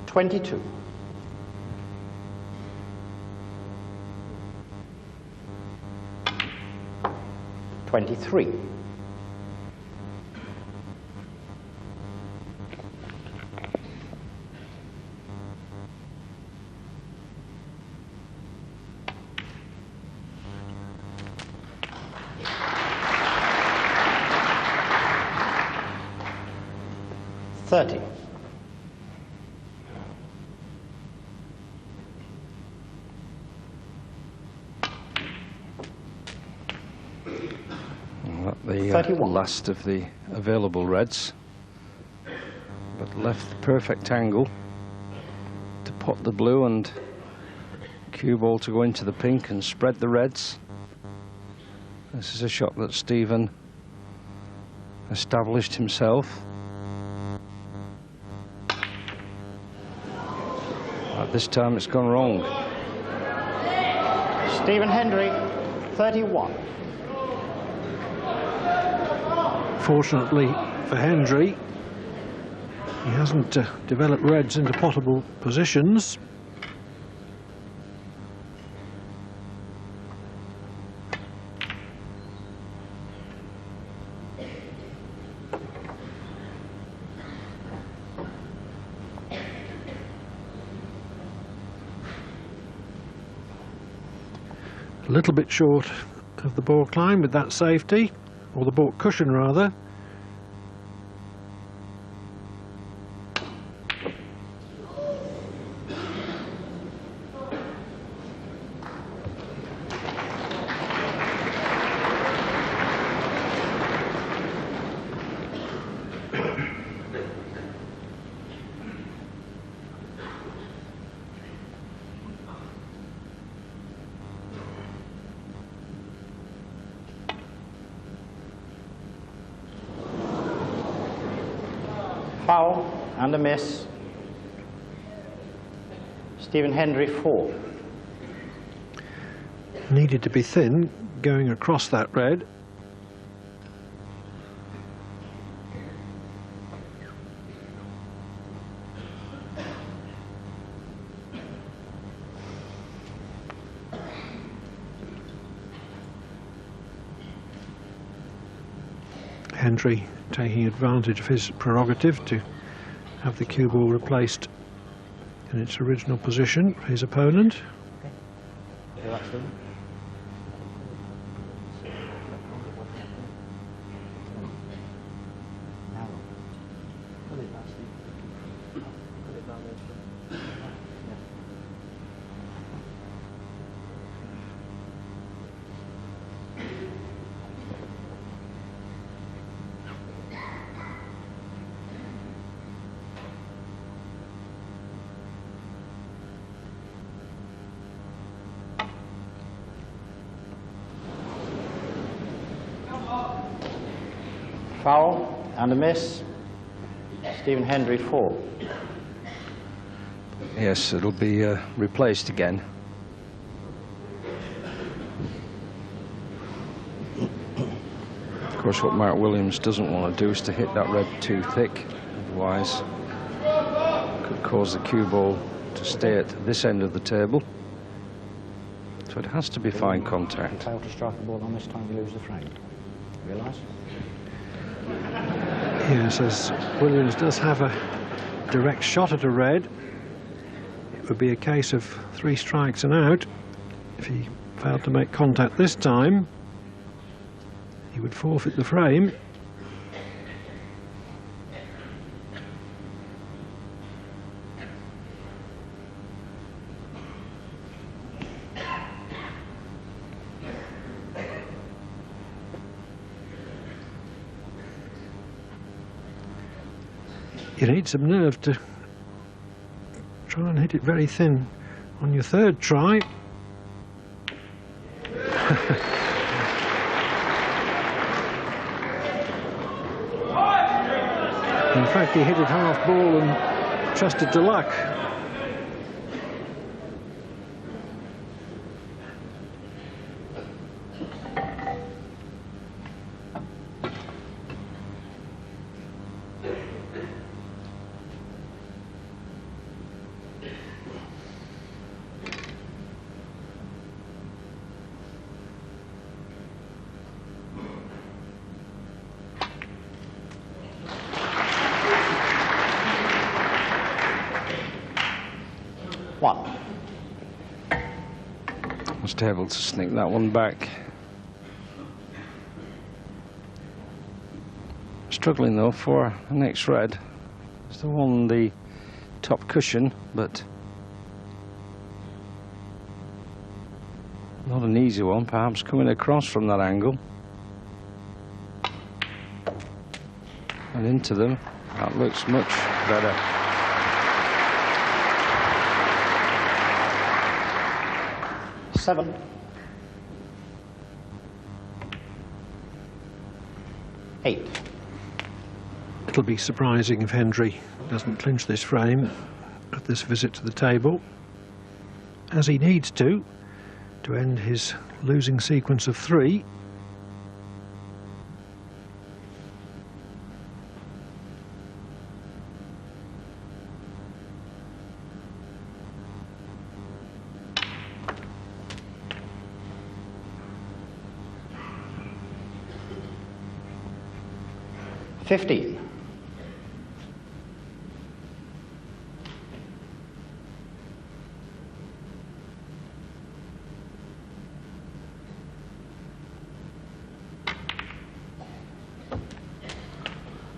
22. 23. 30. The last of the available reds, but left the perfect angle to pot the blue and cue ball to go into the pink and spread the reds. This is a shot that Stephen established himself. At this time it's gone wrong. Stephen Hendry, 31. Fortunately for Hendry, he hasn't developed reds into potable positions. A little bit short of the ball climb with that safety, or the ball cushion rather. Foul and a miss. Stephen Hendry, 4. Needed to be thin going across that red. Hendry taking advantage of his prerogative to have the cue ball replaced in its original position for his opponent. Foul and a miss. Stephen Hendry, 4. Yes, it'll be replaced again. Of course, what Mark Williams doesn't want to do is to hit that red too thick, otherwise could cause the cue ball to stay at this end of the table. So it has to be fine contact. If you fail to strike a ball on this time, you lose the frame. Realise? Yes, as Williams does have a direct shot at a red, it would be a case of 3 strikes and out. If he failed to make contact this time, he would forfeit the frame. You need some nerve to try and hit it very thin on your 3rd try. In fact, he hit it half ball and trusted to luck. Was able to sneak that one back. Struggling though for the next red. It's the one on the top cushion, but not an easy one, perhaps coming across from that angle. And into them, that looks much better. Seven. Eight. It'll be surprising if Hendry doesn't clinch this frame at this visit to the table, as he needs to end his losing sequence of 3. $15.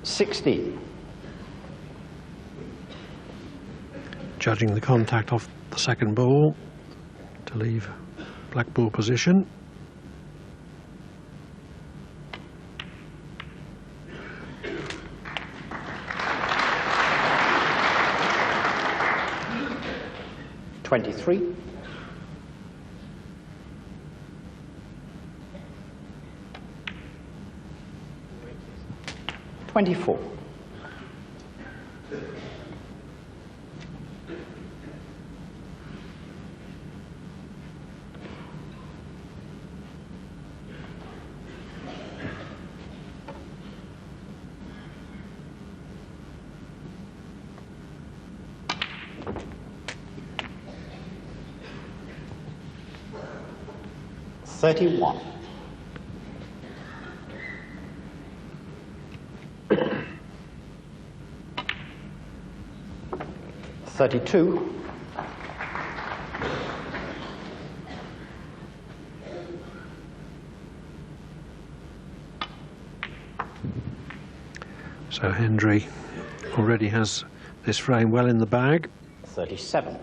$16. Judging the contact off the 2nd ball to leave black ball position. $23. $24. $31. $32. So Hendry already has this frame well in the bag. 37.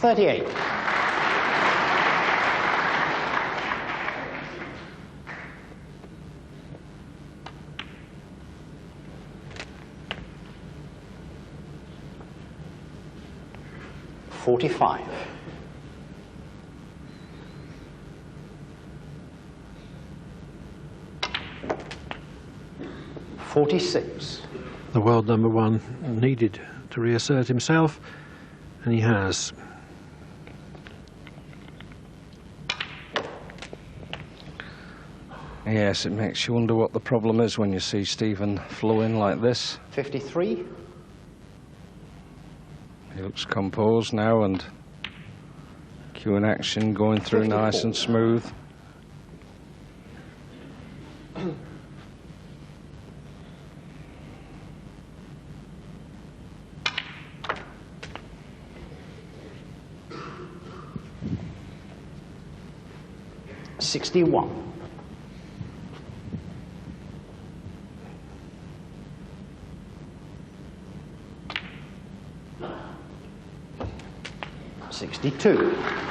$38. $45. $46. The world #1 needed to reassert himself And he has. Yes, it makes you wonder what the problem is when you see Stephen flowing like this. 53. He looks composed now, and cue in action going through 54. Nice and smooth. $61. $62.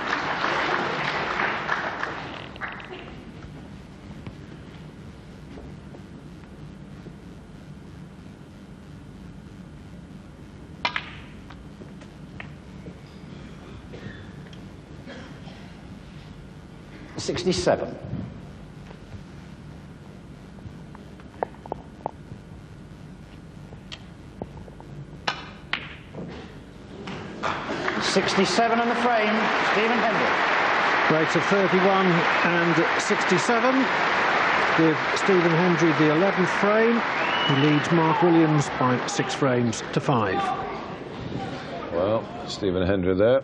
$67. $67 in the frame, Stephen Hendry. Breaks of 31 and 67 give Stephen Hendry the 11th frame. He leads Mark Williams by 6 frames to 5. Well, Stephen Hendry there.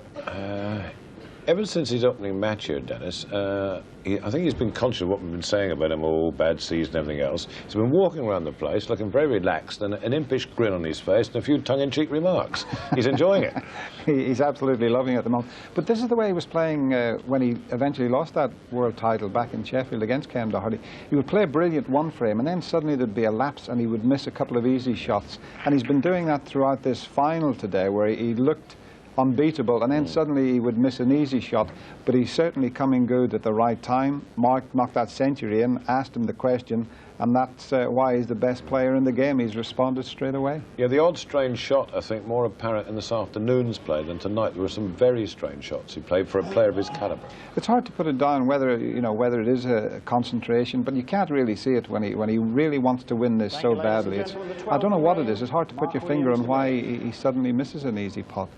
Ever since his opening match here, Dennis, I think he's been conscious of what we've been saying about him, all bad season and everything else. He's been walking around the place looking very relaxed and an impish grin on his face and a few tongue-in-cheek remarks. He's enjoying it. He's absolutely loving it at the moment. But this is the way he was playing when he eventually lost that world title back in Sheffield against Ken Doherty. He would play a brilliant one frame and then suddenly there'd be a lapse and he would miss a couple of easy shots. And he's been doing that throughout this final today, where he looked unbeatable, and then suddenly he would miss an easy shot, but he's certainly coming good at the right time. Mark knocked that century in, asked him the question, and that's why he's the best player in the game. He's responded straight away. Yeah, the odd strange shot, I think, more apparent in this afternoon's play than tonight. There were some very strange shots he played for a player of his calibre. It's hard to put it down whether, you know, whether it is a concentration, but you can't really see it when he really wants to win this so badly. I don't know what it is. It's hard to put your finger on why he suddenly misses an easy pot.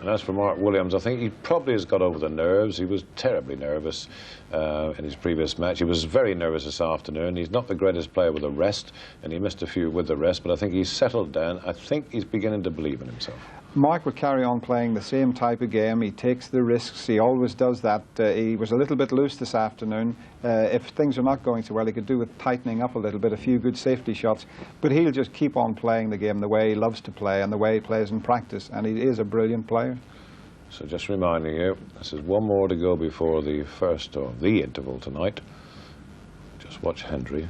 And as for Mark Williams, I think he probably has got over the nerves. He was terribly nervous in his previous match. He was very nervous this afternoon. He's not the greatest player with the rest, and he missed a few with the rest, but I think he's settled down. I think he's beginning to believe in himself. Mark will carry on playing the same type of game. He takes the risks. He always does that. He was a little bit loose this afternoon. If things are not going so well, he could do with tightening up a little bit, a few good safety shots. But he'll just keep on playing the game the way he loves to play and the way he plays in practice. And he is a brilliant player. So just reminding you, this is one more to go before the first or the interval tonight. Just watch Hendry.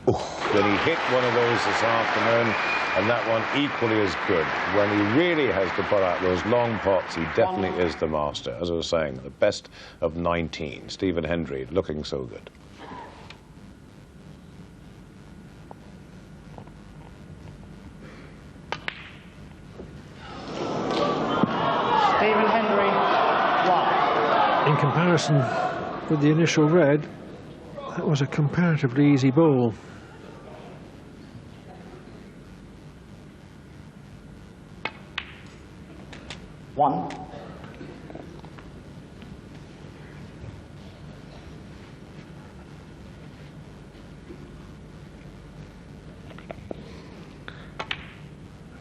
When he hit one of those this afternoon, and that one equally as good. When he really has to put out those long pots, he definitely is the master. As I was saying, the best of 19. Stephen Hendry looking so good. Stephen Hendry, 1. In comparison with the initial red, that was a comparatively easy ball. One.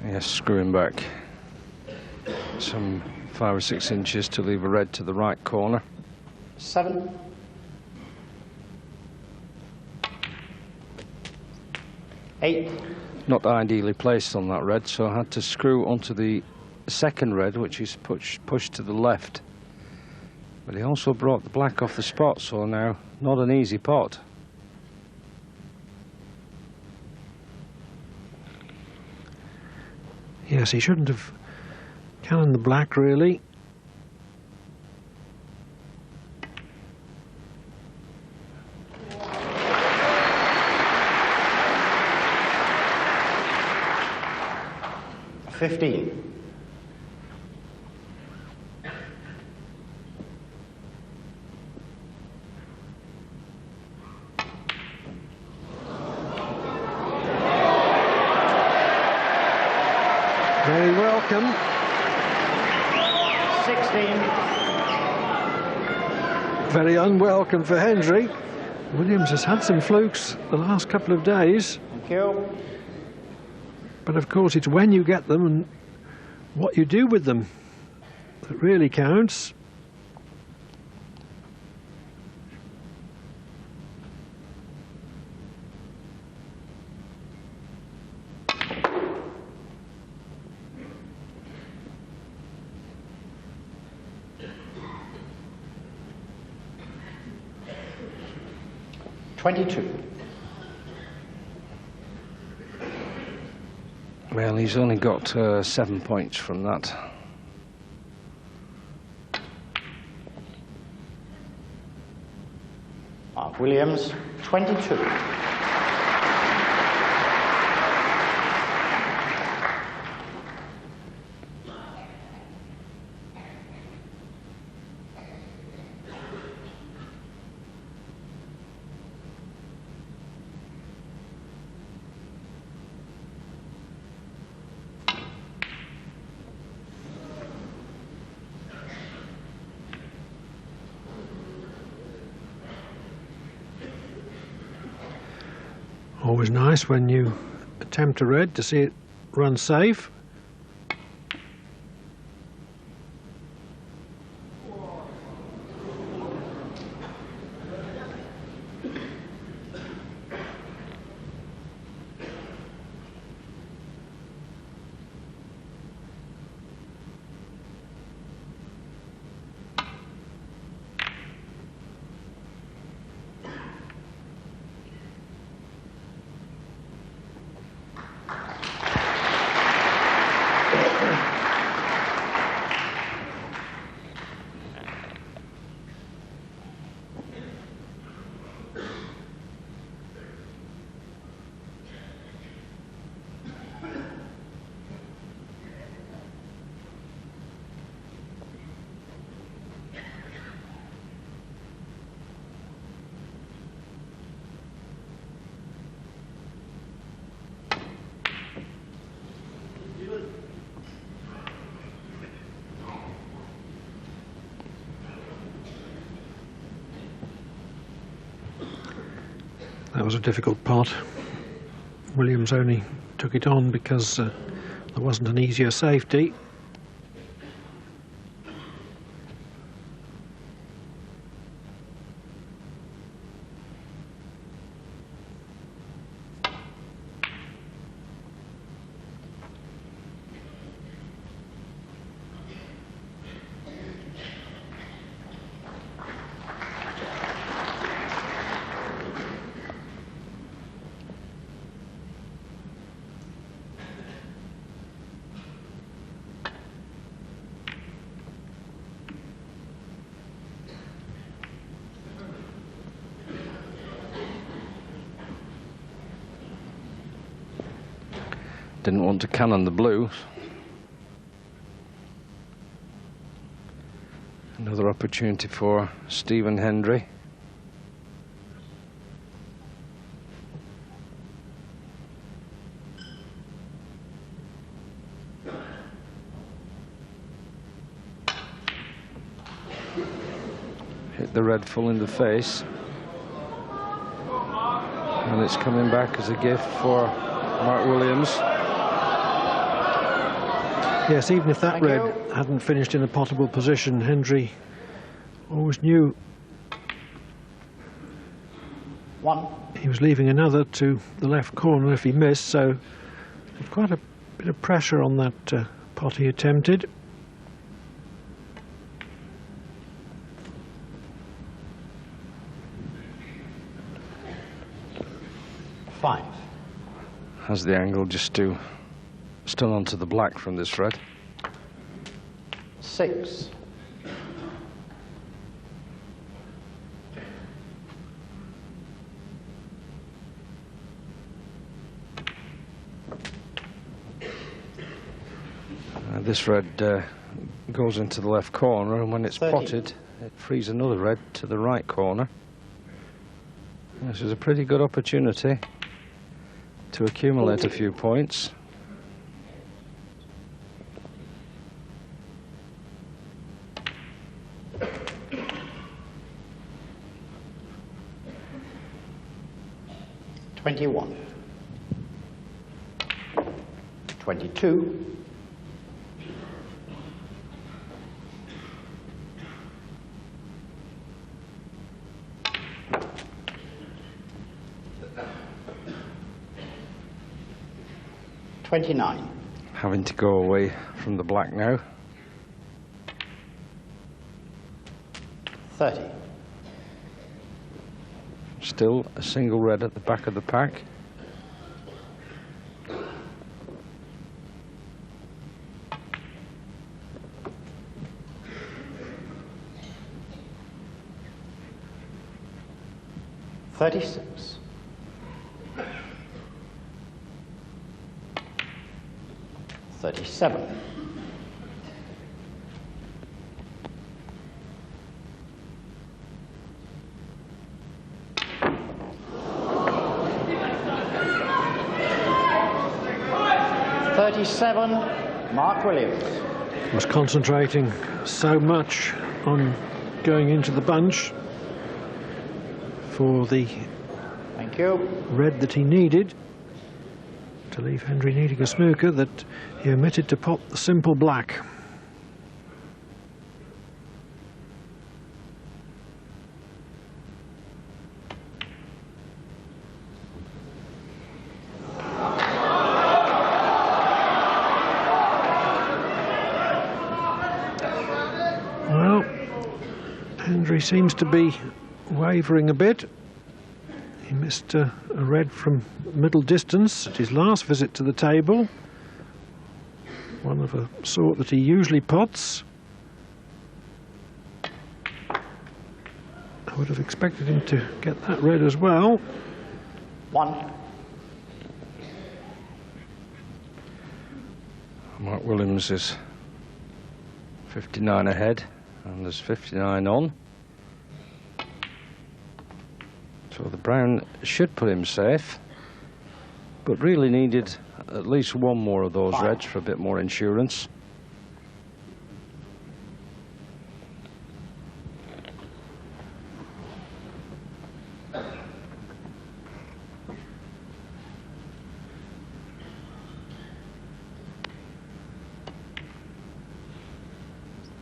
Yes, screwing back some 5 or 6 inches to leave a red to the right corner. 7. 8. Not ideally placed on that red, so I had to screw onto the second red, which is pushed to the left. But he also brought the black off the spot, so now not an easy pot. Yes, he shouldn't have cannoned the black, really. $15. Very welcome. 16. Very unwelcome for Hendry. Williams has had some flukes the last couple of days. Thank you. But of course it's when you get them and what you do with them that really counts. Well, he's only got 7 points from that. Mark Williams, 22. Always nice when you attempt a red to see it run safe. That was a difficult pot. Williams only took it on because there wasn't an easier safety. Didn't want to cannon the blue. Another opportunity for Stephen Hendry. Hit the red full in the face. And it's coming back as a gift for Mark Williams. Yes, even if that red hadn't finished in a potable position, Hendry always knew he was leaving another to the left corner if he missed, so quite a bit of pressure on that pot he attempted. Five. Has the angle just to still onto the black from this red. 6. This red goes into the left corner, and when it's 13. potted, it frees another red to the right corner. This is a pretty good opportunity to accumulate a few points. 21. 22. 29. Having to go away from the black now. 30. Still a single red at the back of the pack. 36. 37. 37, Mark Williams. Was concentrating so much on going into the bunch for the Thank you. red that he needed to leave Hendry needing a snooker that he omitted to pot the simple black. Well, Hendry seems to be wavering a bit. He missed a red from middle distance at his last visit to the table. One of a sort that he usually pots. I would have expected him to get that red as well. 1. Mark Williams is 59 ahead, and there's 59 on. So the brown should put him safe, but really needed at least one more of those reds for a bit more insurance.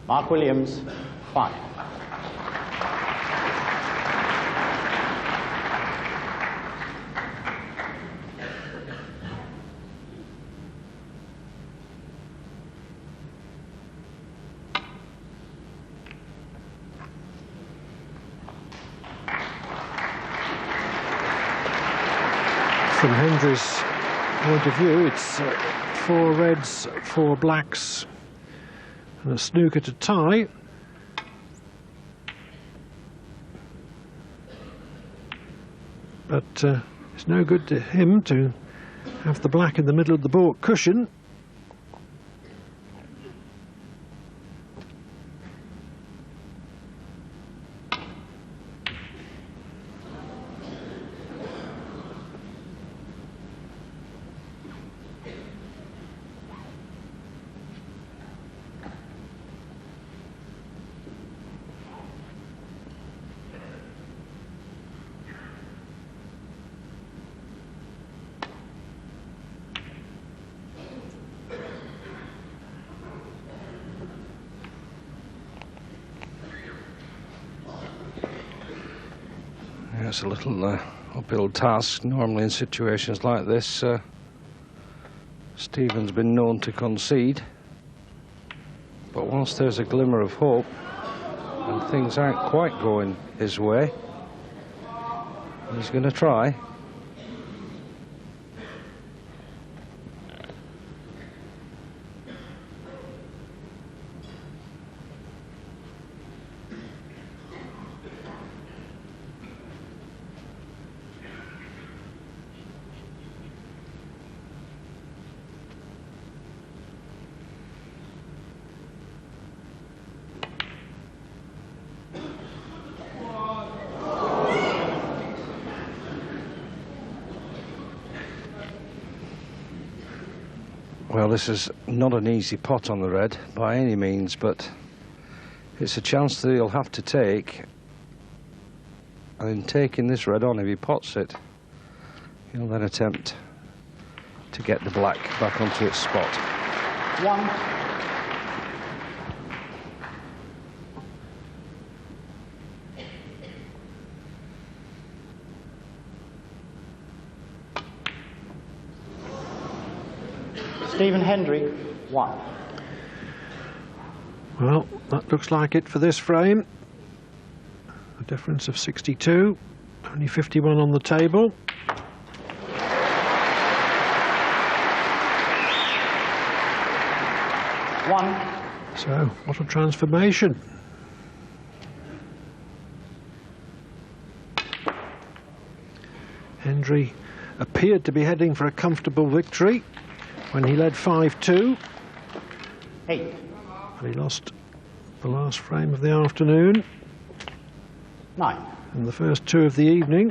Mark Williams, 5. From Hendry's point of view, it's 4 reds, 4 blacks, and a snooker to tie. But it's no good to him to have the black in the middle of the baulk cushion. It's a little uphill task normally in situations like this. Stephen's been known to concede, but whilst there's a glimmer of hope and things aren't quite going his way, he's going to try. Well, this is not an easy pot on the red by any means, but it's a chance that he'll have to take. And in taking this red on, if he pots it, He'll then attempt to get the black back onto its spot. 1. Stephen Hendry, 1. Well, that looks like it for this frame. A difference of 62, only 51 on the table. So, what a transformation. Hendry appeared to be heading for a comfortable victory when he led 5-2. 8. And he lost the last frame of the afternoon. 9. And the first 2 of the evening.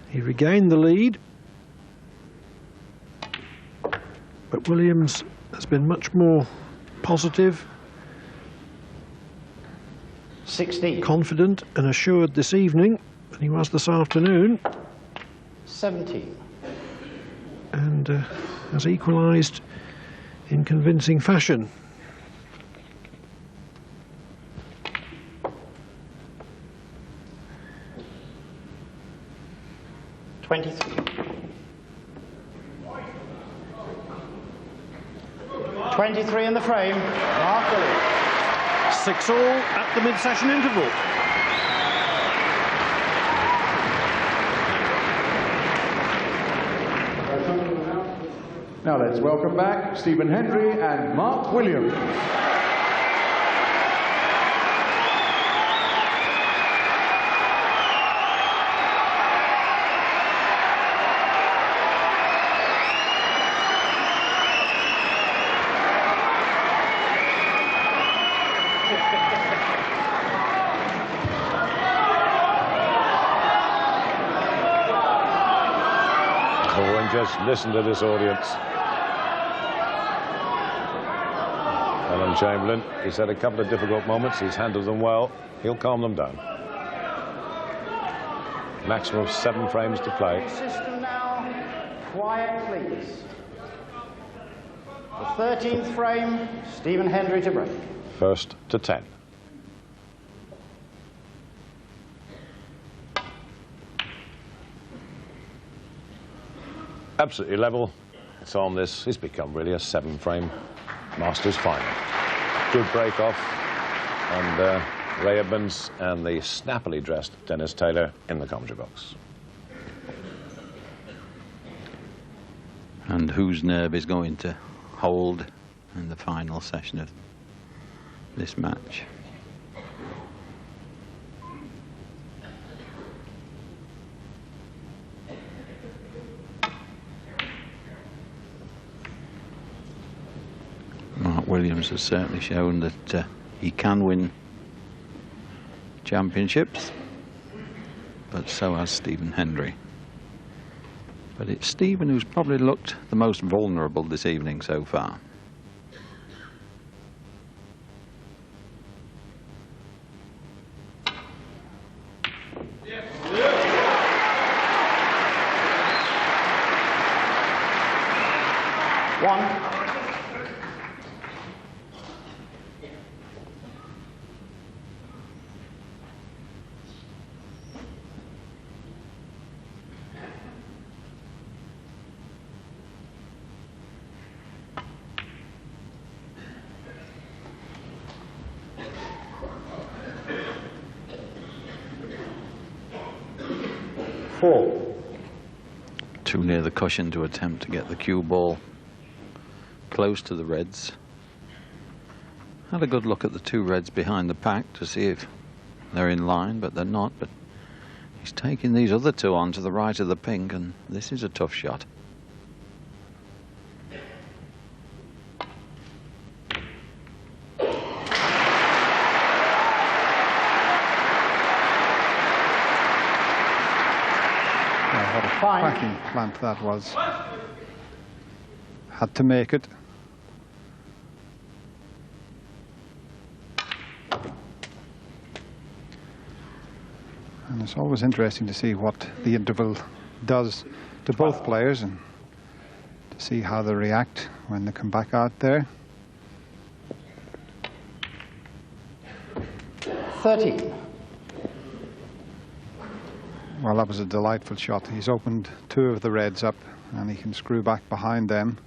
He regained the lead. But Williams has been much more positive, 16. confident and assured this evening than he was this afternoon. 17. And has equalised in convincing fashion. Twenty-three in the frame. Mark Williams. 6-all at the mid-session interval. Now let's welcome back Stephen Hendry and Mark Williams. Oh, and just listen to this audience. Alan Chamberlain, he's had a couple of difficult moments. He's handled them well. He'll calm them down. Maximum of 7 frames to play. System now. Quiet, please. The 13th frame. Stephen Hendry to break. First to 10. Absolutely level. It's on this. It's become really a 7-frame Masters final. Good break off, and Ray Edmonds and the snappily dressed Dennis Taylor in the commentary box. And whose nerve is going to hold in the final session of this match? Mark Williams has certainly shown that he can win championships, but so has Stephen Hendry. But it's Stephen who's probably looked the most vulnerable this evening so far. Too near the cushion to attempt to get the cue ball close to the reds. Had a good look at the 2 reds behind the pack to see if they're in line, but they're not. But he's taking these other 2 on to the right of the pink, and this is a tough shot. Cracking plant that was. Had to make it. And it's always interesting to see what the interval does to both players, and to see how they react when they come back out there. 13. Well, that was a delightful shot. He's opened 2 of the reds up, and he can screw back behind them.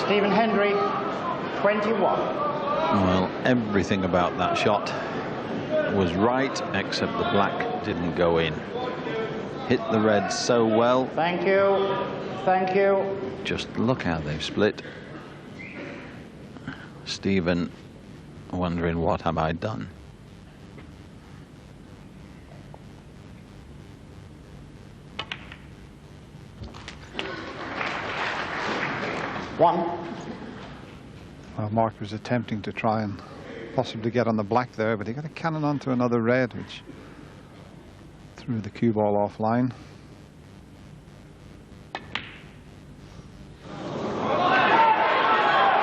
Stephen Hendry, 21. Well, everything about that shot was right, except the black didn't go in. Hit the red so well. Thank you. Thank you. Just look how they've split. Stephen wondering, what have I done? Well, Mark was attempting to try and possibly get on the black there, but he got a cannon onto another red, which threw the cue ball offline.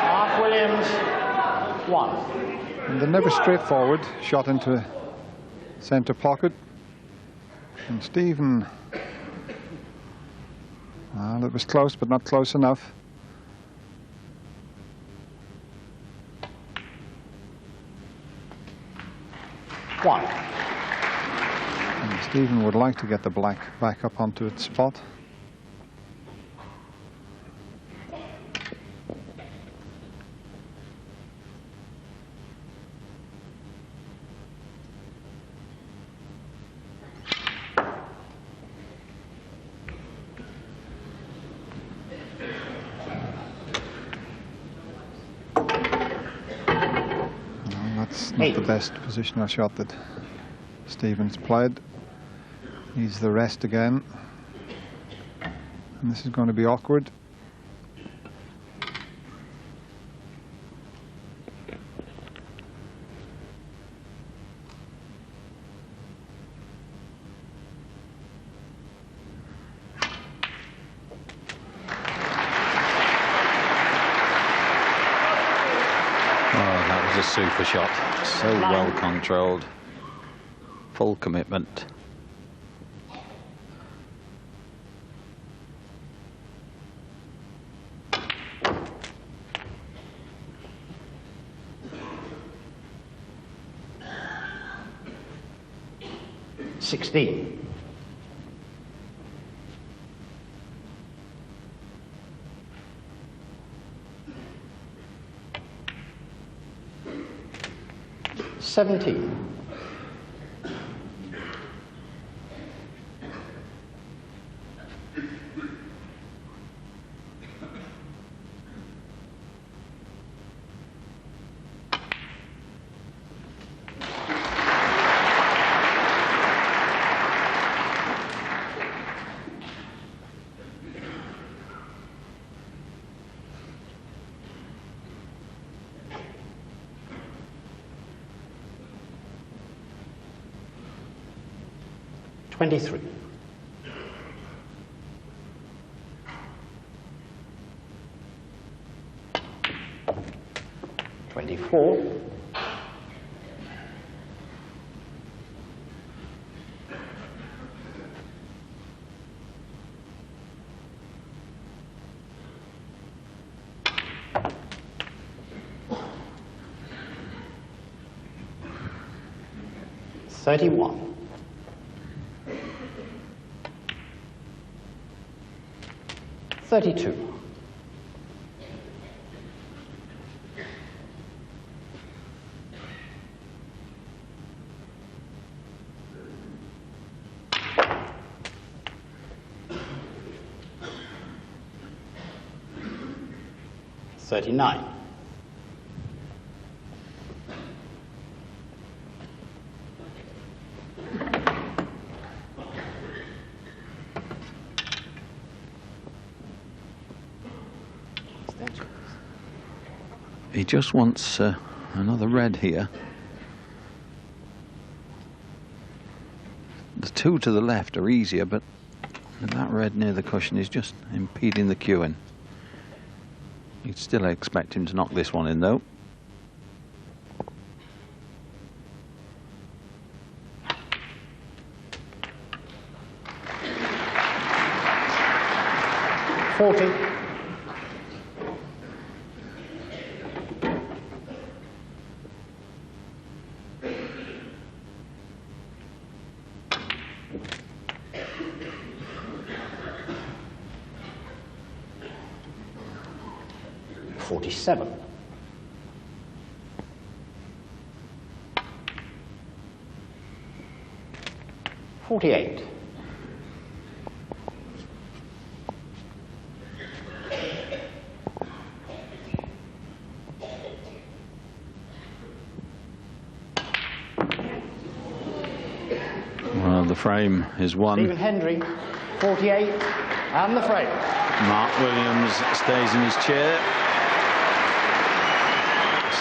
Mark Williams, 1. And the never straightforward shot into centre pocket. And Stephen, well, it was close, but not close enough. And Stephen would like to get the black back up onto its spot. Not the best positional shot that Stephen's played. Needs the rest again. And this is going to be awkward. A super shot, so well controlled, full commitment. $16. $17. $23. $24. $31. $32. 39. He just wants another red here. The two to the left are easier, but that red near the cushion is just impeding the cueing. You'd still expect him to knock this one in, though. $40. 47. 48. 'The frame is won. Stephen Hendry, 48, and the frame. Mark Williams stays in his chair.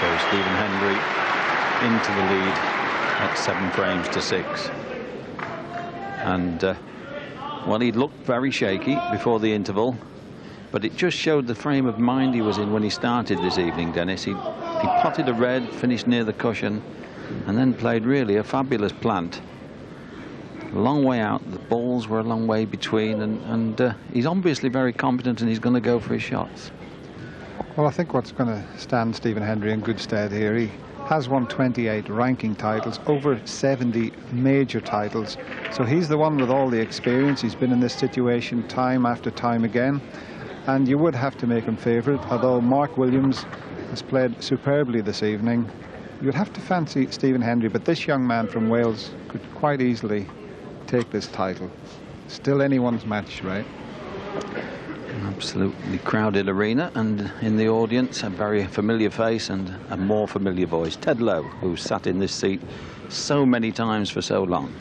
So Stephen Hendry into the lead at 7 frames to 6. And, well, he'd looked very shaky before the interval, but it just showed the frame of mind he was in when he started this evening, Dennis. He potted a red, finished near the cushion, and then played really a fabulous plant. A long way out, the balls were a long way between, and he's obviously very confident and he's going to go for his shots. Well, I think what's going to stand Stephen Hendry in good stead here, he has won 28 ranking titles, over 70 major titles, so he's the one with all the experience. He's been in this situation time after time again, and you would have to make him favourite. Although Mark Williams has played superbly this evening, you'd have to fancy Stephen Hendry, but this young man from Wales could quite easily take this title. Still anyone's match, right? An absolutely crowded arena, and in the audience a very familiar face and a more familiar voice, Ted Lowe, who sat in this seat so many times for so long.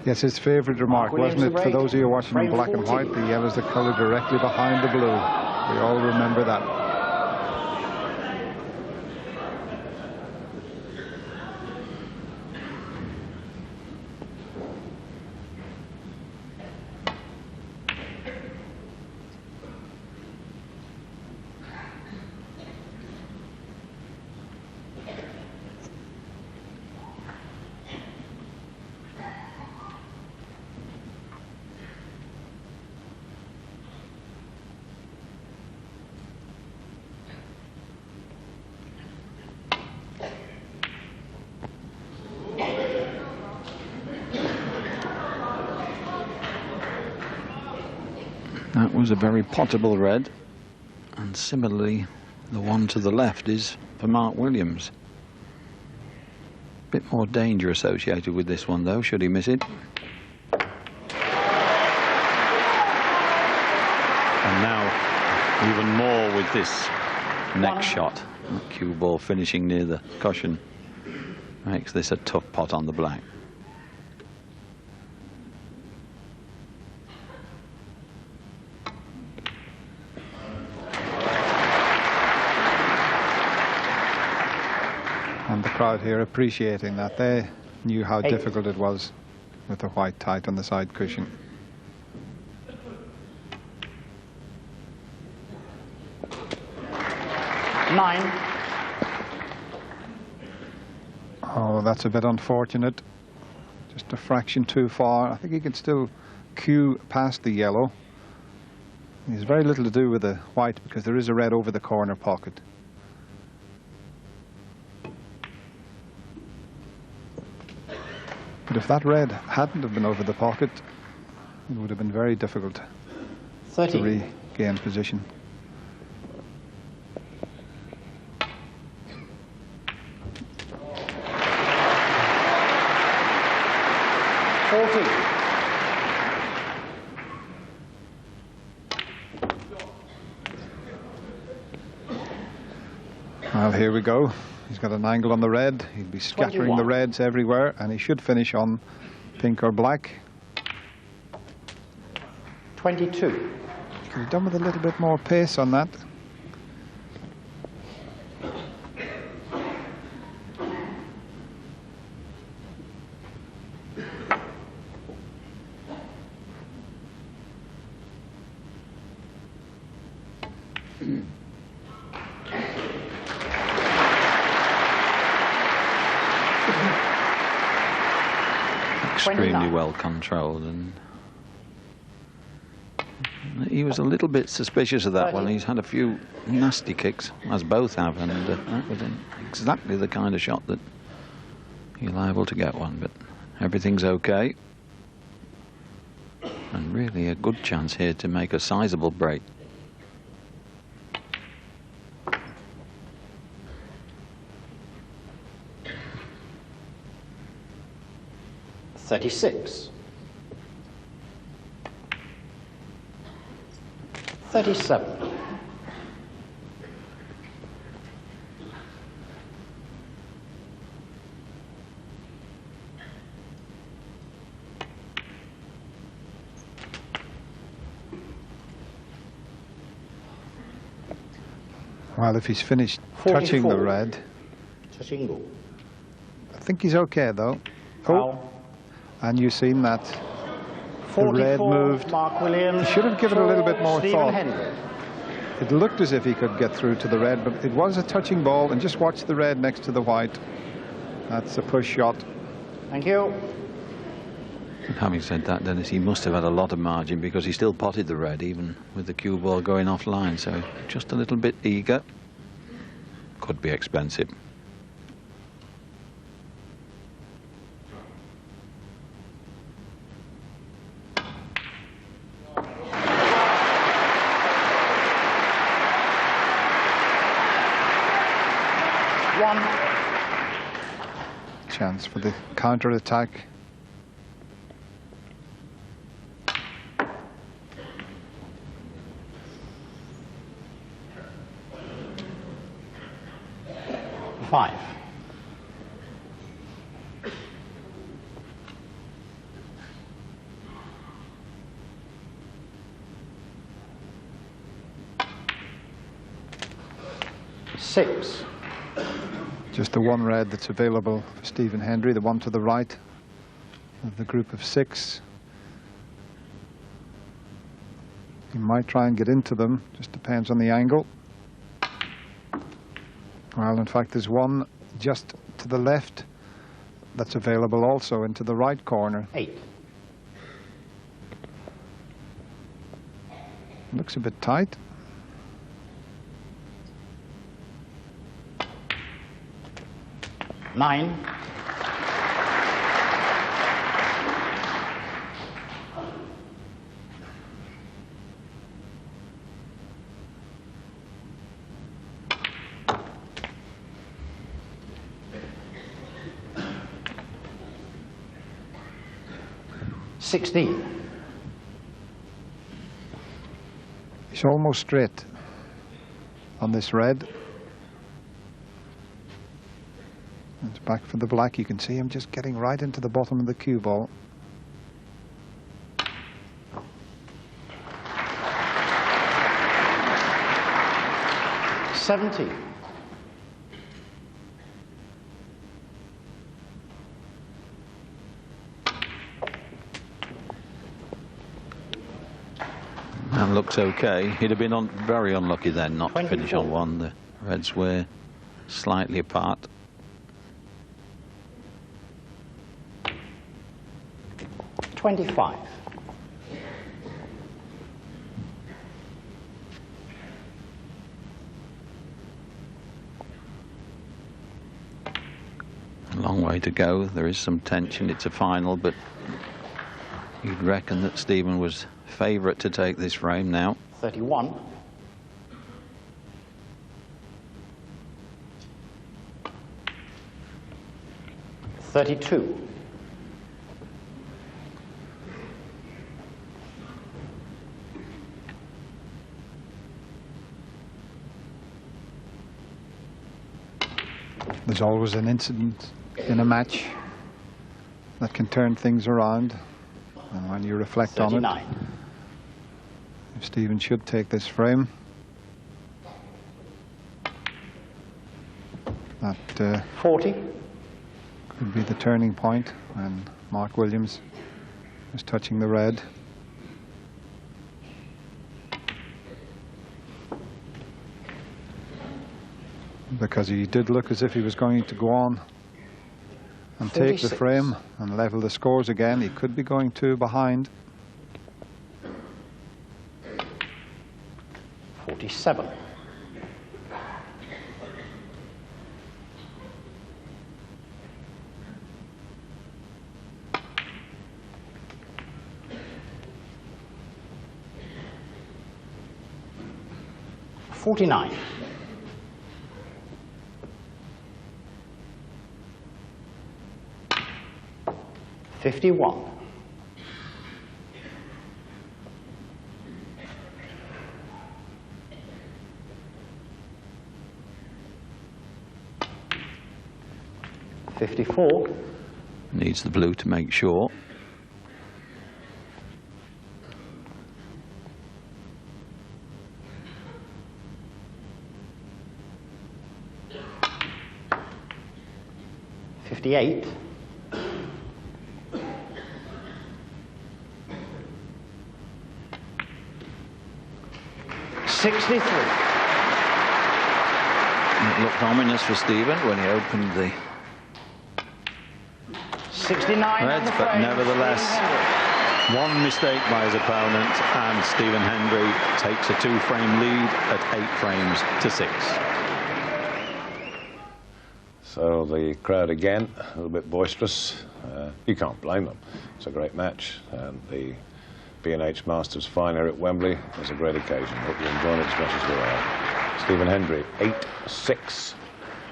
Yes, his favourite remark, wasn't it? For those of you watching in black and white, the yellow's the colour directly behind the blue. We all remember that. That was a very potable red, and similarly the one to the left is for Mark Williams. Bit more danger associated with this one though, should he miss it. And now even more with this next shot. The cue ball finishing near the cushion makes this a tough pot on the black. And the crowd here appreciating that. They knew how difficult it was with the white tight on the side cushion. Nine. Oh, that's a bit unfortunate. Just a fraction too far. I think he can still cue past the yellow. There's very little to do with the white because there is a red over the corner pocket. But if that red hadn't have been over the pocket, it would have been very difficult 30. to regain position. here we go. He's got an angle on the red. He'd be scattering 21. the reds everywhere, and he should finish on pink or black. 22. Could have done with a little bit more pace on that. Extremely well controlled, and he was a little bit suspicious of that one. He's had a few nasty kicks, as both have, and that was exactly the kind of shot that you're liable to get one, but everything's okay. And really a good chance here to make a sizable break. $36. 37. Well, if he's finished touching the 44. red, Touching. I think he's okay though. Foul. And you've seen that. The 44, red moved. Mark Williams. He should have given a little bit more Stephen thought. Hendry. It looked as if he could get through to the red, but it was a touching ball, and just watch the red next to the white. That's a push shot. Thank you. And having said that, Dennis, he must have had a lot of margin, because he still potted the red even with the cue ball going offline, so just a little bit eager. Could be expensive. Chance for the counter-attack. Five. Six. Just the one red that's available for Stephen Hendry, the one to the right of the group of six. He might try and get into them, just depends on the angle. Well, in fact, there's one just to the left that's available also into the right corner. 8. Looks a bit tight. Nine. $16. He's almost straight on this red. It's back for the black. You can see him just getting right into the bottom of the cue ball. $70. And looks okay. He'd have been very unlucky then not to finish on one. The reds were slightly apart. $25. A long way to go. There is some tension. It's a final, but you'd reckon that Stephen was favourite to take this frame now. 31. $32. There's always an incident in a match that can turn things around, and when you reflect 39. on it, if Stephen should take this frame, that 40. could be the turning point when Mark Williams is touching the red. Because he did look as if he was going to go on and take the 46. frame and level the scores again. He could be going 2 behind. 47. $49. 51. 54. Needs the blue to make sure. 58. 63. It looked ominous for Stephen when he opened the 69 reds, but nevertheless, one mistake by his opponent, and Stephen Hendry takes a 2-frame lead at 8 frames to 6. So the crowd again, a little bit boisterous. You can't blame them. It's a great match, and the B&H Masters final at Wembley is a great occasion. Hope you're enjoying it as much as we are. Stephen Hendry, 8-6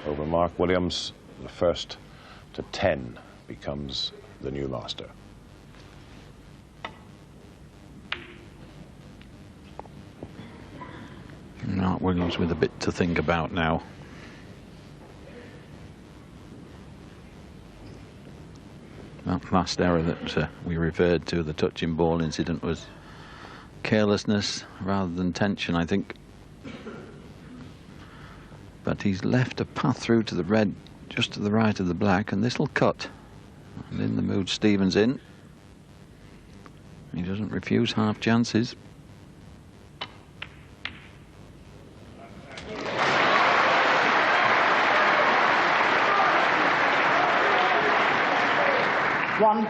over Mark Williams. The first to 10 becomes the new master. Mark Williams with a bit to think about now. That last error that we referred to, the touching ball incident, was carelessness rather than tension, I think. But he's left a path through to the red just to the right of the black, and this will cut. And in the mood Stephen's in, he doesn't refuse half chances. One.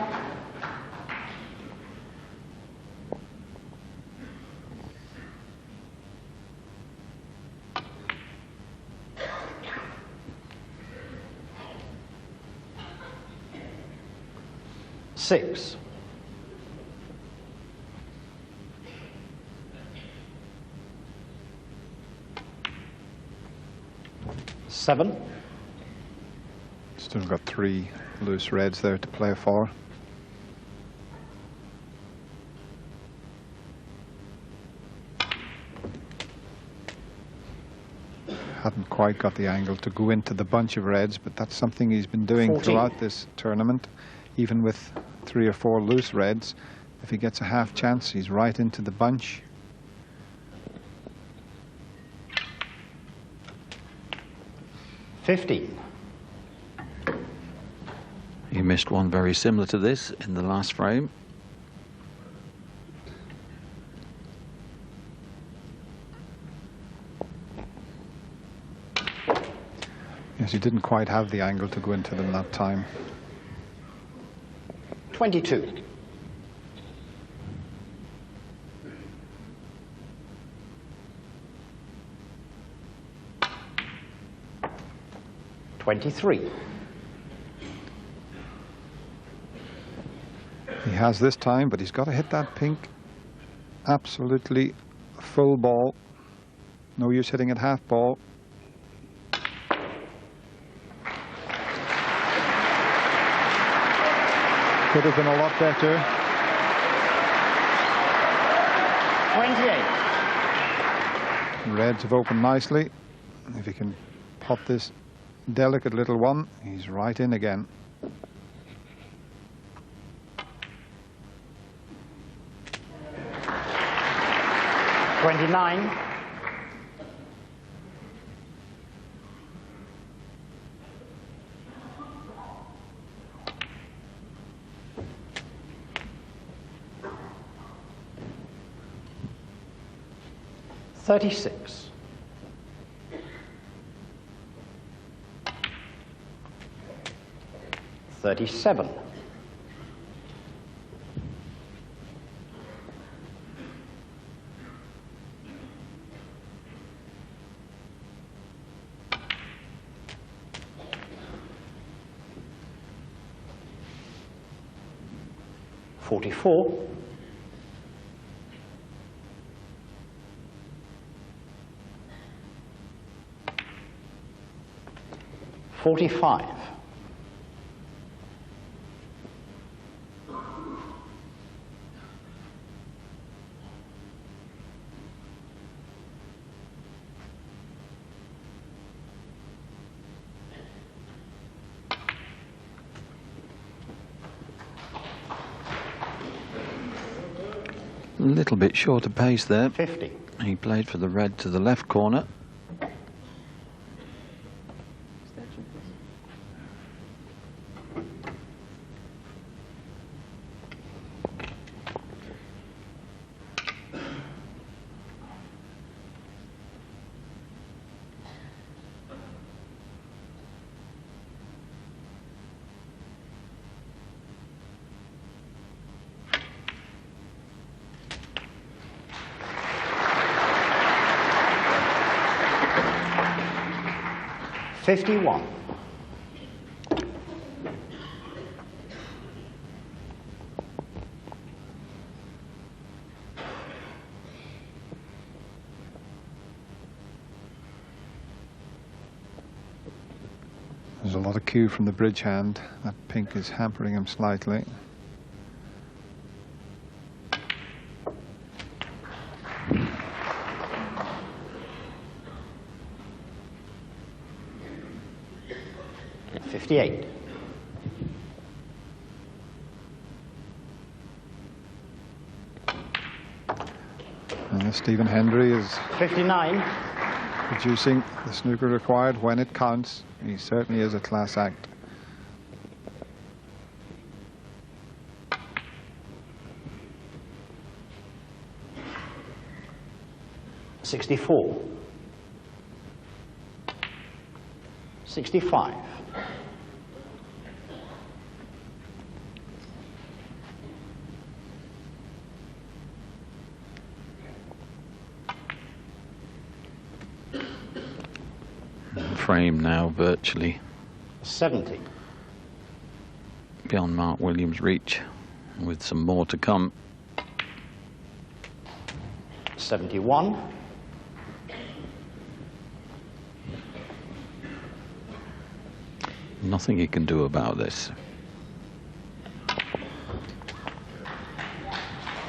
Six. Seven. Still got 3 loose reds there to play for. Hadn't quite got the angle to go into the bunch of reds, but that's something he's been doing 14. throughout this tournament. Even with 3 or 4 loose reds, if he gets a half chance, he's right into the bunch. $50. He missed one very similar to this in the last frame. Yes, he didn't quite have the angle to go into them that time. 22. $23. He has this time, but he's got to hit that pink absolutely full ball. No use hitting it half ball. Could have been a lot better. 28. Reds have opened nicely. If he can pop this delicate little one. He's right in again. $29. $36. $37. $44. $45. A little bit shorter pace there. 50. He played for the red to the left corner. $51. There's a lot of cue from the bridge hand. That pink is hampering him slightly. $58. And Stephen Hendry is $59. producing the snooker required when it counts. He certainly is a class act. $64. $65. Frame now virtually 70. Beyond Mark Williams' reach, with some more to come. 71. Nothing he can do about this.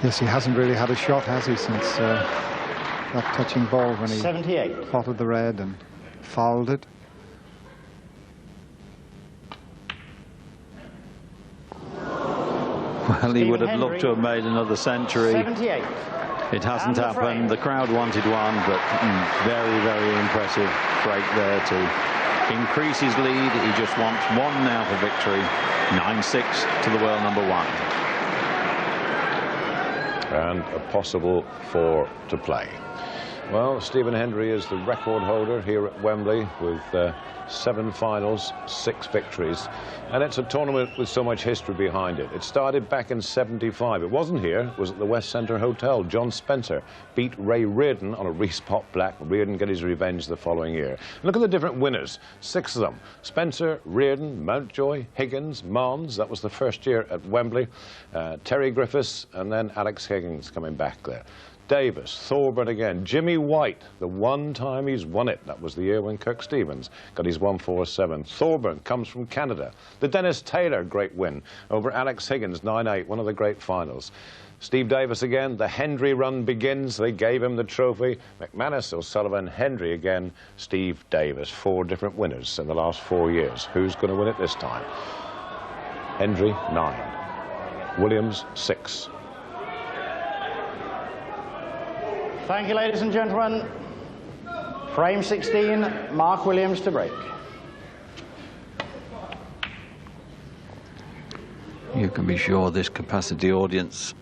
Yes, he hasn't really had a shot, has he, since that touching ball when he 78. potted the red and fouled it. Well, he would have loved to have made another century. 78. It hasn't happened. The crowd wanted one, but very, very impressive break there to increase his lead. He just wants one now for victory. 9-6 to the world number one. And a possible 4 to play. Well, Stephen Hendry is the record holder here at Wembley with 7 finals, 6 victories. And it's a tournament with so much history behind it. It started back in '75. It wasn't here, it was at the West Centre Hotel. John Spencer beat Ray Reardon on a Reese Pot Black. Reardon got his revenge the following year. Look at the different winners, 6 of them. Spencer, Reardon, Mountjoy, Higgins, Mons, that was the first year at Wembley. Terry Griffiths, and then Alex Higgins coming back there. Davis, Thorburn again, Jimmy White, the one time he's won it. That was the year when Kirk Stevens got his 147. Thorburn comes from Canada. The Dennis Taylor great win over Alex Higgins, 9-8, one of the great finals. Steve Davis again, the Hendry run begins. They gave him the trophy. McManus, O'Sullivan, Hendry again, Steve Davis. 4 different winners in the last 4 years. Who's going to win it this time? Hendry, 9. Williams, 6. Thank you, ladies and gentlemen. Frame 16, Mark Williams to break. You can be sure this capacity audience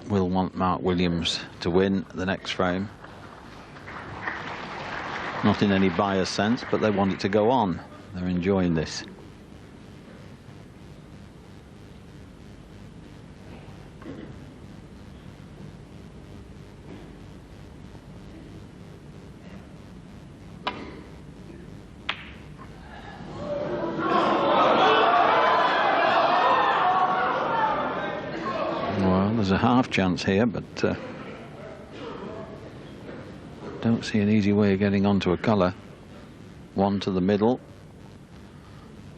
will want Mark Williams to win the next frame. Not in any biased sense, but they want it to go on. They're enjoying this. There's a half chance here, but don't see an easy way of getting onto a colour. One to the middle,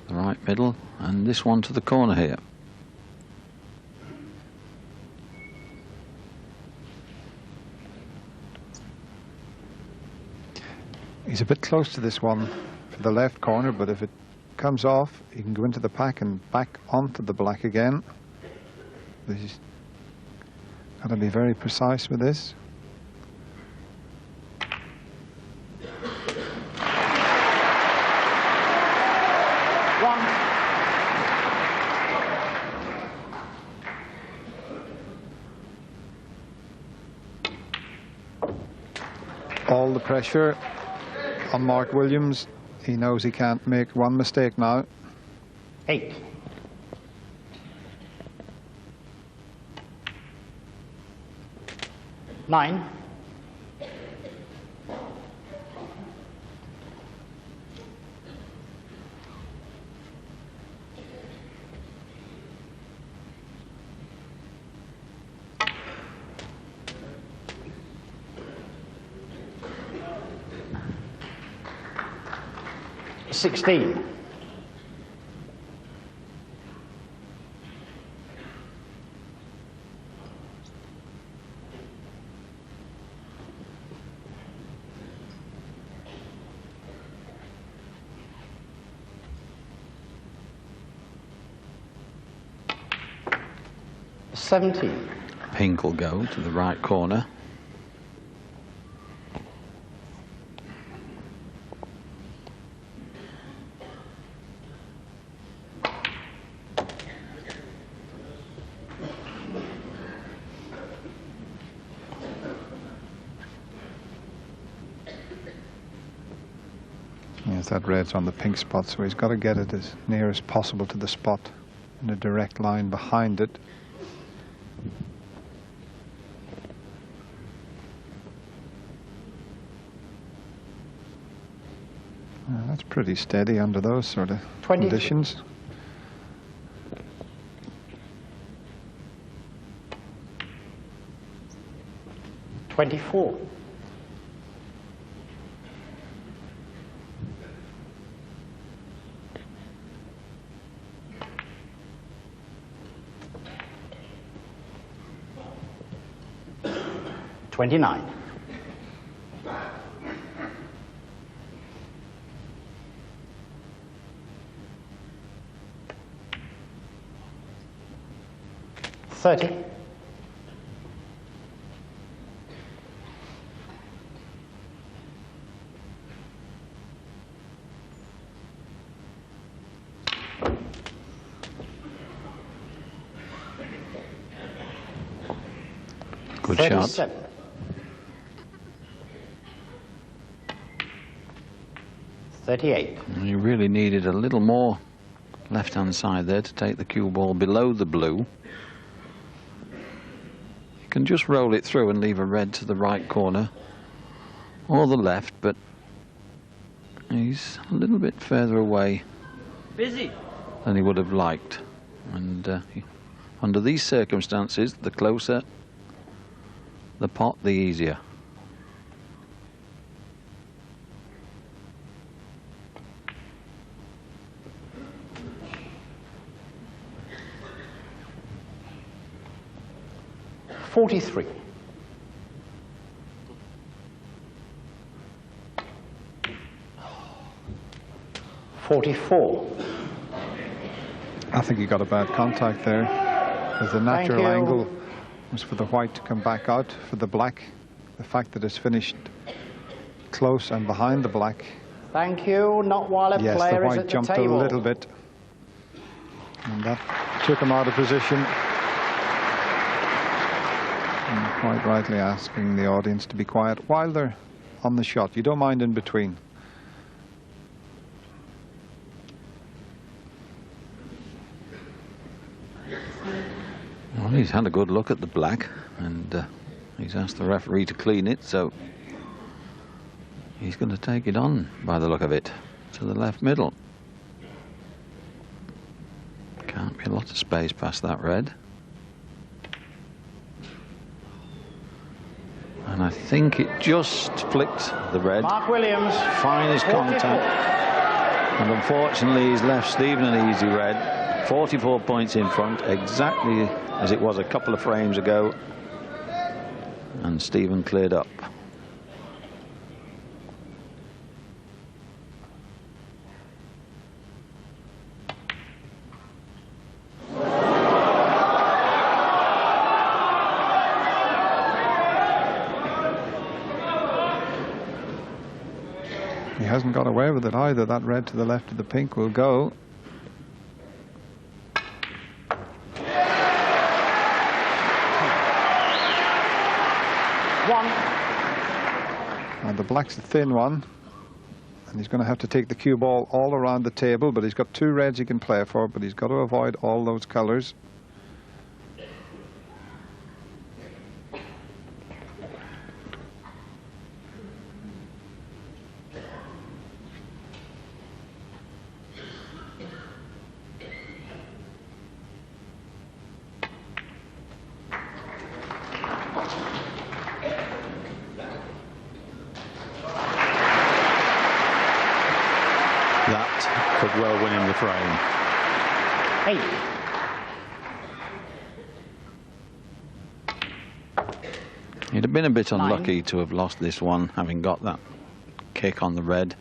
the right middle, and this one to the corner here. He's a bit close to this one for the left corner, but if it comes off, he can go into the pack and back onto the black again. He's got to be very precise with this. All the pressure on Mark Williams. He knows he can't make one mistake now. 8. Nine. $16. $17. Pink will go to the right corner. Yes, that red's on the pink spot, so he's got to get it as near as possible to the spot in a direct line behind it. That's pretty steady under those sort of conditions. 24. $29. $30. Good 37. shot. $38. You really needed a little more left-hand side there to take the cue ball below the blue. You can just roll it through and leave a red to the right corner or the left, but he's a little bit further away than he would have liked. And under these circumstances, the closer, the pot, the easier. $43. $44. I think he got a bad contact there. As the natural angle was for the white to come back out for the black. The fact that it's finished close and behind the black. Thank you. Not while a player is at the table. Yes, the white jumped a little bit. And that took him out of position. And quite rightly asking the audience to be quiet while they're on the shot. You don't mind in between. Well, he's had a good look at the black, and he's asked the referee to clean it, so he's going to take it on, by the look of it, to the left middle. Can't be a lot of space past that red. And I think it just flicked the red. Mark Williams. Finest contact. And unfortunately, he's left Stephen an easy red. 44 points in front, exactly as it was a couple of frames ago. And Stephen cleared up. He hasn't got away with it either. That red to the left of the pink will go. And the black's a thin one, and he's going to have to take the cue ball all around the table, but he's got two reds he can play for, but he's got to avoid all those colours. That could well win him the frame. 8. He'd have been a bit unlucky to have lost this one, having got that kick on the red.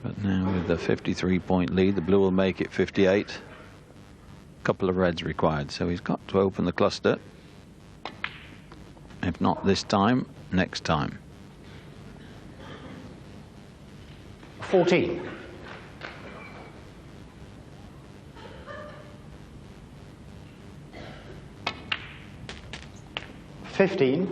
But now with the 53-point lead, the blue will make it 58. A couple of reds required, so he's got to open the cluster. If not this time, next time. 14. $15.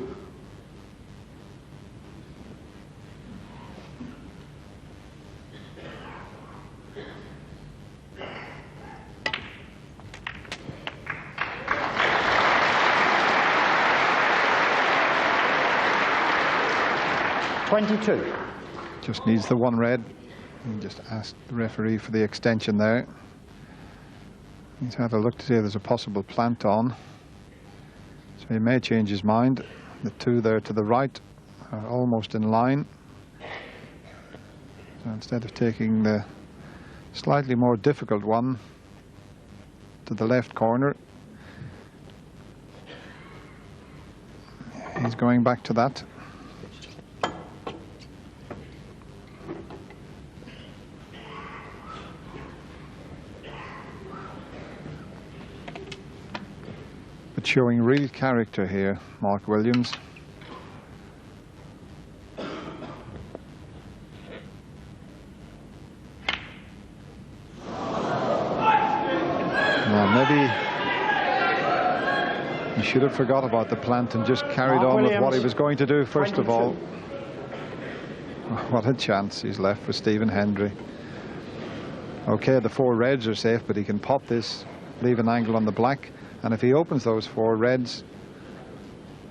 $22. Just needs the one red. He just asked the referee for the extension there. He's had a look to see if there's a possible plant on. So he may change his mind. The two there to the right are almost in line. So instead of taking the slightly more difficult one to the left corner, he's going back to that. But showing real character here, Mark Williams. Well, maybe he should have forgot about the plant and just carried on with what he was going to do first of all. What a chance he's left for Stephen Hendry. Okay, the four reds are safe, but he can pop this, leave an angle on the black. And if he opens those four reds,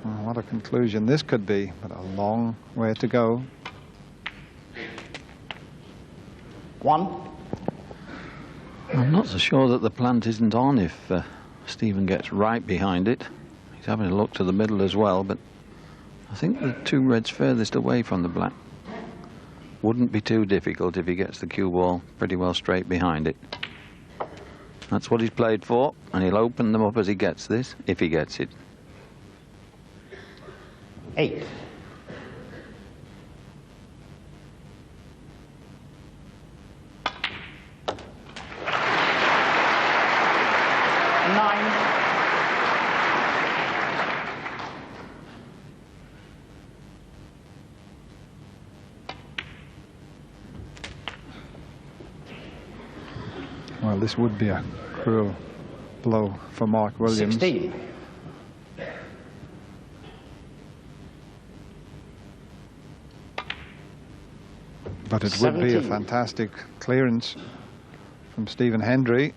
well, what a conclusion this could be, but a long way to go. 1. I'm not so sure that the plant isn't on if Stephen gets right behind it. He's having a look to the middle as well, but I think the two reds furthest away from the black wouldn't be too difficult if he gets the cue ball pretty well straight behind it. That's what he's played for, and he'll open them up as he gets this, if he gets it. 8. 9. Well, this would be a cruel blow for Mark Williams. 16. But it would be a fantastic clearance from Stephen Hendry.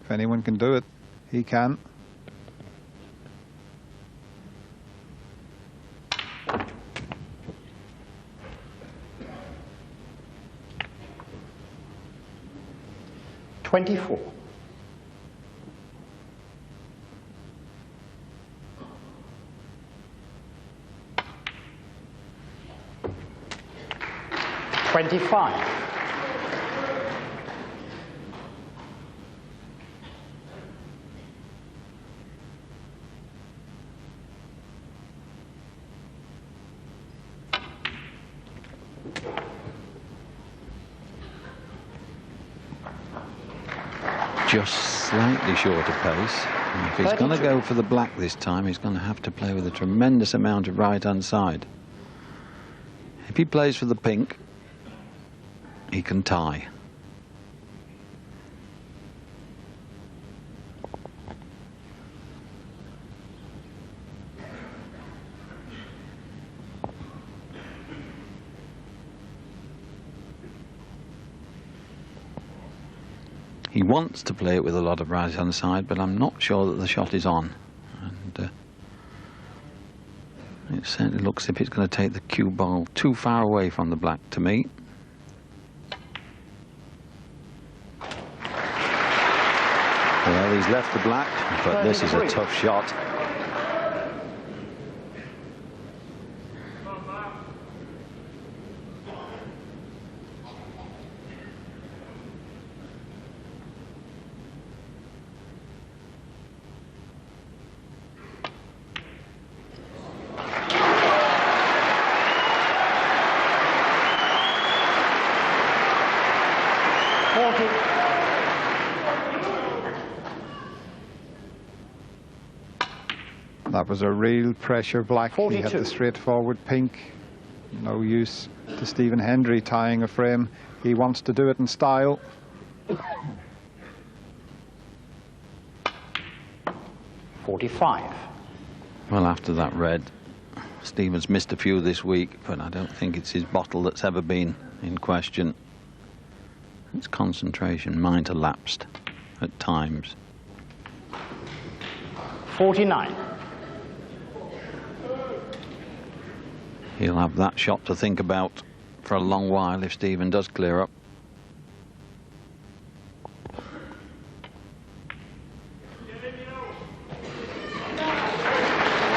If anyone can do it, he can. $24. 25. 'Just slightly short of pace. And if he's going to go for the black this time, he's going to have to play with a tremendous amount of right-hand side. If he plays for the pink, he can tie. He wants to play it with a lot of right-hand side, but I'm not sure that the shot is on. And it certainly looks as if it's going to take the cue ball too far away from the black to me. Well, he's left the black, but this is a tough shot. That was a real pressure black. 42. He had the straightforward pink. No use to Stephen Hendry tying a frame. He wants to do it in style. 45. Well, after that red, Stephen's missed a few this week, but I don't think it's his bottle that's ever been in question. It's concentration might have lapsed at times. 49. He'll have that shot to think about for a long while if Stephen does clear up.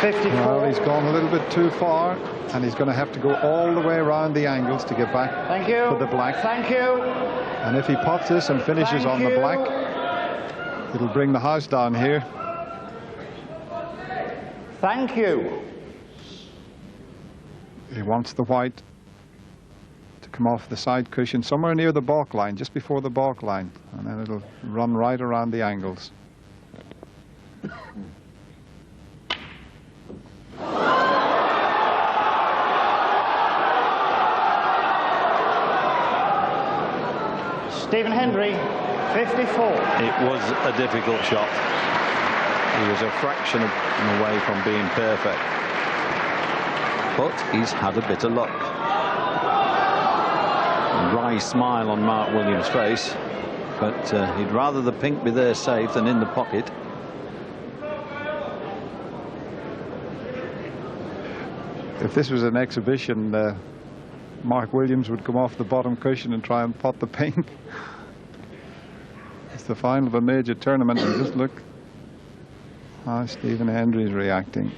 Well, he's gone a little bit too far, and he's going to have to go all the way around the angles to get back to the black. Thank you. And if he pots this and finishes on the black, it'll bring the house down here. Thank you. He wants the white to come off the side cushion somewhere near the balk line, just before the balk line, and then it'll run right around the angles. Stephen Hendry, 54. It was a difficult shot. He was a fraction away from being perfect. But he's had a bit of luck. A wry smile on Mark Williams' face, but he'd rather the pink be there safe than in the pocket. If this was an exhibition, Mark Williams would come off the bottom cushion and try and pot the pink. It's the final of a major tournament, and just look. how Stephen Hendry is reacting.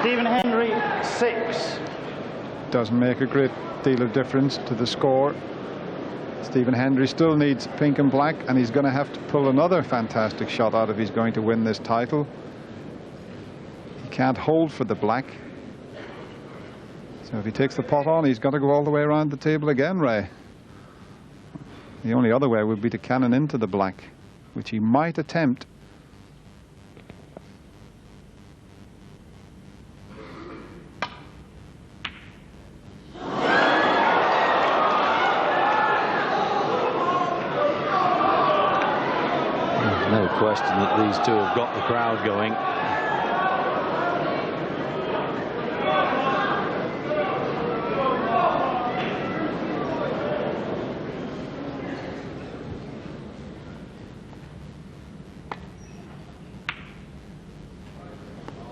Stephen Hendry, 6. Doesn't make a great deal of difference to the score. Stephen Hendry still needs pink and black, and he's going to have to pull another fantastic shot out if he's going to win this title. He can't hold for the black. So if he takes the pot on, he's got to go all the way around the table again, Ray. The only other way would be to cannon into the black, which he might attempt. No question that these two have got the crowd going.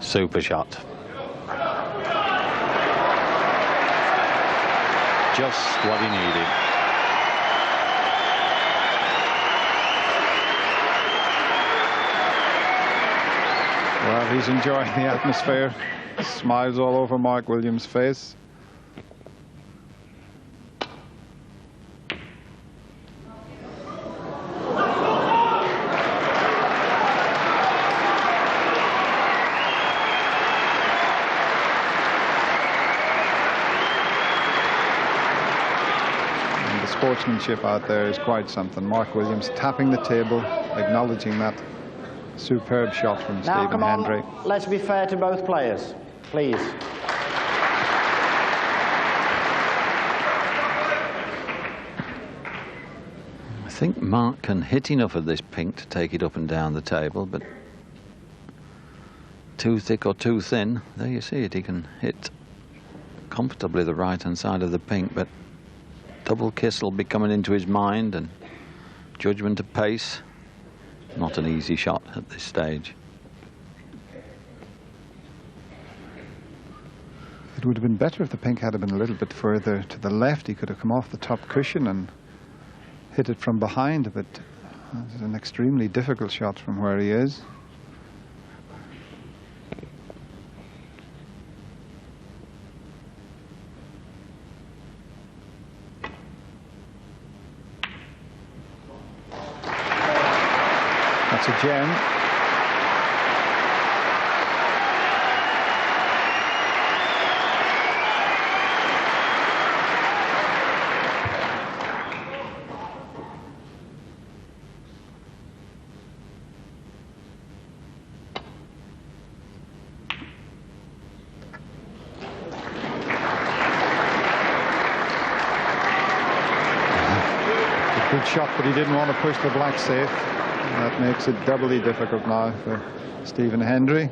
Super shot. Just what he needed. Well, he's enjoying the atmosphere. Smiles all over Mark Williams' face. And the sportsmanship out there is quite something. Mark Williams tapping the table, acknowledging that superb shot from Stephen Hendry. Let's be fair to both players, please. I think Mark can hit enough of this pink to take it up and down the table, but too thick or too thin, there you see it, he can hit comfortably the right-hand side of the pink, but double kiss will be coming into his mind, and judgment of pace. Not an easy shot at this stage. It would have been better if the pink had been a little bit further to the left. He could have come off the top cushion and hit it from behind, but it's an extremely difficult shot from where he is. That's a gem. A good shot, but he didn't want to push the black safe. That makes it doubly difficult now for Stephen Hendry.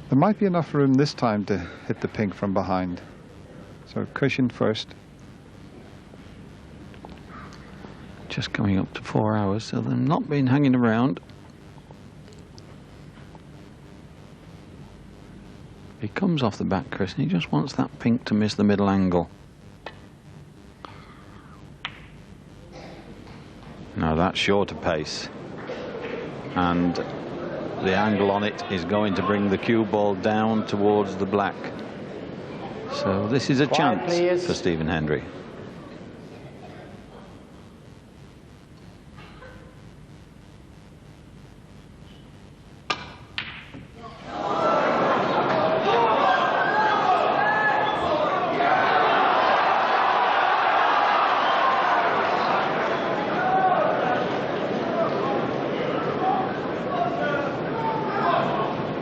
There might be enough room this time to hit the pink from behind. So cushion first. Just coming up to 4 hours, so they've not been hanging around. He comes off the back, Chris, and he just wants that pink to miss the middle angle. Now that's sure to pace. And the angle on it is going to bring the cue ball down towards the black. So this is a chance for Stephen Hendry.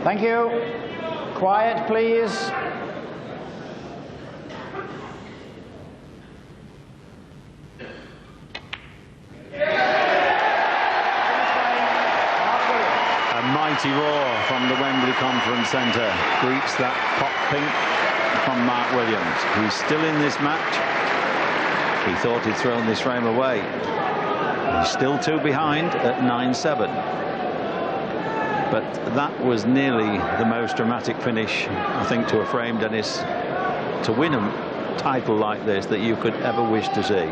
Thank you. Quiet, please. A mighty roar from the Wembley Conference Centre greets that pop pink from Mark Williams. He's still in this match. He thought he'd thrown this frame away. He's still 2 behind at 9-7. But that was nearly the most dramatic finish, I think, to a frame, Dennis, to win a title like this that you could ever wish to see.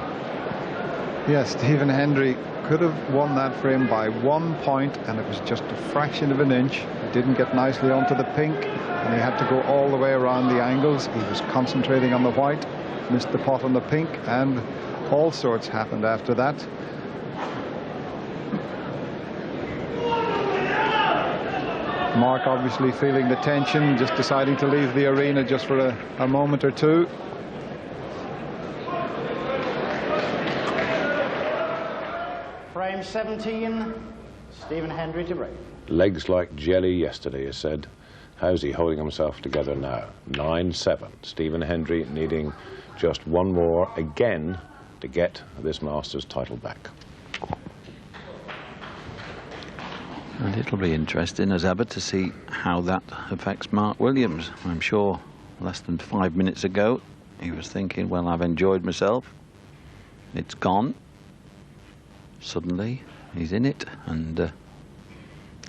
Yes, Stephen Hendry could have won that frame by 1 point, and it was just a fraction of an inch. He didn't get nicely onto the pink, and he had to go all the way around the angles. He was concentrating on the white, missed the pot on the pink, and all sorts happened after that. Mark obviously feeling the tension, just deciding to leave the arena just for a moment or two. Frame 17, Stephen Hendry to break. Legs like jelly yesterday, he said. How's he holding himself together now? 9-7. Stephen Hendry needing just one more again to get this Masters title back. And it'll be interesting as ever to see how that affects Mark Williams. I'm sure less than 5 minutes ago he was thinking, well, I've enjoyed myself. It's gone. Suddenly he's in it, and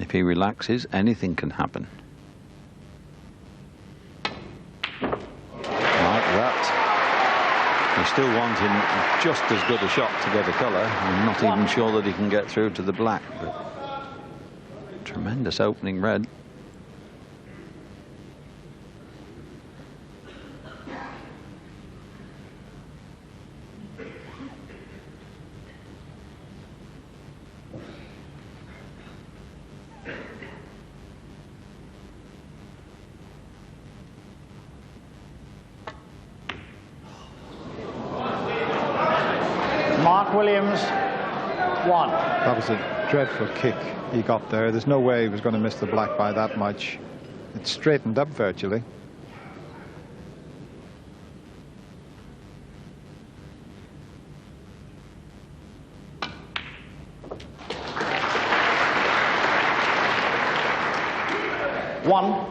if he relaxes, anything can happen. Like that. He's still wanting just as good a shot to get a colour. I'm not even sure that he can get through to the black, but tremendous opening red. Mark Williams, 1. That was a dreadful kick he got there. There's no way he was going to miss the black by that much. It straightened up virtually.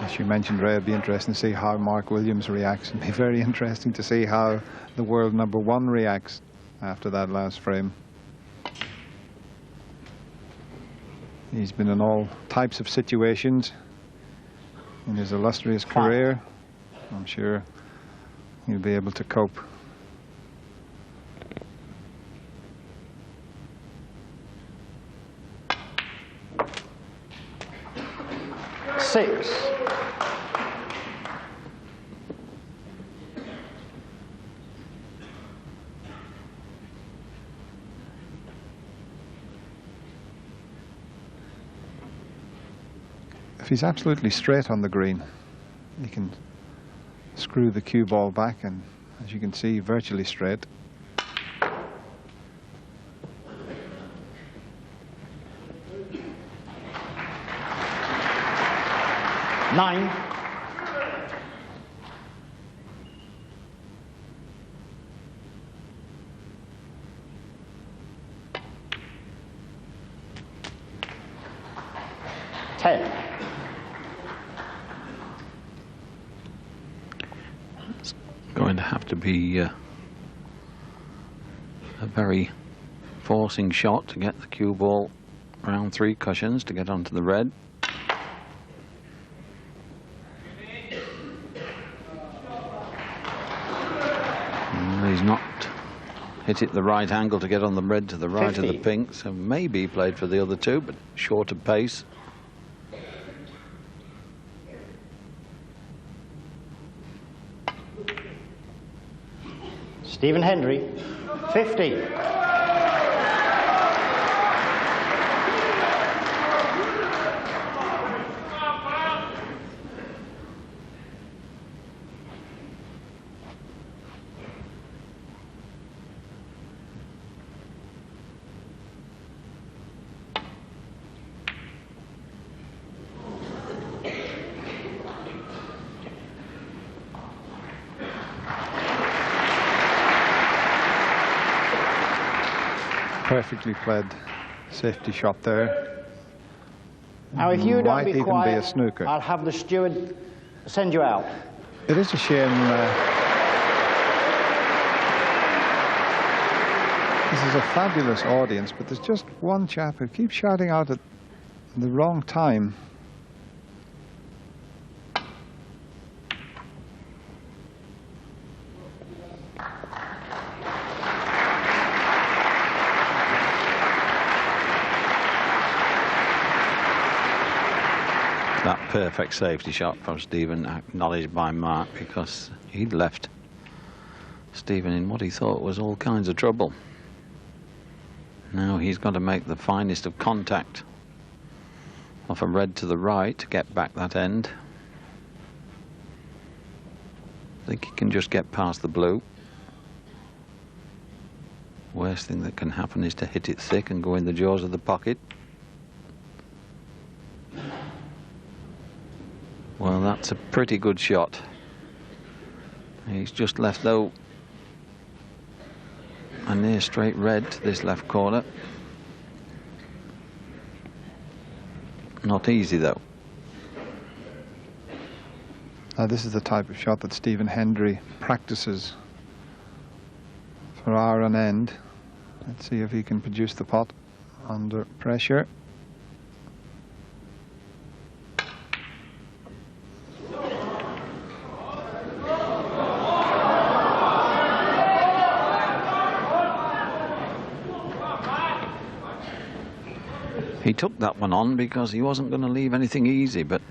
As you mentioned, Ray, it'd be interesting to see how Mark Williams reacts. It'd be very interesting to see how the world #1 reacts after that last frame. He's been in all types of situations in his illustrious career. I'm sure he'll be able to cope. If he's absolutely straight on the green, he can screw the cue ball back, and as you can see, virtually straight. Nine. Going to have to be a very forcing shot to get the cue ball around 3 cushions to get onto the red. He's not hit it the right angle to get on the red to the right 50. Of the pink, so maybe he played for the other 2, but short of pace. Stephen Hendry, 50. Perfectly played safety shot there. Now, if you don't might be even quiet, be a snooker. I'll have the steward send you out. It is a shame. This is a fabulous audience, but there's just one chap who keeps shouting out at the wrong time. That perfect safety shot from Stephen, acknowledged by Mark, because he'd left Stephen in what he thought was all kinds of trouble. Now he's got to make the finest of contact off a red to the right to get back that end. I think he can just get past the blue. Worst thing that can happen is to hit it thick and go in the jaws of the pocket. Well, that's a pretty good shot. He's just left, though, a near straight red to this left corner. Not easy, though. Now, this is the type of shot that Stephen Hendry practices for hour on end. Let's see if he can produce the pot under pressure. He took that one on because he wasn't going to leave anything easy, but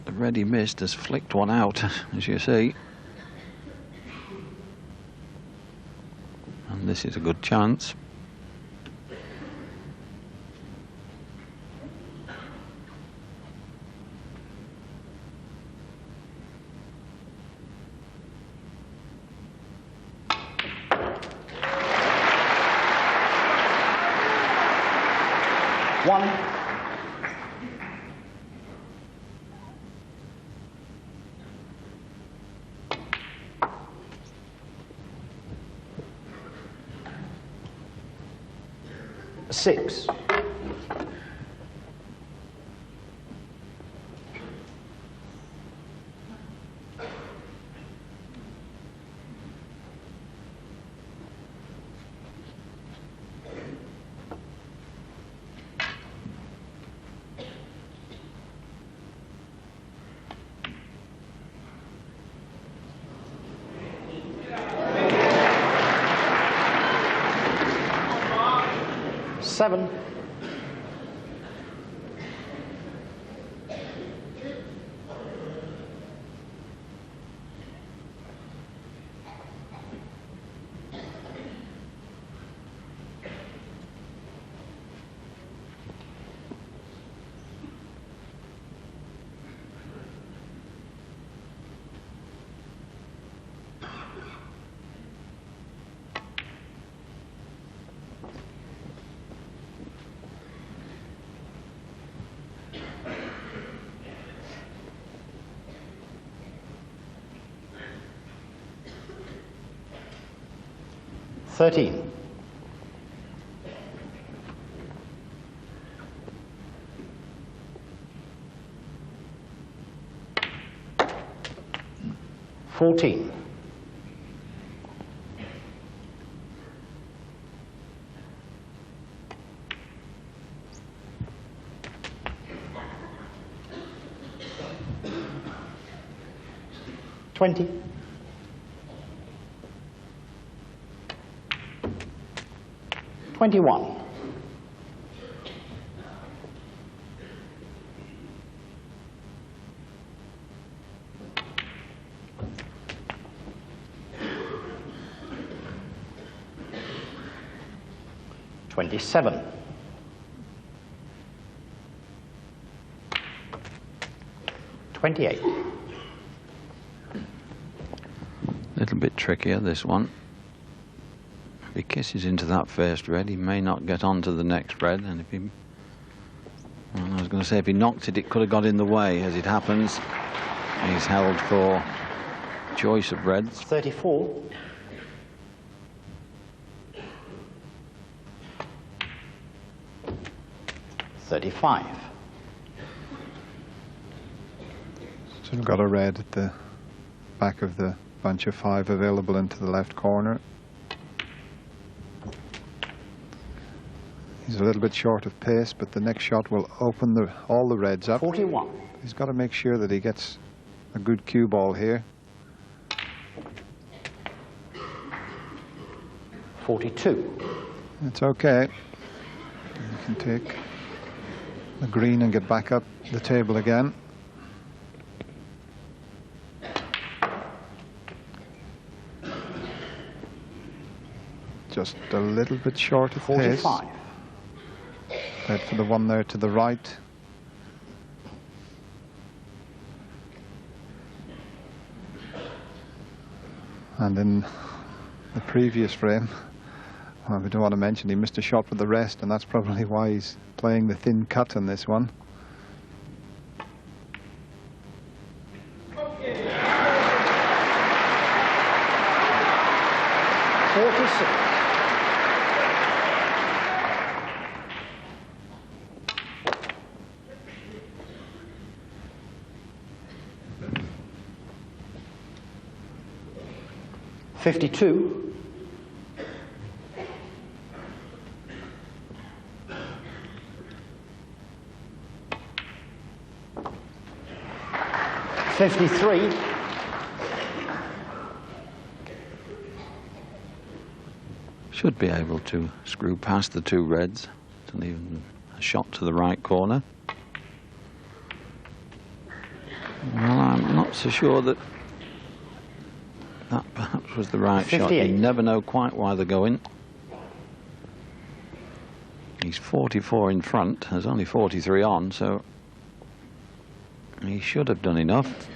the red he missed has flicked one out, as you see. And this is a good chance. One. Six. Seven. $13. $14. $20. $21. $27. $28. A little bit trickier, this one. If he kisses into that first red, he may not get on to the next red, and if he... Well, I was going to say, if he knocked it, it could have got in the way. As it happens, he's held for choice of reds. 34. $35. So we've got a red at the back of the bunch of 5 available into the left corner. He's a little bit short of pace, but the next shot will open all the reds up. 41. He's got to make sure that he gets a good cue ball here. 42. It's okay. You can take the green and get back up the table again. Just a little bit short of pace. 45. Head for the one there to the right. And in the previous frame, well, we don't want to mention he missed a shot with the rest, and that's probably why he's playing the thin cut on this one. Okay. 46. $52. 53. Should be able to screw past the 2 reds. It's only even a shot to the right corner. Well, I'm not so sure that perhaps was the right 58. shot. You never know quite why they're going. He's 44 in front. There's only 43 on, so he should have done enough.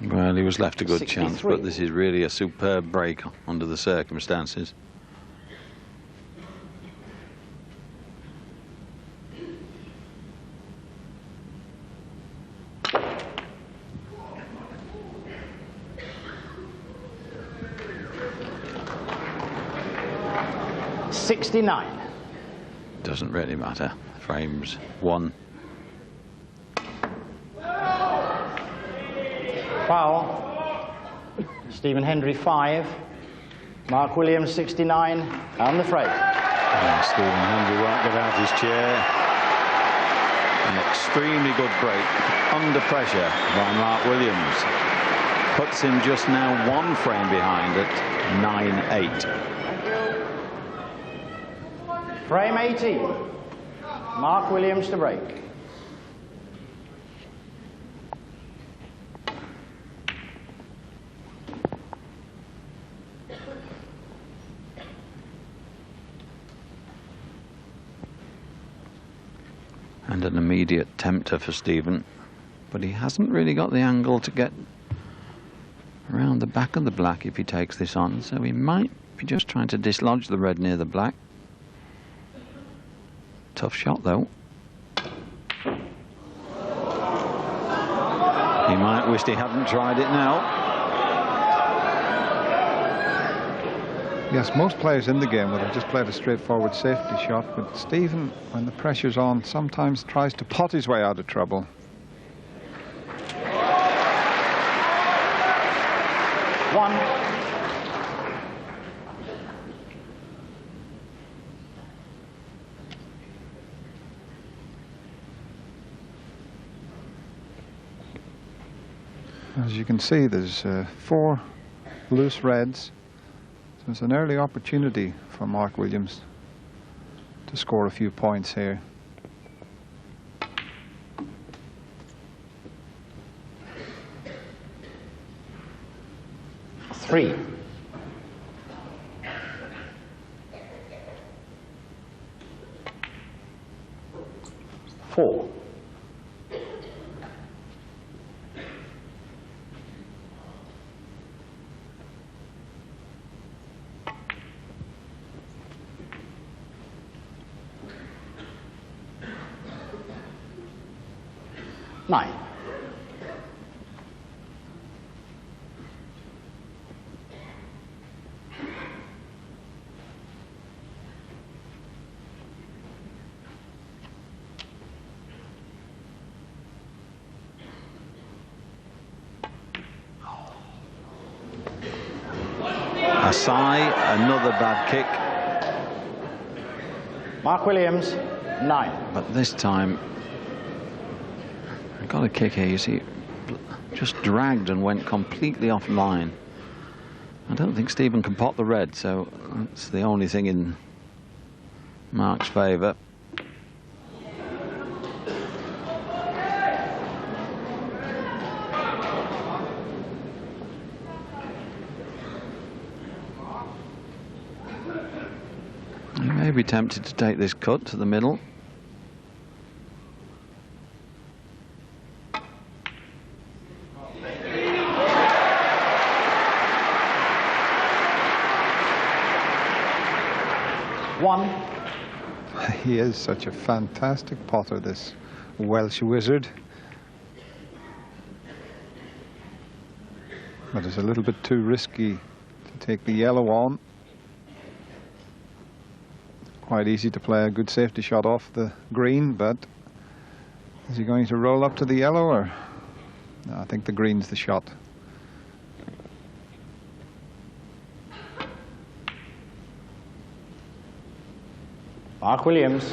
Well, he was left a good 63. chance, but this is really a superb break under the circumstances. $69. Doesn't really matter. Frames 1. Foul. Stephen Hendry 5. Mark Williams 69 on the frame. Yeah, Stephen Hendry won't get out of his chair. An extremely good break under pressure by Mark Williams. Puts him just now 1 frame behind at 9-8. Frame 18. Mark Williams to break. And an immediate tempter for Stephen, but he hasn't really got the angle to get around the back of the black if he takes this on, so he might be just trying to dislodge the red near the black. Tough shot though. He might wish he hadn't tried it now. Yes, most players in the game would have just played a straightforward safety shot, but Stephen, when the pressure's on, sometimes tries to pot his way out of trouble. One. As you can see, there's 4 loose reds. So it's an early opportunity for Mark Williams to score a few points here. 3. Four. Nine. A sigh, another bad kick. Mark Williams, 9. But this time, I got a kick here, you see, just dragged and went completely offline. I don't think Stephen can pot the red, so that's the only thing in Mark's favour. He may be tempted to take this cut to the middle. One. He is such a fantastic potter, this Welsh wizard. But it's a little bit too risky to take the yellow on. Quite easy to play a good safety shot off the green, but is he going to roll up to the yellow, or? No, I think the green's the shot. Mark Williams,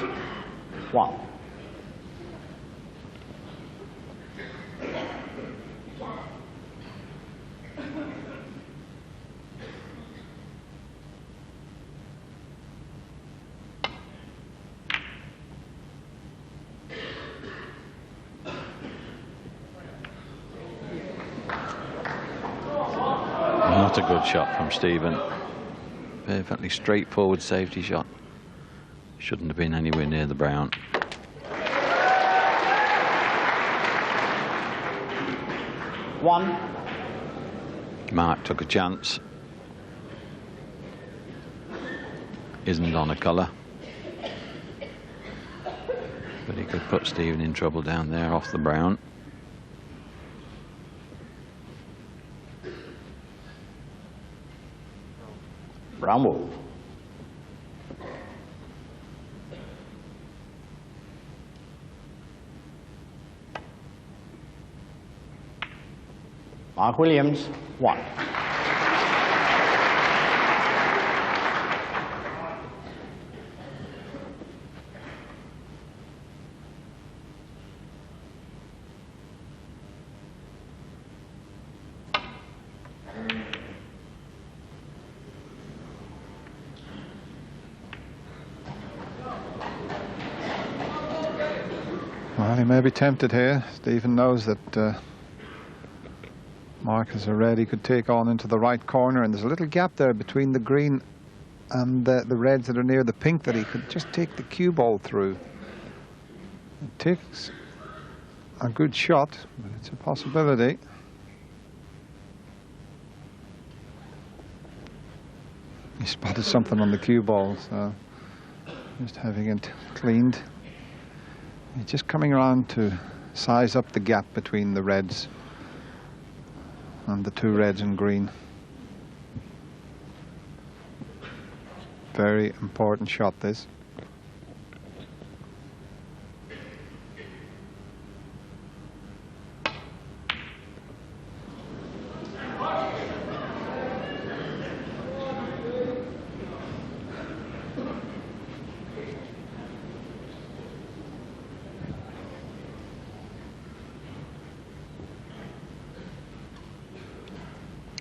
1. Not a good shot from Stephen. Perfectly straightforward safety shot. Shouldn't have been anywhere near the brown. One. Mark took a chance. Isn't on a colour. But he could put Stephen in trouble down there off the brown. Brown ball. Mark Williams, 1. Well, he may be tempted here. Stephen knows that Mark has a red he could take on into the right corner, and there's a little gap there between the green and the reds that are near the pink that he could just take the cue ball through. It takes a good shot, but it's a possibility. He spotted something on the cue ball, so just having it cleaned. He's just coming around to size up the gap between the reds and the two reds and green. Very important shot, this.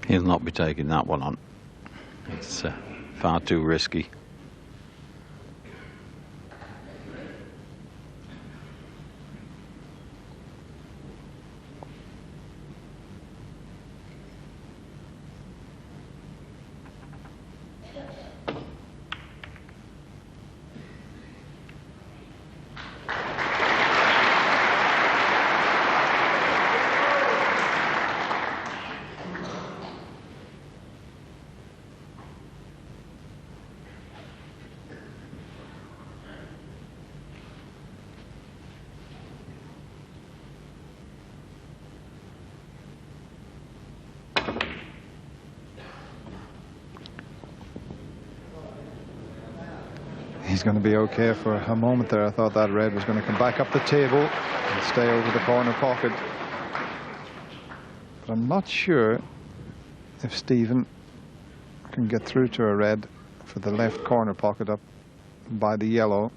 He'll not be taking that one on. It's far too risky. he's going to be okay. For a moment there, I thought that red was going to come back up the table and stay over the corner pocket. But I'm not sure if Stephen can get through to a red for the left corner pocket up by the yellow.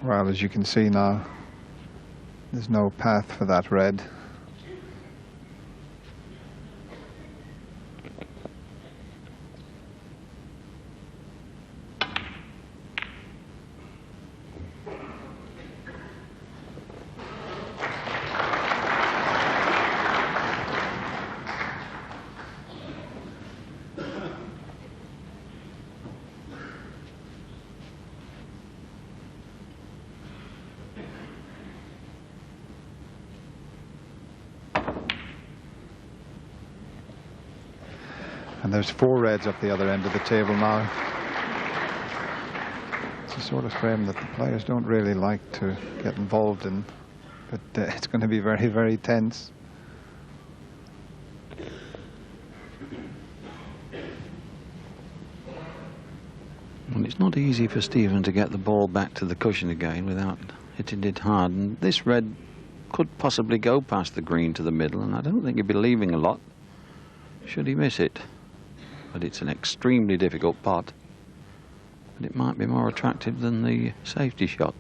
Well, as you can see now, there's no path for that red. And there's 4 reds up the other end of the table now. It's a sort of frame that the players don't really like to get involved in, but it's going to be very, very tense. Well, it's not easy for Stephen to get the ball back to the cushion again without hitting it hard, and this red could possibly go past the green to the middle, and I don't think he'd be leaving a lot should he miss it. But it's an extremely difficult putt, and it might be more attractive than the safety shot.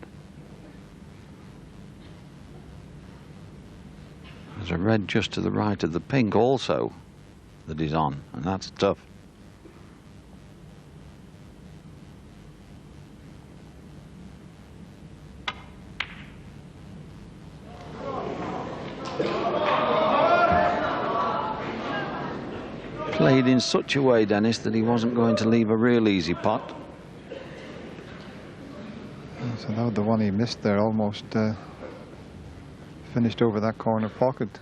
There's a red just to the right of the pink also that is on, and that's tough. Played in such a way, Dennis, that he wasn't going to leave a real easy putt. So now the one he missed there almost finished over that corner pocket.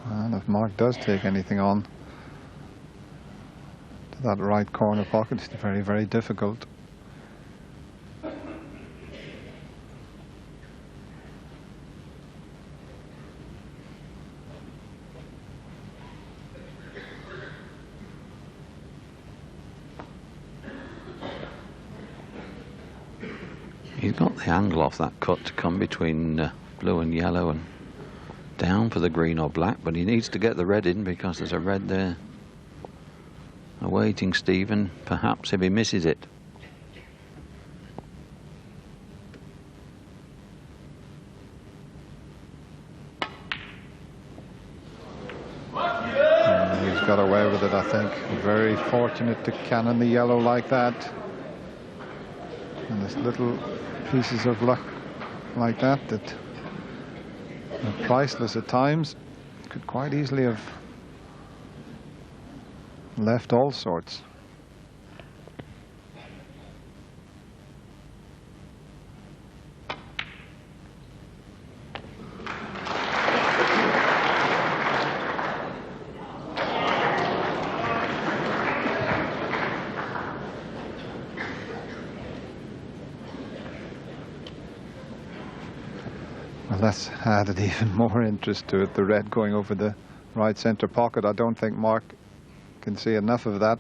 And if Mark does take anything on that right corner pocket, is very, very difficult. He's got the angle off that cut to come between blue and yellow and down for the green or black, but he needs to get the red in because there's a red there awaiting Stephen, perhaps if he misses it. And he's got away with it, I think. Very fortunate to cannon the yellow like that. And there's little pieces of luck like that that are priceless at times. Could quite easily have left all sorts. Well, that's added even more interest to it, the red going over the right centre pocket. I don't think Mark can see enough of that.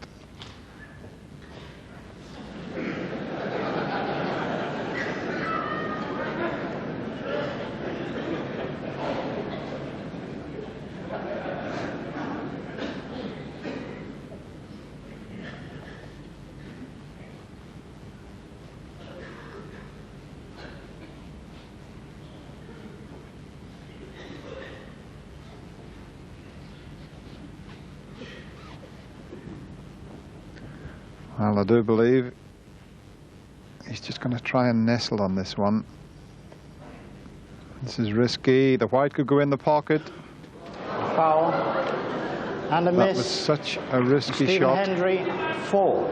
Well, I do believe he's just going to try and nestle on this one. This is risky. The white could go in the pocket. Foul. And a miss. That was such a risky Stephen shot. Hendry, 4.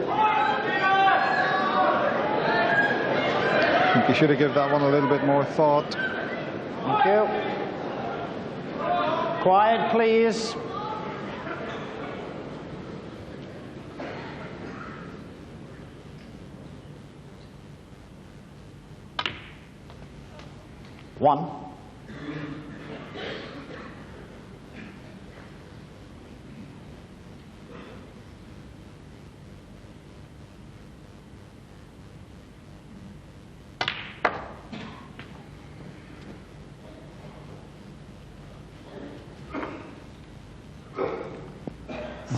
I think you should have given that one a little bit more thought. Thank you. Quiet, please. One.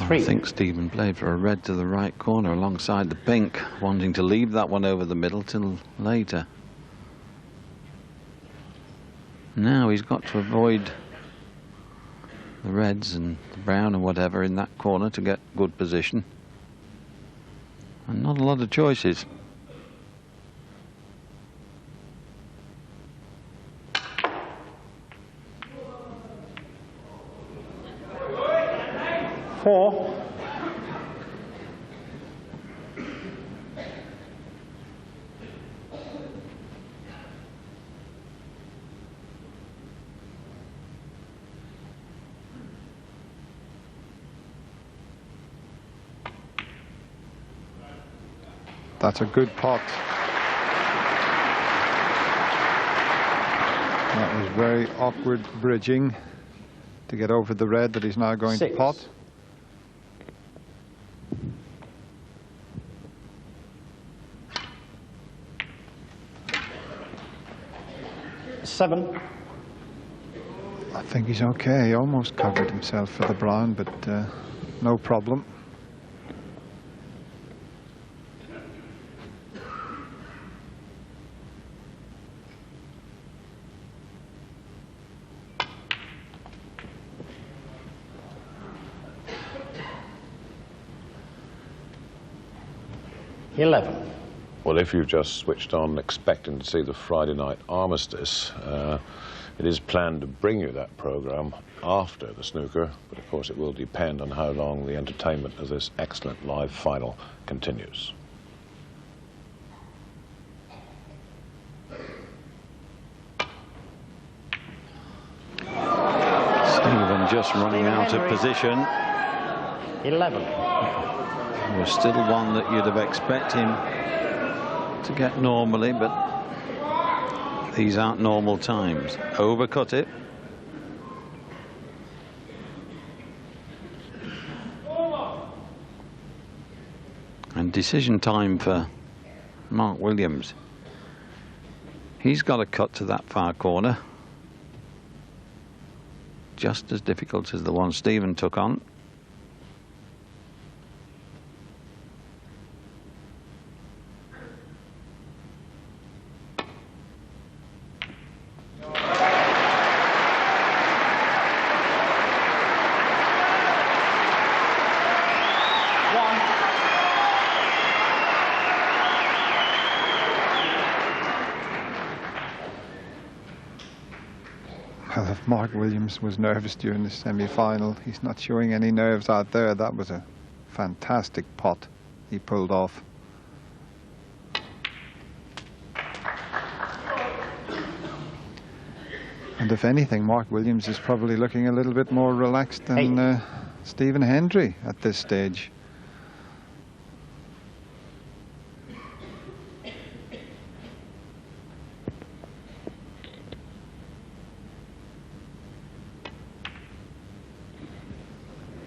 I think Stephen played for a red to the right corner alongside the pink, wanting to leave that one over the middle till later. Now he's got to avoid the reds and the brown and whatever in that corner to get good position. And not a lot of choices. Four. That's a good pot. That was very awkward bridging to get over the red that he's now going to pot. Seven. I think he's okay. He almost covered himself for the brown, but no problem. Well, if you've just switched on expecting to see the Friday night armistice, it is planned to bring you that programme after the snooker, but of course it will depend on how long the entertainment of this excellent live final continues. Stephen just running out of position. 11. Was still one that you'd have expected him to get normally, but these aren't normal times. Overcut it. And decision time for Mark Williams. He's got a cut to that far corner. Just as difficult as the one Stephen took on. Well, if Mark Williams was nervous during the semi-final, he's not showing any nerves out there. That was a fantastic pot he pulled off. And if anything, Mark Williams is probably looking a little bit more relaxed than Stephen Hendry at this stage.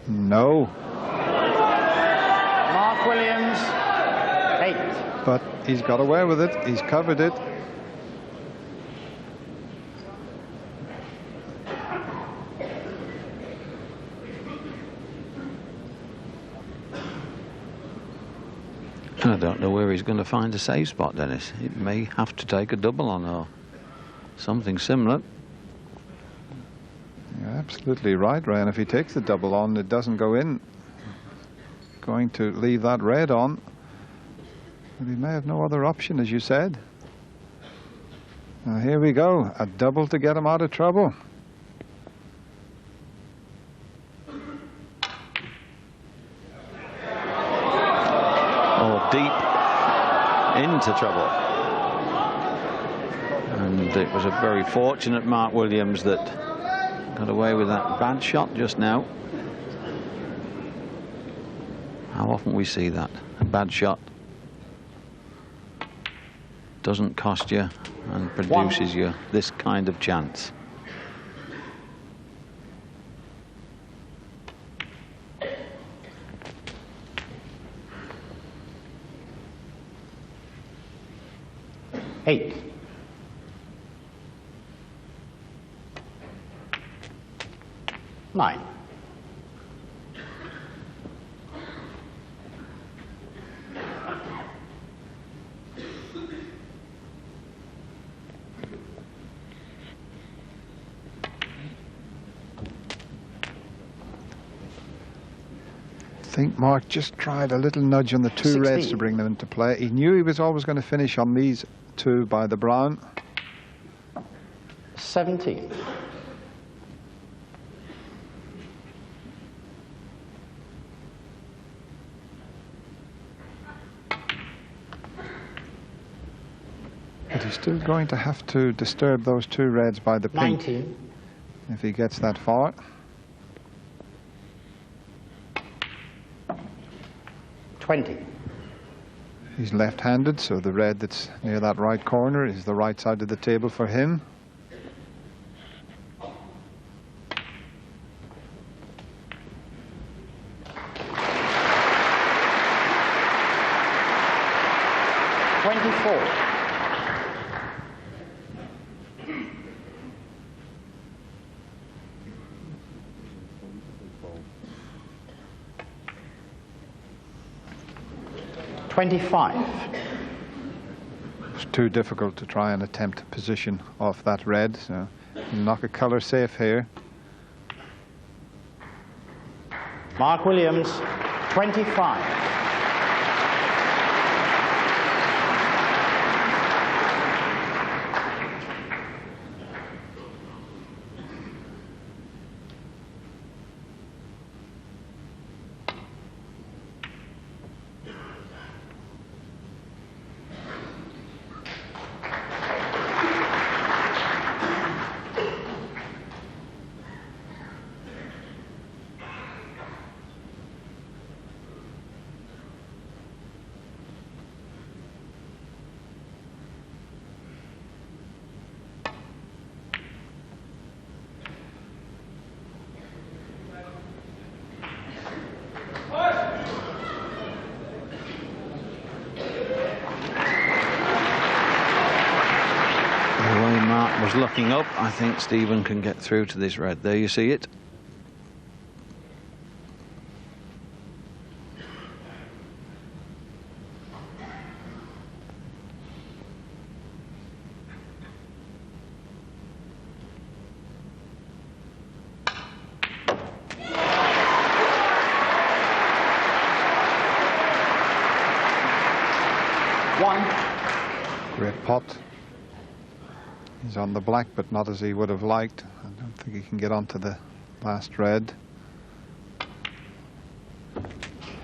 No. Mark Williams, 8. But he's got away with it. He's covered it. I don't know where he's going to find a safe spot, Dennis. It may have to take a double on or something similar. You're absolutely right, Ryan. If he takes the double on, it doesn't go in. Going to leave that red on. But he may have no other option, as you said. Now here we go. A double to get him out of trouble. Or deep into trouble. And it was a very fortunate Mark Williams that got away with that bad shot just now. How often we see that? A bad shot doesn't cost you and produces you this kind of chance. Eight. Nine. I think Mark just tried a little nudge on the two 16. reds to bring them into play. He knew he was always going to finish on these two by the brown. 17. But he's still going to have to disturb those two reds by the pink 19. if he gets that far. 20. He's left-handed, so the red that's near that right corner is the right side of the table for him. It's too difficult to try and attempt position off that red, so knock a colour safe here. Mark Williams, 25. Was looking up. I think Stephen can get through to this red. There you see it. Great pot. He's on the black, but not as he would have liked. I don't think he can get onto the last red.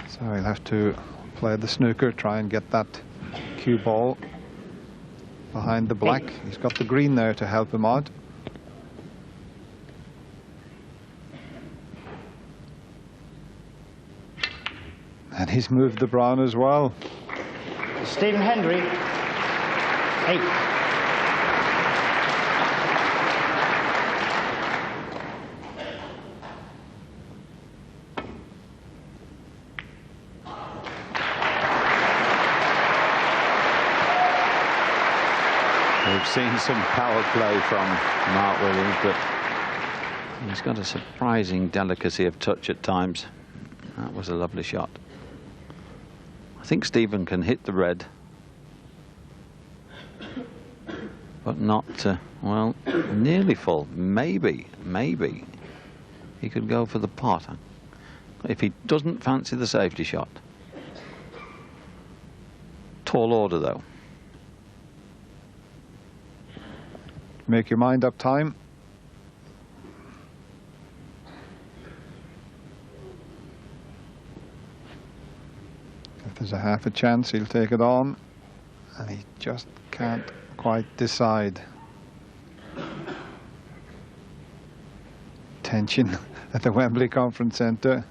So he'll have to play the snooker, try and get that cue ball behind the black. He's got the green there to help him out. And he's moved the brown as well. Stephen Hendry, 8. We've seen some power play from Mark Williams, but he's got a surprising delicacy of touch at times. That was a lovely shot. I think Stephen can hit the red, but not, well, nearly full. Maybe he could go for the pot if he doesn't fancy the safety shot. Tall order, though. Make your mind up time. If there's a half a chance, he'll take it on. And he just can't quite decide. tension at the Wembley Conference Centre.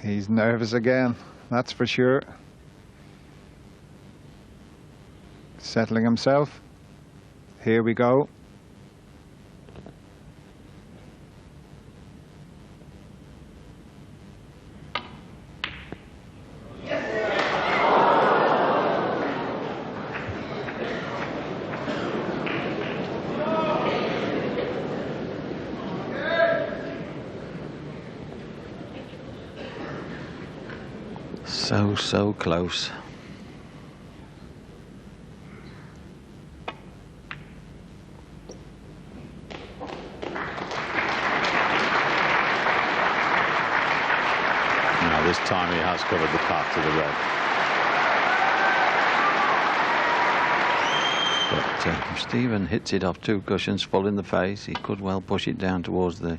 He's nervous again, that's for sure. Settling himself. Here we go. So close. Now this time he has covered the path to the red. But if Stephen hits it off 2 cushions full in the face, he could well push it down towards the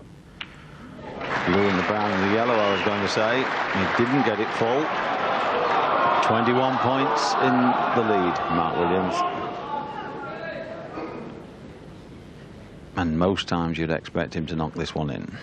blue and the brown and the yellow, I was going to say. He didn't get it full. 21 points in the lead, Mark Williams. And most times you'd expect him to knock this one in.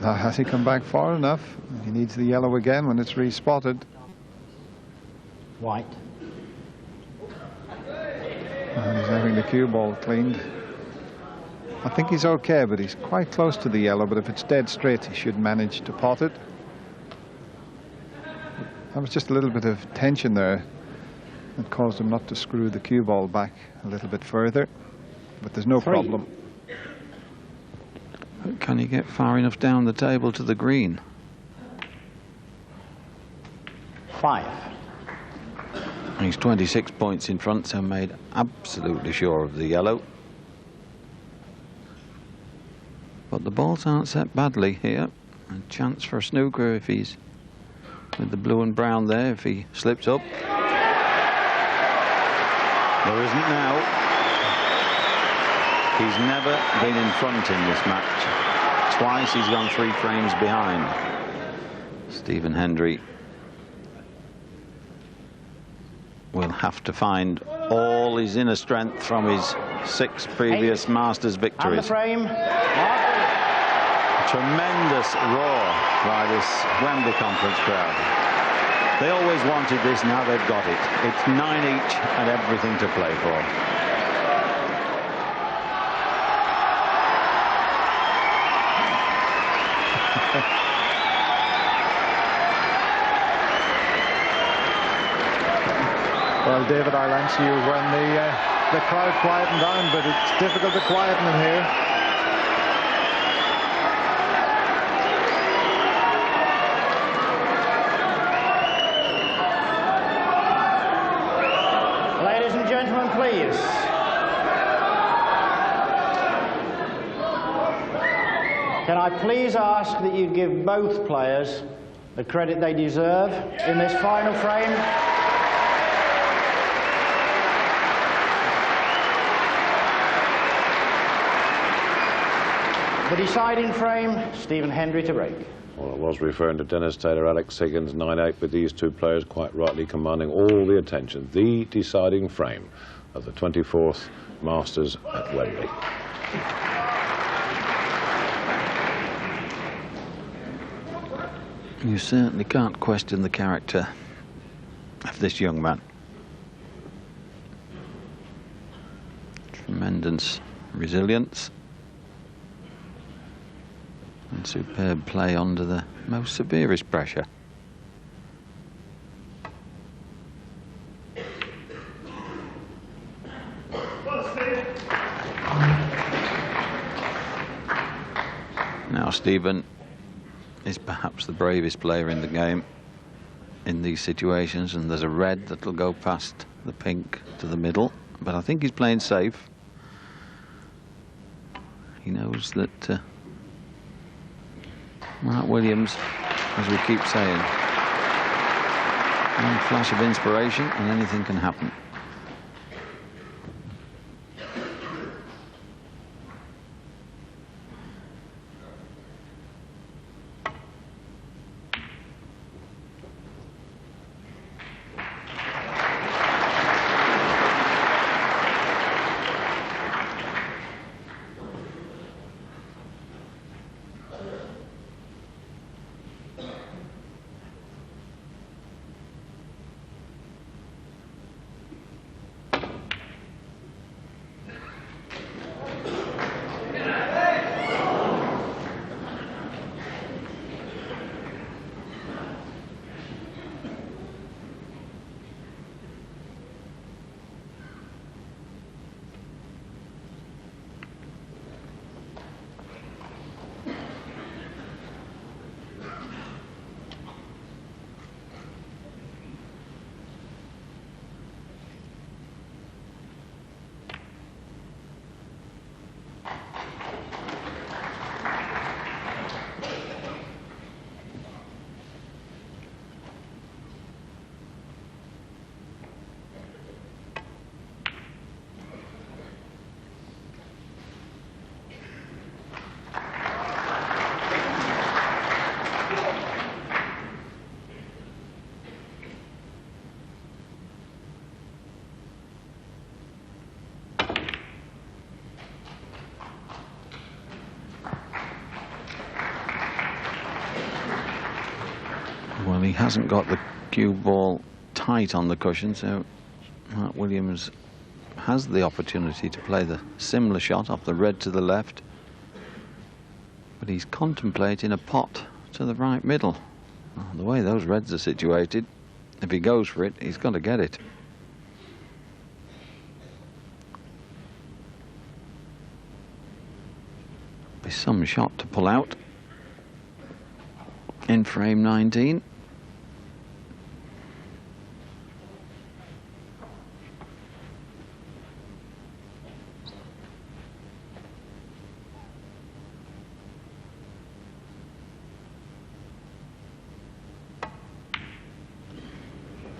Now, has he come back far enough? He needs the yellow again when it's re-spotted. White. And he's having the cue ball cleaned. I think he's okay, but he's quite close to the yellow, but if it's dead straight, he should manage to pot it. That was just a little bit of tension there that caused him not to screw the cue ball back a little bit further, but there's no problem. Can he get far enough down the table to the green? 5. He's 26 points in front, so made absolutely sure of the yellow. But the balls aren't set badly here. A chance for a snooker if he's with the blue and brown there, if he slips up. There isn't now. He's never been in front in this match. Twice he's gone 3 frames behind. Stephen Hendry will have to find all his inner strength from his 6 previous Masters victories. And the frame. Tremendous roar by this Wembley Conference crowd. They always wanted this, now they've got it. It's 9 each and everything to play for. Well, David, I'll answer you when the crowd quieten down, but it's difficult to quieten them here. Ladies and gentlemen, please. Can I please ask that you give both players the credit they deserve in this final frame? The deciding frame, Stephen Hendry to break. Well, I was referring to Dennis Taylor, Alex Higgins, 9-8, with these 2 players quite rightly commanding all the attention. The deciding frame of the 24th Masters at Wembley. You certainly can't question the character of this young man. Tremendous resilience and superb play under the most severest pressure. Now Stephen is perhaps the bravest player in the game in these situations, and there's a red that'll go past the pink to the middle, but I think he's playing safe. He knows that Mark Williams, as we keep saying, one flash of inspiration and anything can happen. hasn't got the cue ball tight on the cushion, so Mark Williams has the opportunity to play the similar shot off the red to the left, but he's contemplating a pot to the right middle. Well, the way those reds are situated, if he goes for it, he's got to get it. Be some shot to pull out in frame 19.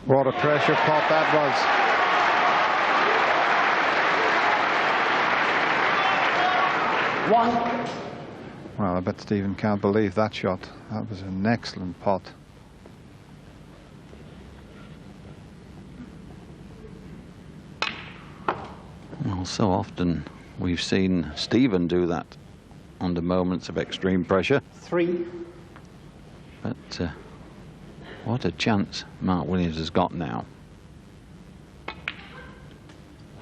What a pressure pot that was. 1. Well, I bet Stephen can't believe that shot. That was an excellent pot. Well, so often we've seen Stephen do that under moments of extreme pressure. 3. But what a chance Mark Williams has got now.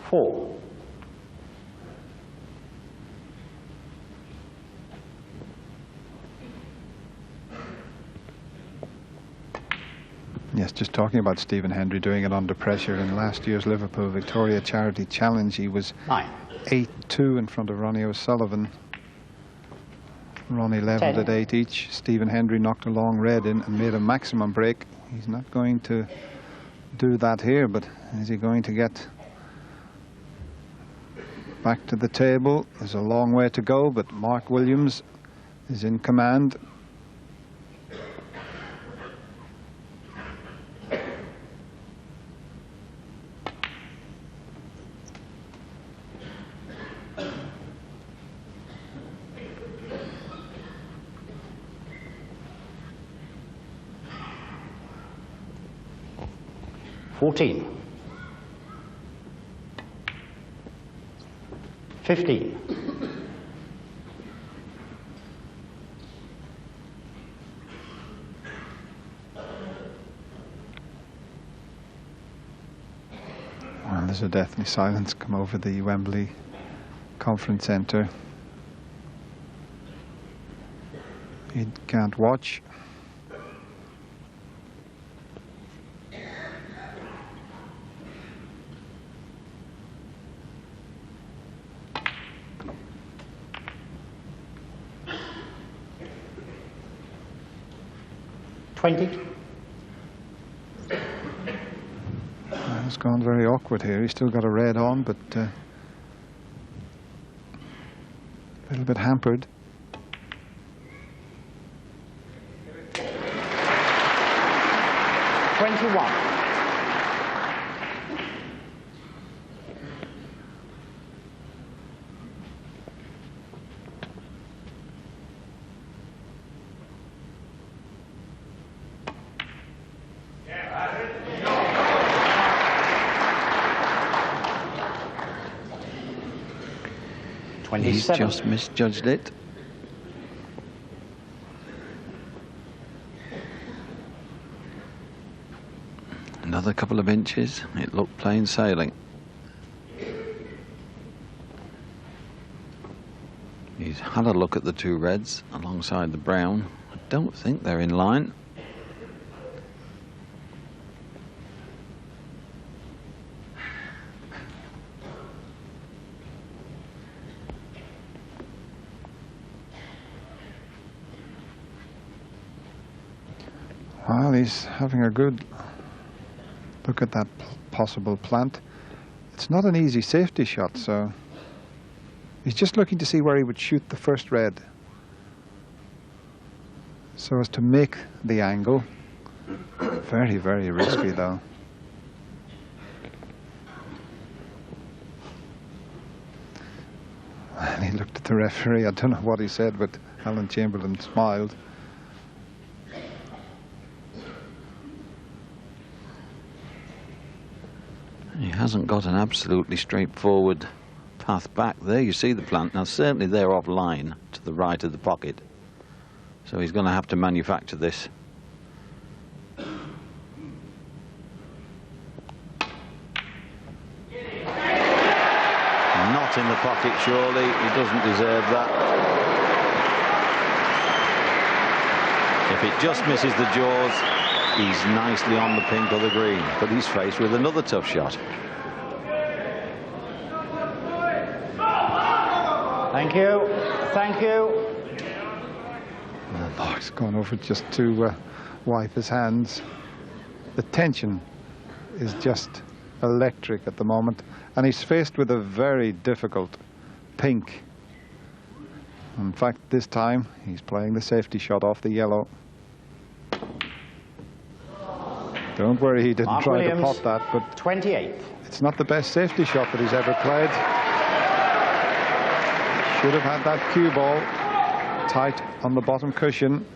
4. Yes, just talking about Stephen Hendry doing it under pressure in last year's Liverpool Victoria Charity Challenge. He was 8-2 in front of Ronnie O'Sullivan. Ronnie levelled 10. at 8 each. Stephen Hendry knocked a long red in and made a maximum break. He's not going to do that here, but is he going to get back to the table? There's a long way to go, but Mark Williams is in command. $14. 15. 'Well, there's a deathly silence come over the Wembley Conference Centre. You can't watch. It's gone very awkward here. He's still got a red on, but a little bit hampered. He's just misjudged it. Another couple of inches, it looked plain sailing. He's had a look at the two reds alongside the brown. I don't think they're in line. Well, he's having a good look at that possible plant. It's not an easy safety shot, so he's just looking to see where he would shoot the first red so as to make the angle. Very, very risky, though. And he looked at the referee. I don't know what he said, but Alan Chamberlain smiled. He hasn't got an absolutely straightforward path back. There you see the plant. Now certainly they're off line to the right of the pocket, so he's going to have to manufacture this. in the pocket, surely. He doesn't deserve that. If it just misses the jaws, he's nicely on the pink or the green, but he's faced with another tough shot. Thank you. Thank you. Oh, he's gone over just to wipe his hands. The tension is just electric at the moment, and he's faced with a very difficult pink. In fact, this time he's playing the safety shot off the yellow. Don't worry, he didn't Mark try Williams, to pot that, but 28th. It's not the best safety shot that he's ever played. Should have had that cue ball tight on the bottom cushion.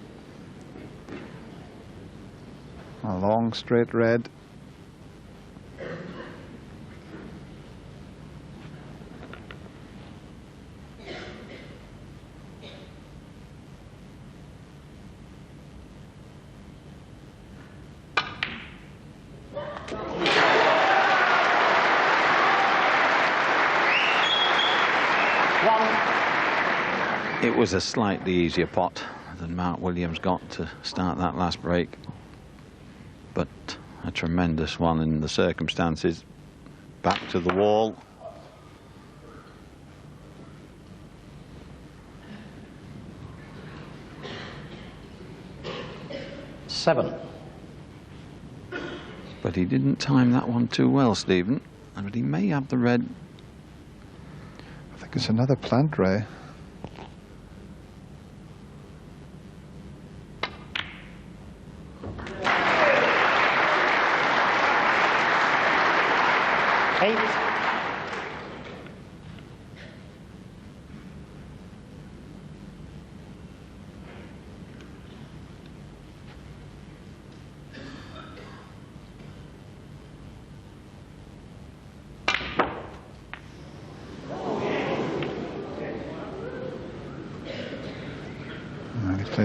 A long straight red. It was a slightly easier pot than Mark Williams got to start that last break, but a tremendous one in the circumstances. Back to the wall. Seven. But he didn't time that one too well, Stephen. But he may have the red. I think it's another plant ray.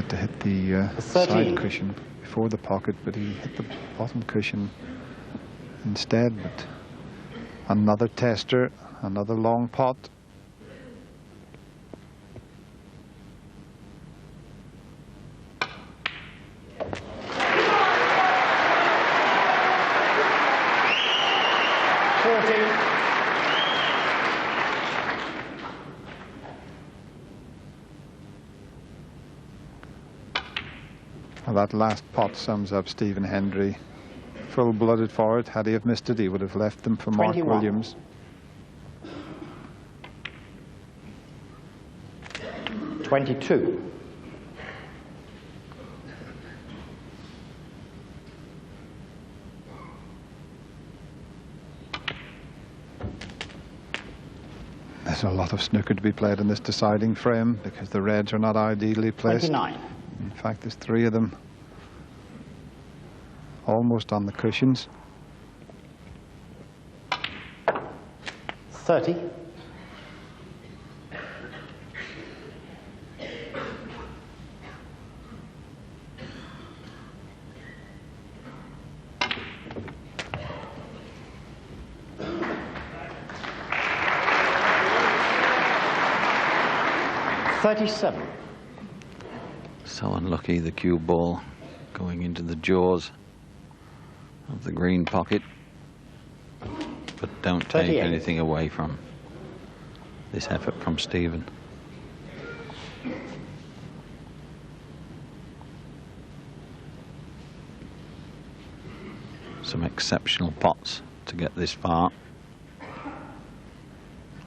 To hit the side cushion before the pocket, but he hit the bottom cushion instead. But another tester, another long pot. Well, that last pot sums up Stephen Hendry. Full-blooded for it. Had he have missed it, he would have left them for 21. Mark Williams. 22. There's a lot of snooker to be played in this deciding frame because the reds are not ideally placed. 29. In fact, there's three of them almost on the cushions. 30. $37. So unlucky, the cue ball going into the jaws of the green pocket. But don't take 38. anything away from this effort from Stephen. Some exceptional pots to get this far,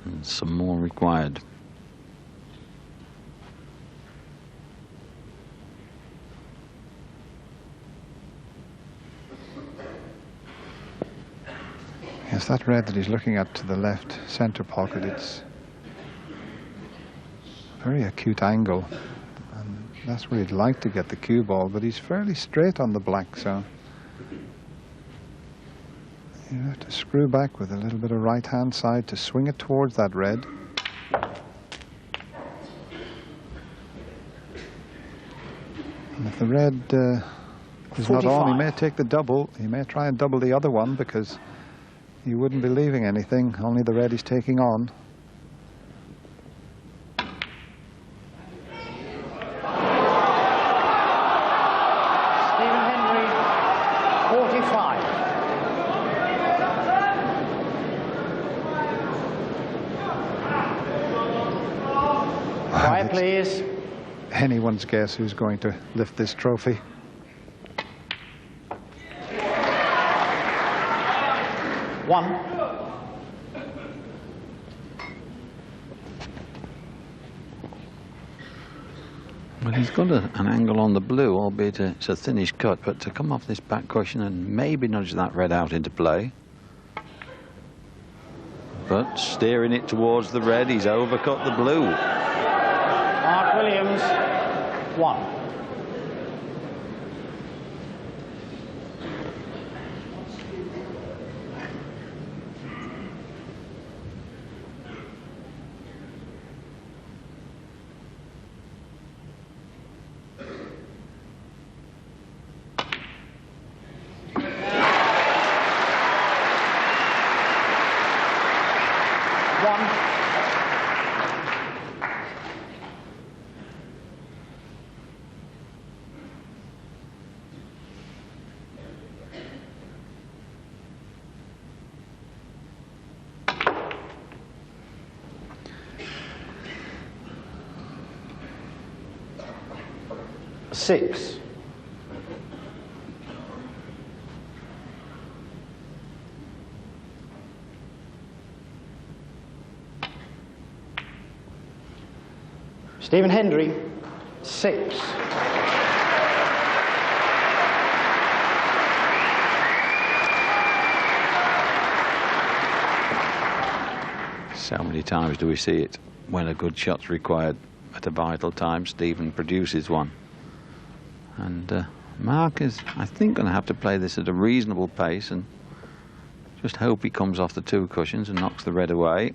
and some more required. Yes, that red that he's looking at to the left centre pocket, it's a very acute angle, and that's where he'd like to get the cue ball, but he's fairly straight on the black, so you have to screw back with a little bit of right hand side to swing it towards that red. And if the red is 45. not on, he may take the double. He may try and double the other one because you wouldn't be leaving anything, only the red he's taking on. Umpire, please. Anyone's guess who's going to lift this trophy. One. Well, he's got an angle on the blue, albeit it's a thinnish cut, but to come off this back cushion and maybe nudge that red out into play. But steering it towards the red, he's overcut the blue. Mark Williams, 1. Six. Stephen Hendry, 6. So many times do we see it when a good shot's required at a vital time. Stephen produces one. And Mark is, I think, going to have to play this at a reasonable pace and just hope he comes off the 2 cushions and knocks the red away.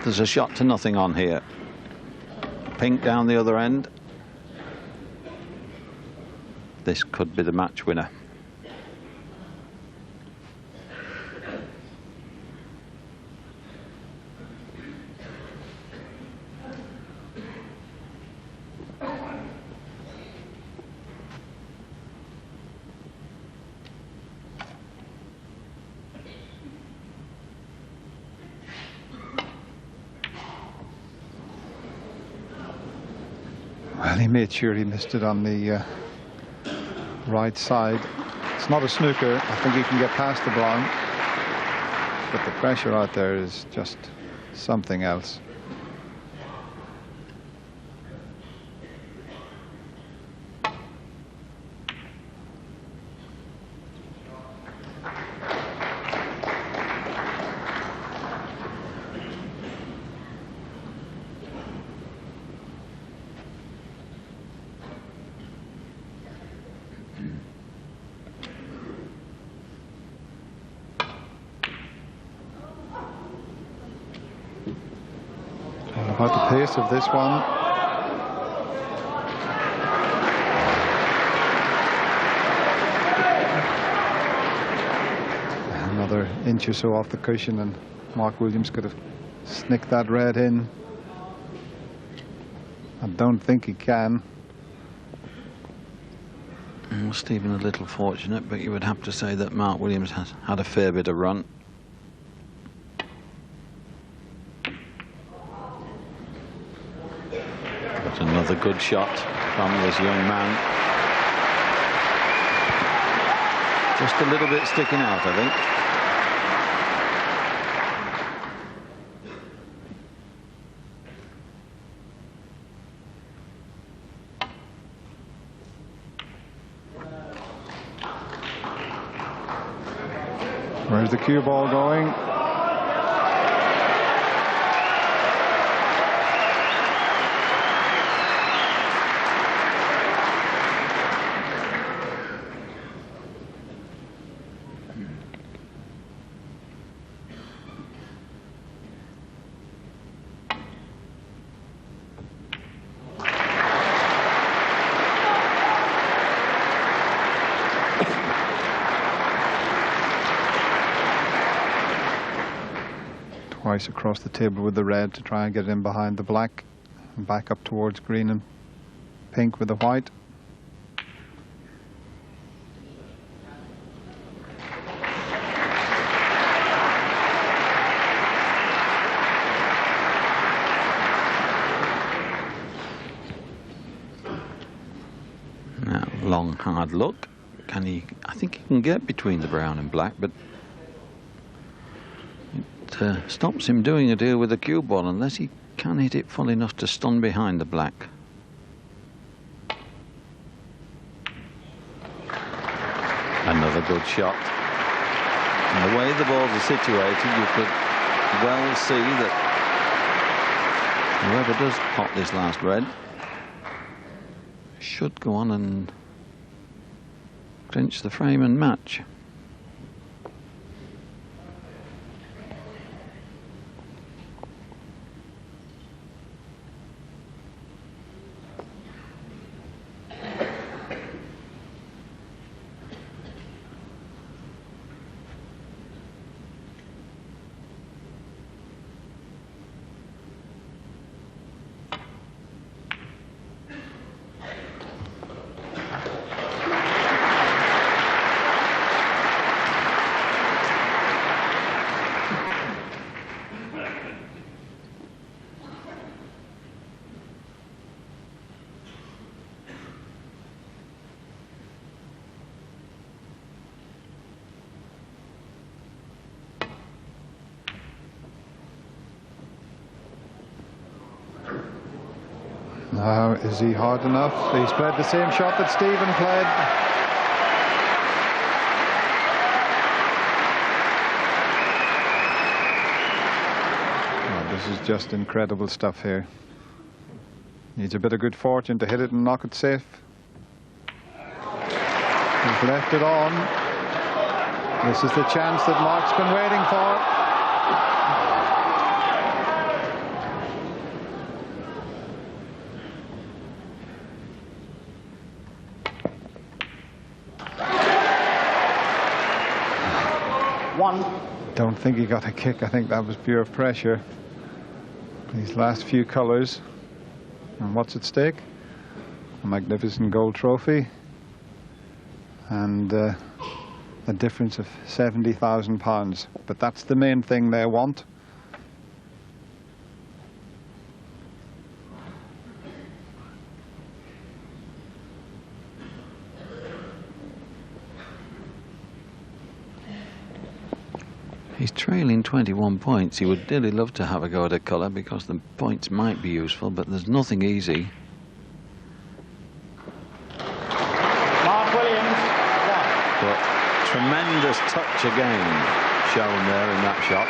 There's a shot to nothing on here. Pink down the other end. This could be the match winner. Well, he made sure he missed it on the right side. It's not a snooker. I think he can get past the blind. But the pressure out there is just something else. About the pace of this one. Another inch or so off the cushion and Mark Williams could have snicked that red in. I don't think he can. Well, Stephen a little fortunate, but you would have to say that Mark Williams has had a fair bit of run. Another good shot from this young man. Just a little bit sticking out, I think. Where's the cue ball going? Twice across the table with the red to try and get it in behind the black and back up towards green and pink with the white. long, hard look. Can he? I think he can get between the brown and black, but it stops him doing a deal with the cue ball unless he can hit it full enough to stun behind the black. Another good shot. And the way the balls are situated, you could well see that whoever does pot this last red should go on and clinch the frame and match. Now, is he hard enough? He's played the same shot that Stephen played. Oh, this is just incredible stuff here. Needs a bit of good fortune to hit it and knock it safe. He's left it on. This is the chance that Mark's been waiting for. Don't think he got a kick. I think that was pure pressure. These last few colours. And what's at stake? A magnificent gold trophy. And a difference of £70,000. But that's the main thing they want. He's trailing 21 points. He would really love to have a go at a colour because the points might be useful, but there's nothing easy. Mark Williams, But tremendous touch again shown there in that shot.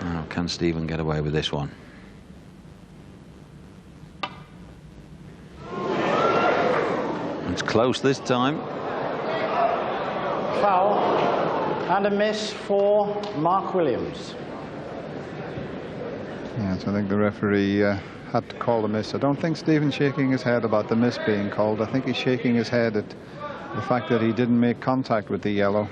Now, can Stephen get away with this one? It's close this time. foul and a miss for Mark Williams. Yes, I think the referee had to call the miss. I don't think Stephen's shaking his head about the miss being called. I think he's shaking his head at the fact that he didn't make contact with the yellow.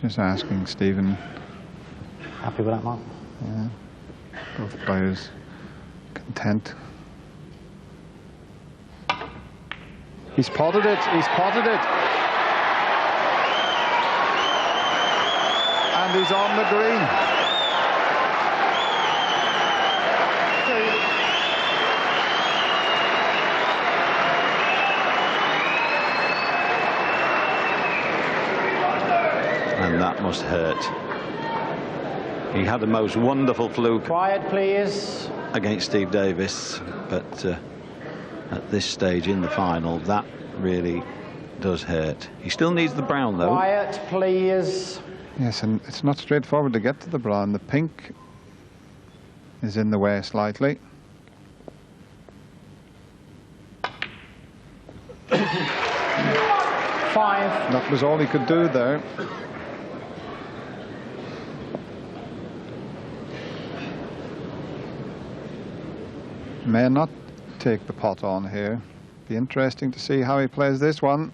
Just asking Stephen. Happy with that, Mark? Yeah. Both players content. He's potted it. He's potted it. And he's on the green. And that must hurt. He had the most wonderful fluke. Quiet, please. Against Steve Davis, but at this stage in the final, that really does hurt. He still needs the brown, though. Quiet, please. Yes, and it's not straightforward to get to the brown. The pink is in the way slightly. Five. That was all he could do there. May not take the pot on here. Be interesting to see how he plays this one.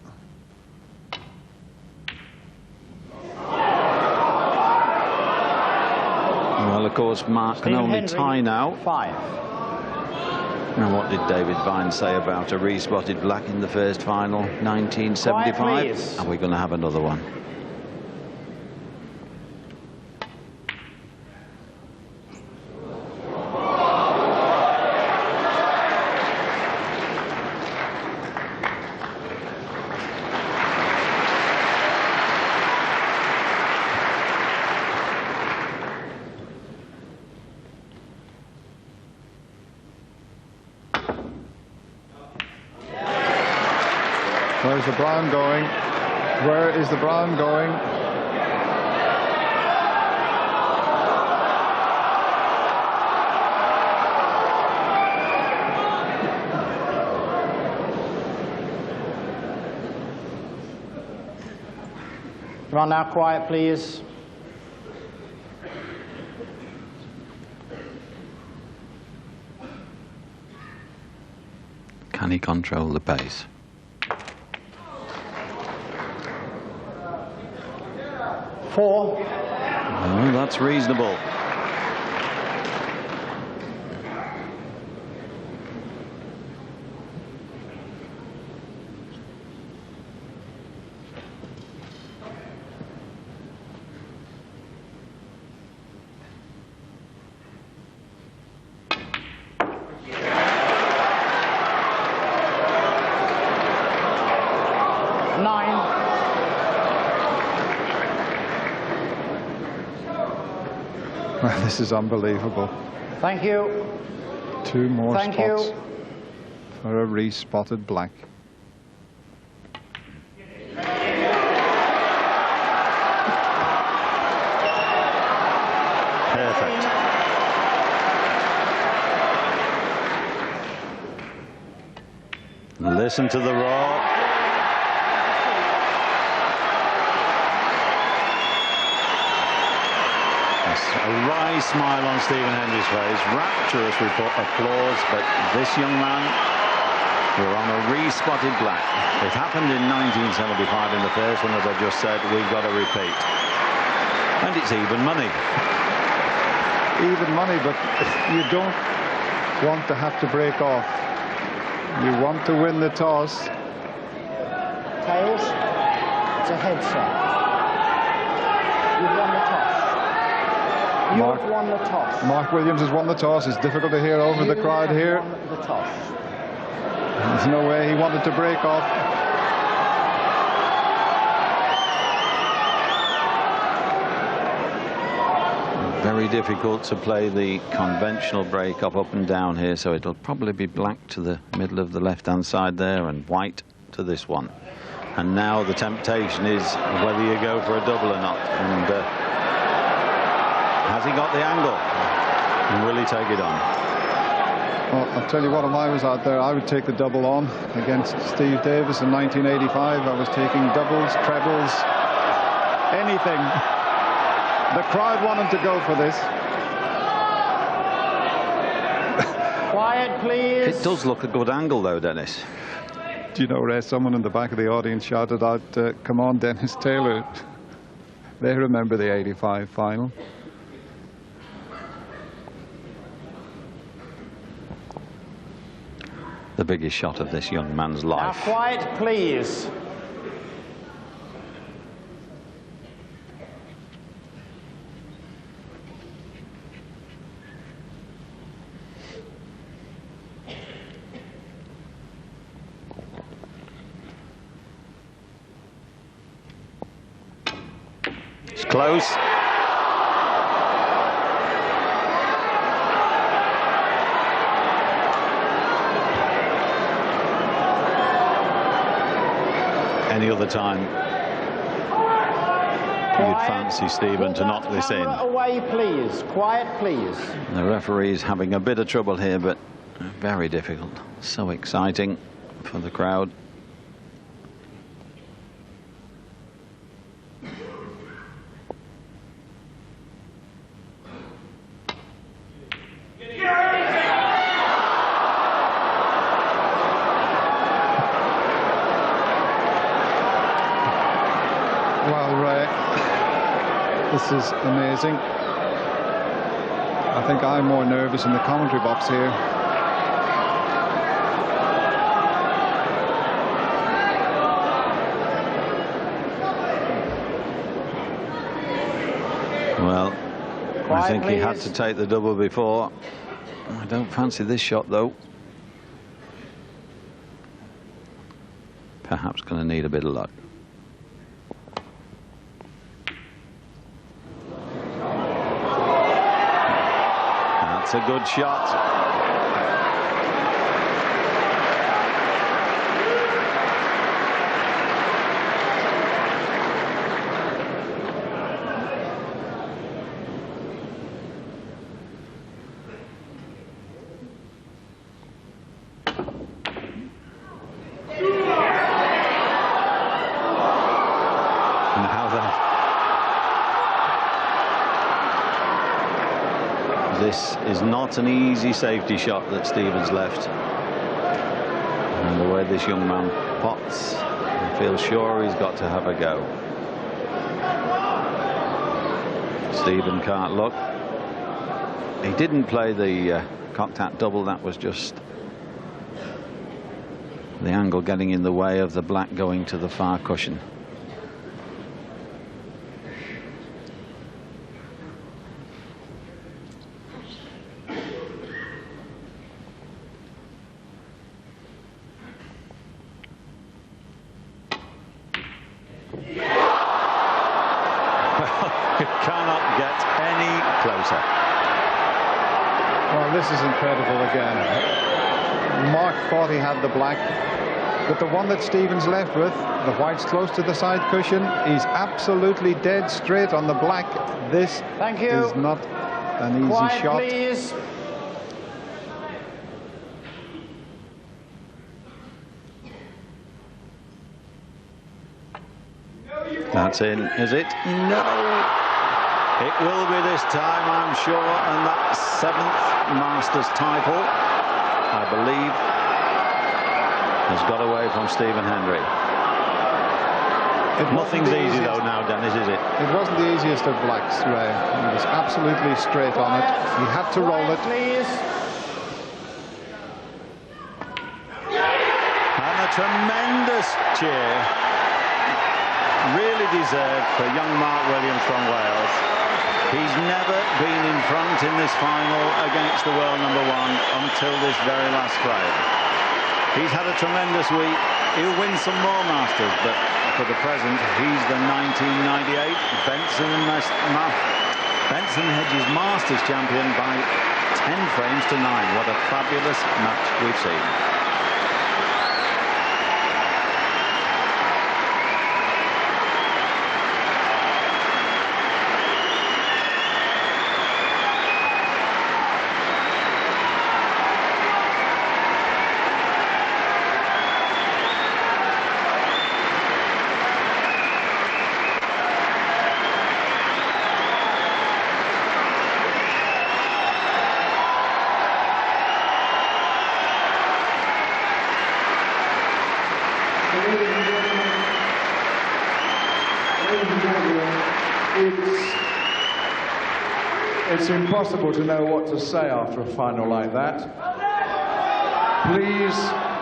Well, Well, of course, Mark can only tie now. 5. Now, what did David Vine say about a re-spotted black in the first final, 1975? Quiet, Are we going to have another one? Where's the brown going? Where is the brown going? Come on now, quiet, please. Can he control the pace? Four. Oh, that's reasonable. Well, this is unbelievable. Thank you. 2 more Thank spots you. for a re-spotted black. Perfect. Listen to the roar. A wry smile on Stephen Hendry's face, rapturous applause, but this young man, we're on a re-spotted black. It happened in 1975 in the first one, as I just said. We've got to repeat. And it's even money. Even money, but you don't want to have to break off. You want to win the toss. Tails. It's a head set. You've won the toss. You've won the toss. Mark Williams has won the toss. It's difficult to hear over the crowd here. Won the toss. There's no way he wanted to break off. Very difficult to play the conventional break up and down here, so it'll probably be black to the middle of the left-hand side there and white to this one. And now the temptation is whether you go for a double or not. And has he got the angle? And will he take it on? Well, I'll tell you what, if I was out there, I would take the double on against Steve Davis in 1985. I was taking doubles, trebles, anything. The crowd wanted to go for this. Quiet, please. It does look a good angle, though, Dennis. Do you know, Ray, someone in the back of the audience shouted out, come on, Dennis Taylor. They remember the 85 final. The biggest shot of this young man's life. Now, quiet, please. It's close. Any other time you'd fancy Stephen to knock this in. Away, please. Quiet, please. The referee's having a bit of trouble here, but very difficult. So exciting for the crowd. Well, Ray, this is amazing. I think I'm more nervous in the commentary box here. Well, Quiet, I think he had please. to take the double before. I don't fancy this shot, though. Perhaps going to need a bit of luck. That's a good shot. This is not an easy safety shot that Stevens left. And the way this young man pots, I feel sure he's got to have a go. Stephen can't look. He didn't play the cocked hat double. That was just the angle getting in the way of the black going to the far cushion. Well, this is incredible again. Mark thought he had the black, but the one that Stevens left with, the white's close to the side cushion, he's absolutely dead straight on the black. This is not an easy Quiet, shot. please. That's in, is it? No. It will be this time, I'm sure, and that 7th Masters title, I believe, has got away from Stephen Hendry. Nothing's easy though now, Dennis, is it? It wasn't the easiest of blacks, Ray. He was absolutely straight on it. He had to roll it. Please. And a tremendous cheer, really deserved for young Mark Williams from Wales. He's never been in front in this final against the world #1 until this very last frame. He's had a tremendous week. He'll win some more Masters, but for the present, he's the 1998 Benson Hedges Masters champion by 10 frames to 9. What a fabulous match we've seen. It's impossible to know what to say after a final like that. Please,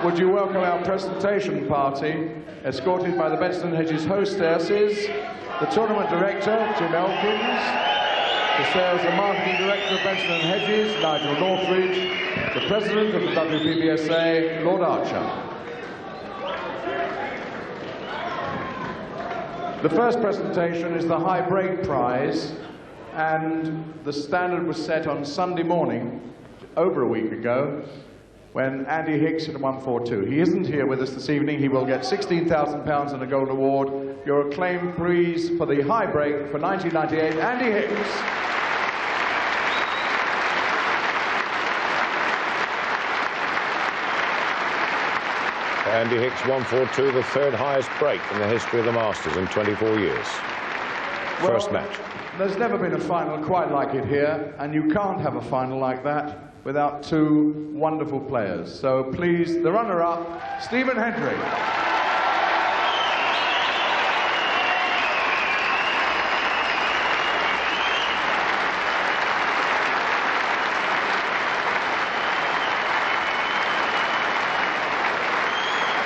would you welcome our presentation party, escorted by the Benson Hedges hostesses, the tournament director, Jim Elkins, the sales and marketing director of Benson Hedges, Nigel Northridge, the president of the WPBSA, Lord Archer. The first presentation is the High Break Prize, and the standard was set on Sunday morning, over a week ago, when Andy Hicks hit a 142. He isn't here with us this evening. He will get £16,000 and a gold award. Your acclaimed prize for the High Break for 1998, Andy Hicks. Andy Hicks 142, the 3rd highest break in the history of the Masters in 24 years. First match. There's never been a final quite like it here, and you can't have a final like that without two wonderful players. So please, the runner-up, Stephen Hendry.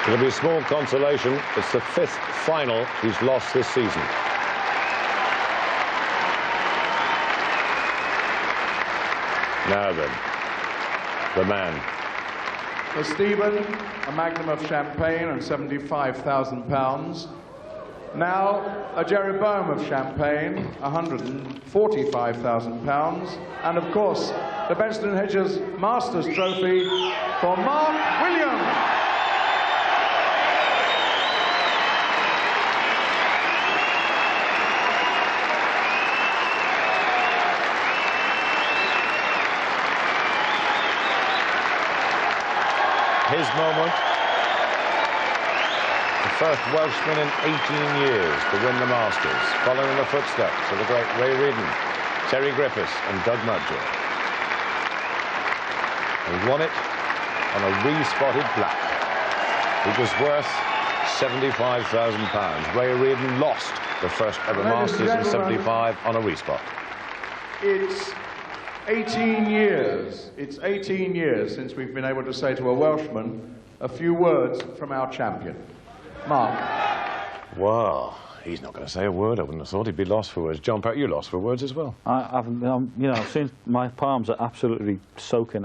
It'll be a small consolation. It's the 5th final he's lost this season. Now then, the man. For Stephen, a magnum of champagne and £75,000. Now, a Jeroboam of champagne, £145,000. And of course, the Benson & Hedges Masters Trophy for Mark Williams. His moment, the first Welshman in 18 years to win the Masters, following in the footsteps of the great Ray Reardon, Terry Griffiths and Doug Mudgett. He won it on a re-spotted black. It was worth £75,000. Ray Reardon lost the first ever Masters in '75 on a respot. It's 18 years. It's 18 years since we've been able to say to a Welshman a few words from our champion. Mark. Wow, he's not going to say a word. I wouldn't have thought he'd be lost for words. John Pratt, you lost for words as well. I've seen my palms are absolutely soaking.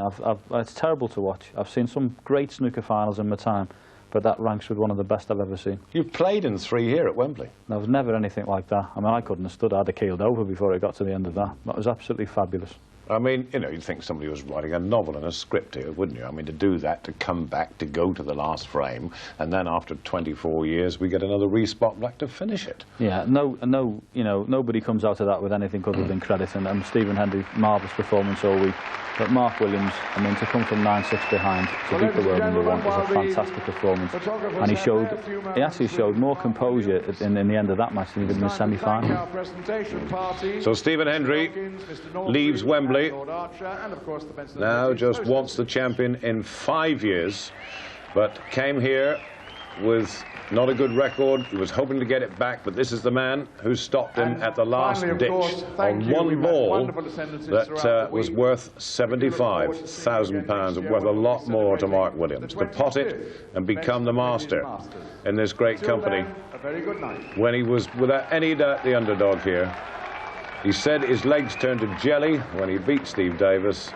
It's terrible to watch. I've seen some great snooker finals in my time, but that ranks with one of the best I've ever seen. You've played in 3 here at Wembley. There was never anything like that. I mean, I couldn't have stood. I'd have keeled over before it got to the end of that. That was absolutely fabulous. I mean, you know, you'd think somebody was writing a novel and a script here, wouldn't you? I mean, to do that, to come back, to go to the last frame, and then after 24 years, we get another respot black to finish it. Yeah, nobody comes out of that with anything other than credit, and Stephen Hendry, marvellous performance all week. But Mark Williams, I mean, to come from 9-6 behind to beat the world number one was a fantastic performance, and he actually showed more composure in the end of that match than he did in the semi-final. So Stephen Hendry leaves Wembley, now just wants the champion in 5 years, but came here with not a good record. He was hoping to get it back, but this is the man who stopped him at the last ditch on one ball that was worth £75,000, worth a lot more to Mark Williams, to pot it and become the master in this great company. When he was, without any doubt, the underdog here. He said his legs turned to jelly when he beat Steve Davis.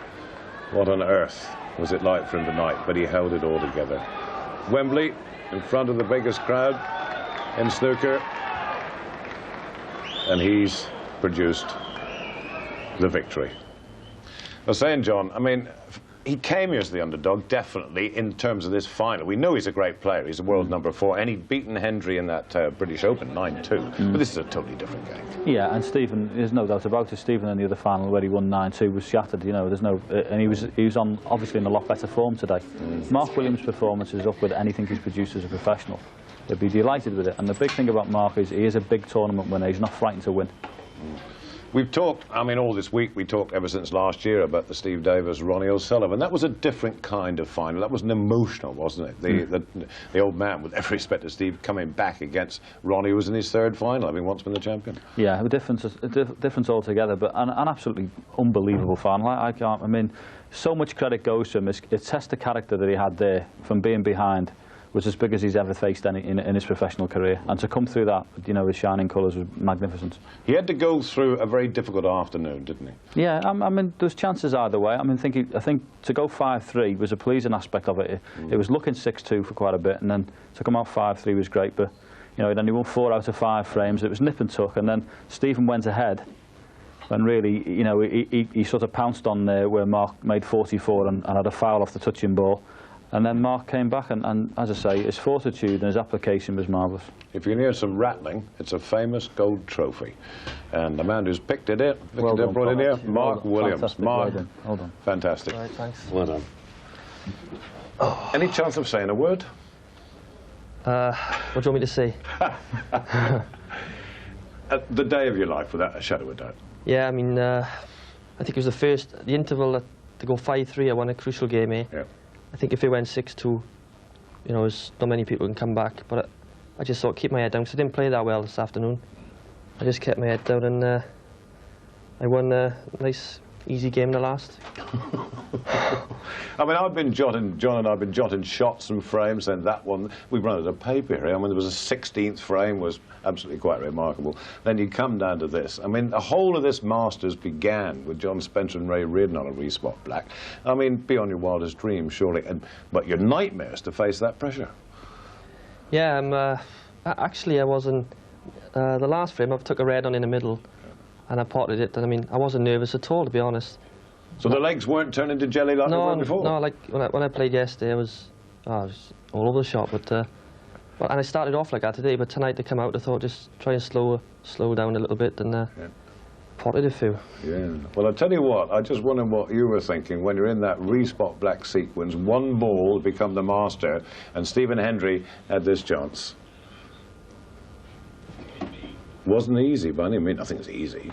What on earth was it like for him tonight? But he held it all together. Wembley, in front of the biggest crowd in snooker, and he's produced the victory. I was saying, John, I mean, he came here as the underdog, definitely, in terms of this final. We know he's a great player. He's a world number 4, and he'd beaten Hendry in that British Open, 9-2. But this is a totally different game. Yeah, and Stephen, there's no doubt about it. Stephen in the other final, where he won 9-2, was shattered. You know, there's no, and he was on obviously in a lot better form today. Mark Williams' performance is up with anything he's produced as a professional. He'd be delighted with it. And the big thing about Mark is he is a big tournament winner. He's not frightened to win. We've talked, I mean, all this week, we talked ever since last year about the Steve Davis, Ronnie O'Sullivan. That was a different kind of final. That was an emotional, wasn't it? The old man, with every respect to Steve, coming back against Ronnie, who was in his 3rd final, having once been the champion. Yeah, a difference altogether, but an absolutely unbelievable final. I mean, so much credit goes to him. It tests the character that he had there from being behind. Was as big as he's ever faced in his professional career, and to come through that, you know, with shining colours was magnificent. He had to go through a very difficult afternoon, didn't he? Yeah, I mean, there's chances either way. I mean, I think to go 5-3 was a pleasing aspect of it. It was looking 6-2 for quite a bit, and then to come out 5-3 was great. But you know, he'd only won 4 out of 5 frames. It was nip and tuck, and then Stephen went ahead. And really, you know, he sort of pounced on there where Mark made 44 and had a foul off the touching ball. And then Mark came back, and as I say, his fortitude and his application was marvellous. If you can hear some rattling, it's a famous gold trophy. And the man who's picked it in, brought it here, Mark Williams. Mark, well done. Fantastic. Right, thanks. Well done. Oh. Any chance of saying a word? What do you want me to say? The day of your life, without a shadow of a doubt. Yeah, I mean, I think it was the interval to go 5-3, I won a crucial game, eh? Yeah. I think if it went 6-2, you know, there's not many people can come back. But I just thought, keep my head down, because I didn't play that well this afternoon. I just kept my head down, and I won a nice easy game in the last. I mean, John and I've been jotting shots and frames, and that one, we run out of paper here. I mean, there was a 16th frame, was absolutely quite remarkable. Then you come down to this. I mean, the whole of this Masters began with John Spencer and Ray Reardon on a respot black. I mean, beyond your wildest dreams, surely. But your nightmares to face that pressure. Yeah, actually, I wasn't. The last frame, I took a red on in the middle, and I potted it. And I mean, I wasn't nervous at all, to be honest. So the legs weren't turning into jelly like they were before? No, like when I played yesterday, I was all over the shop. And I started off like that today, but tonight to come out, I thought just try and slow down a little bit and potted a few. Yeah. Well, I'll tell you what, I just wonder what you were thinking when you're in that respot black sequence, one ball to become the master, and Stephen Hendry had this chance. Wasn't easy by any means. I think it's easy.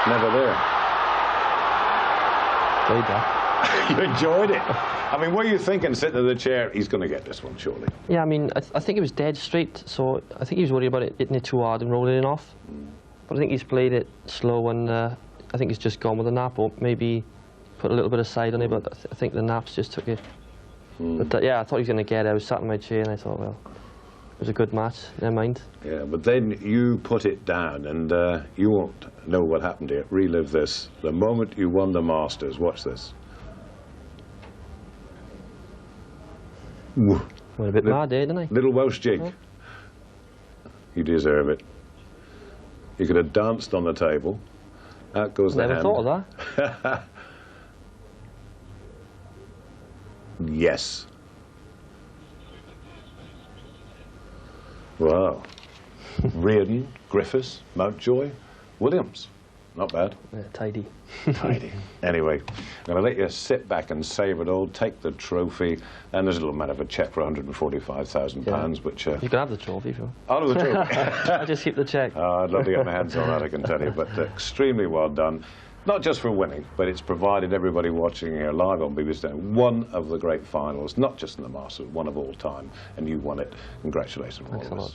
Never there. Enjoyed that. You enjoyed it? I mean, what are you thinking sitting in the chair? He's going to get this one, surely. Yeah, I mean, I think it was dead straight, so I think he was worried about it hitting it too hard and rolling it off. But I think he's played it slow, and I think he's just gone with the nap, or maybe put a little bit of side on it, but I think the naps just took it. But yeah, I thought he was going to get it. I was sat in my chair and I thought, well, it was a good match, never mind. Yeah, but then you put it down, and you won't know what happened here. Relive this. The moment you won the Masters, watch this. Went a bit mad there, didn't I? Little Welsh jig. Oh. You deserve it. You could have danced on the table. Out goes the hand. Never thought of that. Yes. Wow. Reardon, Griffiths, Mountjoy, Williams. Not bad. Yeah, tidy. Tidy. Anyway, I'm going to let you sit back and savour it all, take the trophy, and there's a little matter of a cheque for £145,000, which... You can have the trophy if you want. I'll have the trophy. I'll just keep the cheque. Oh, I'd love to get my hands on that, I can tell you, but extremely well done. Not just for winning, but it's provided everybody watching here live on BBC one of the great finals, not just in the Masters, one of all time, and you won it. Congratulations. Thanks a lot.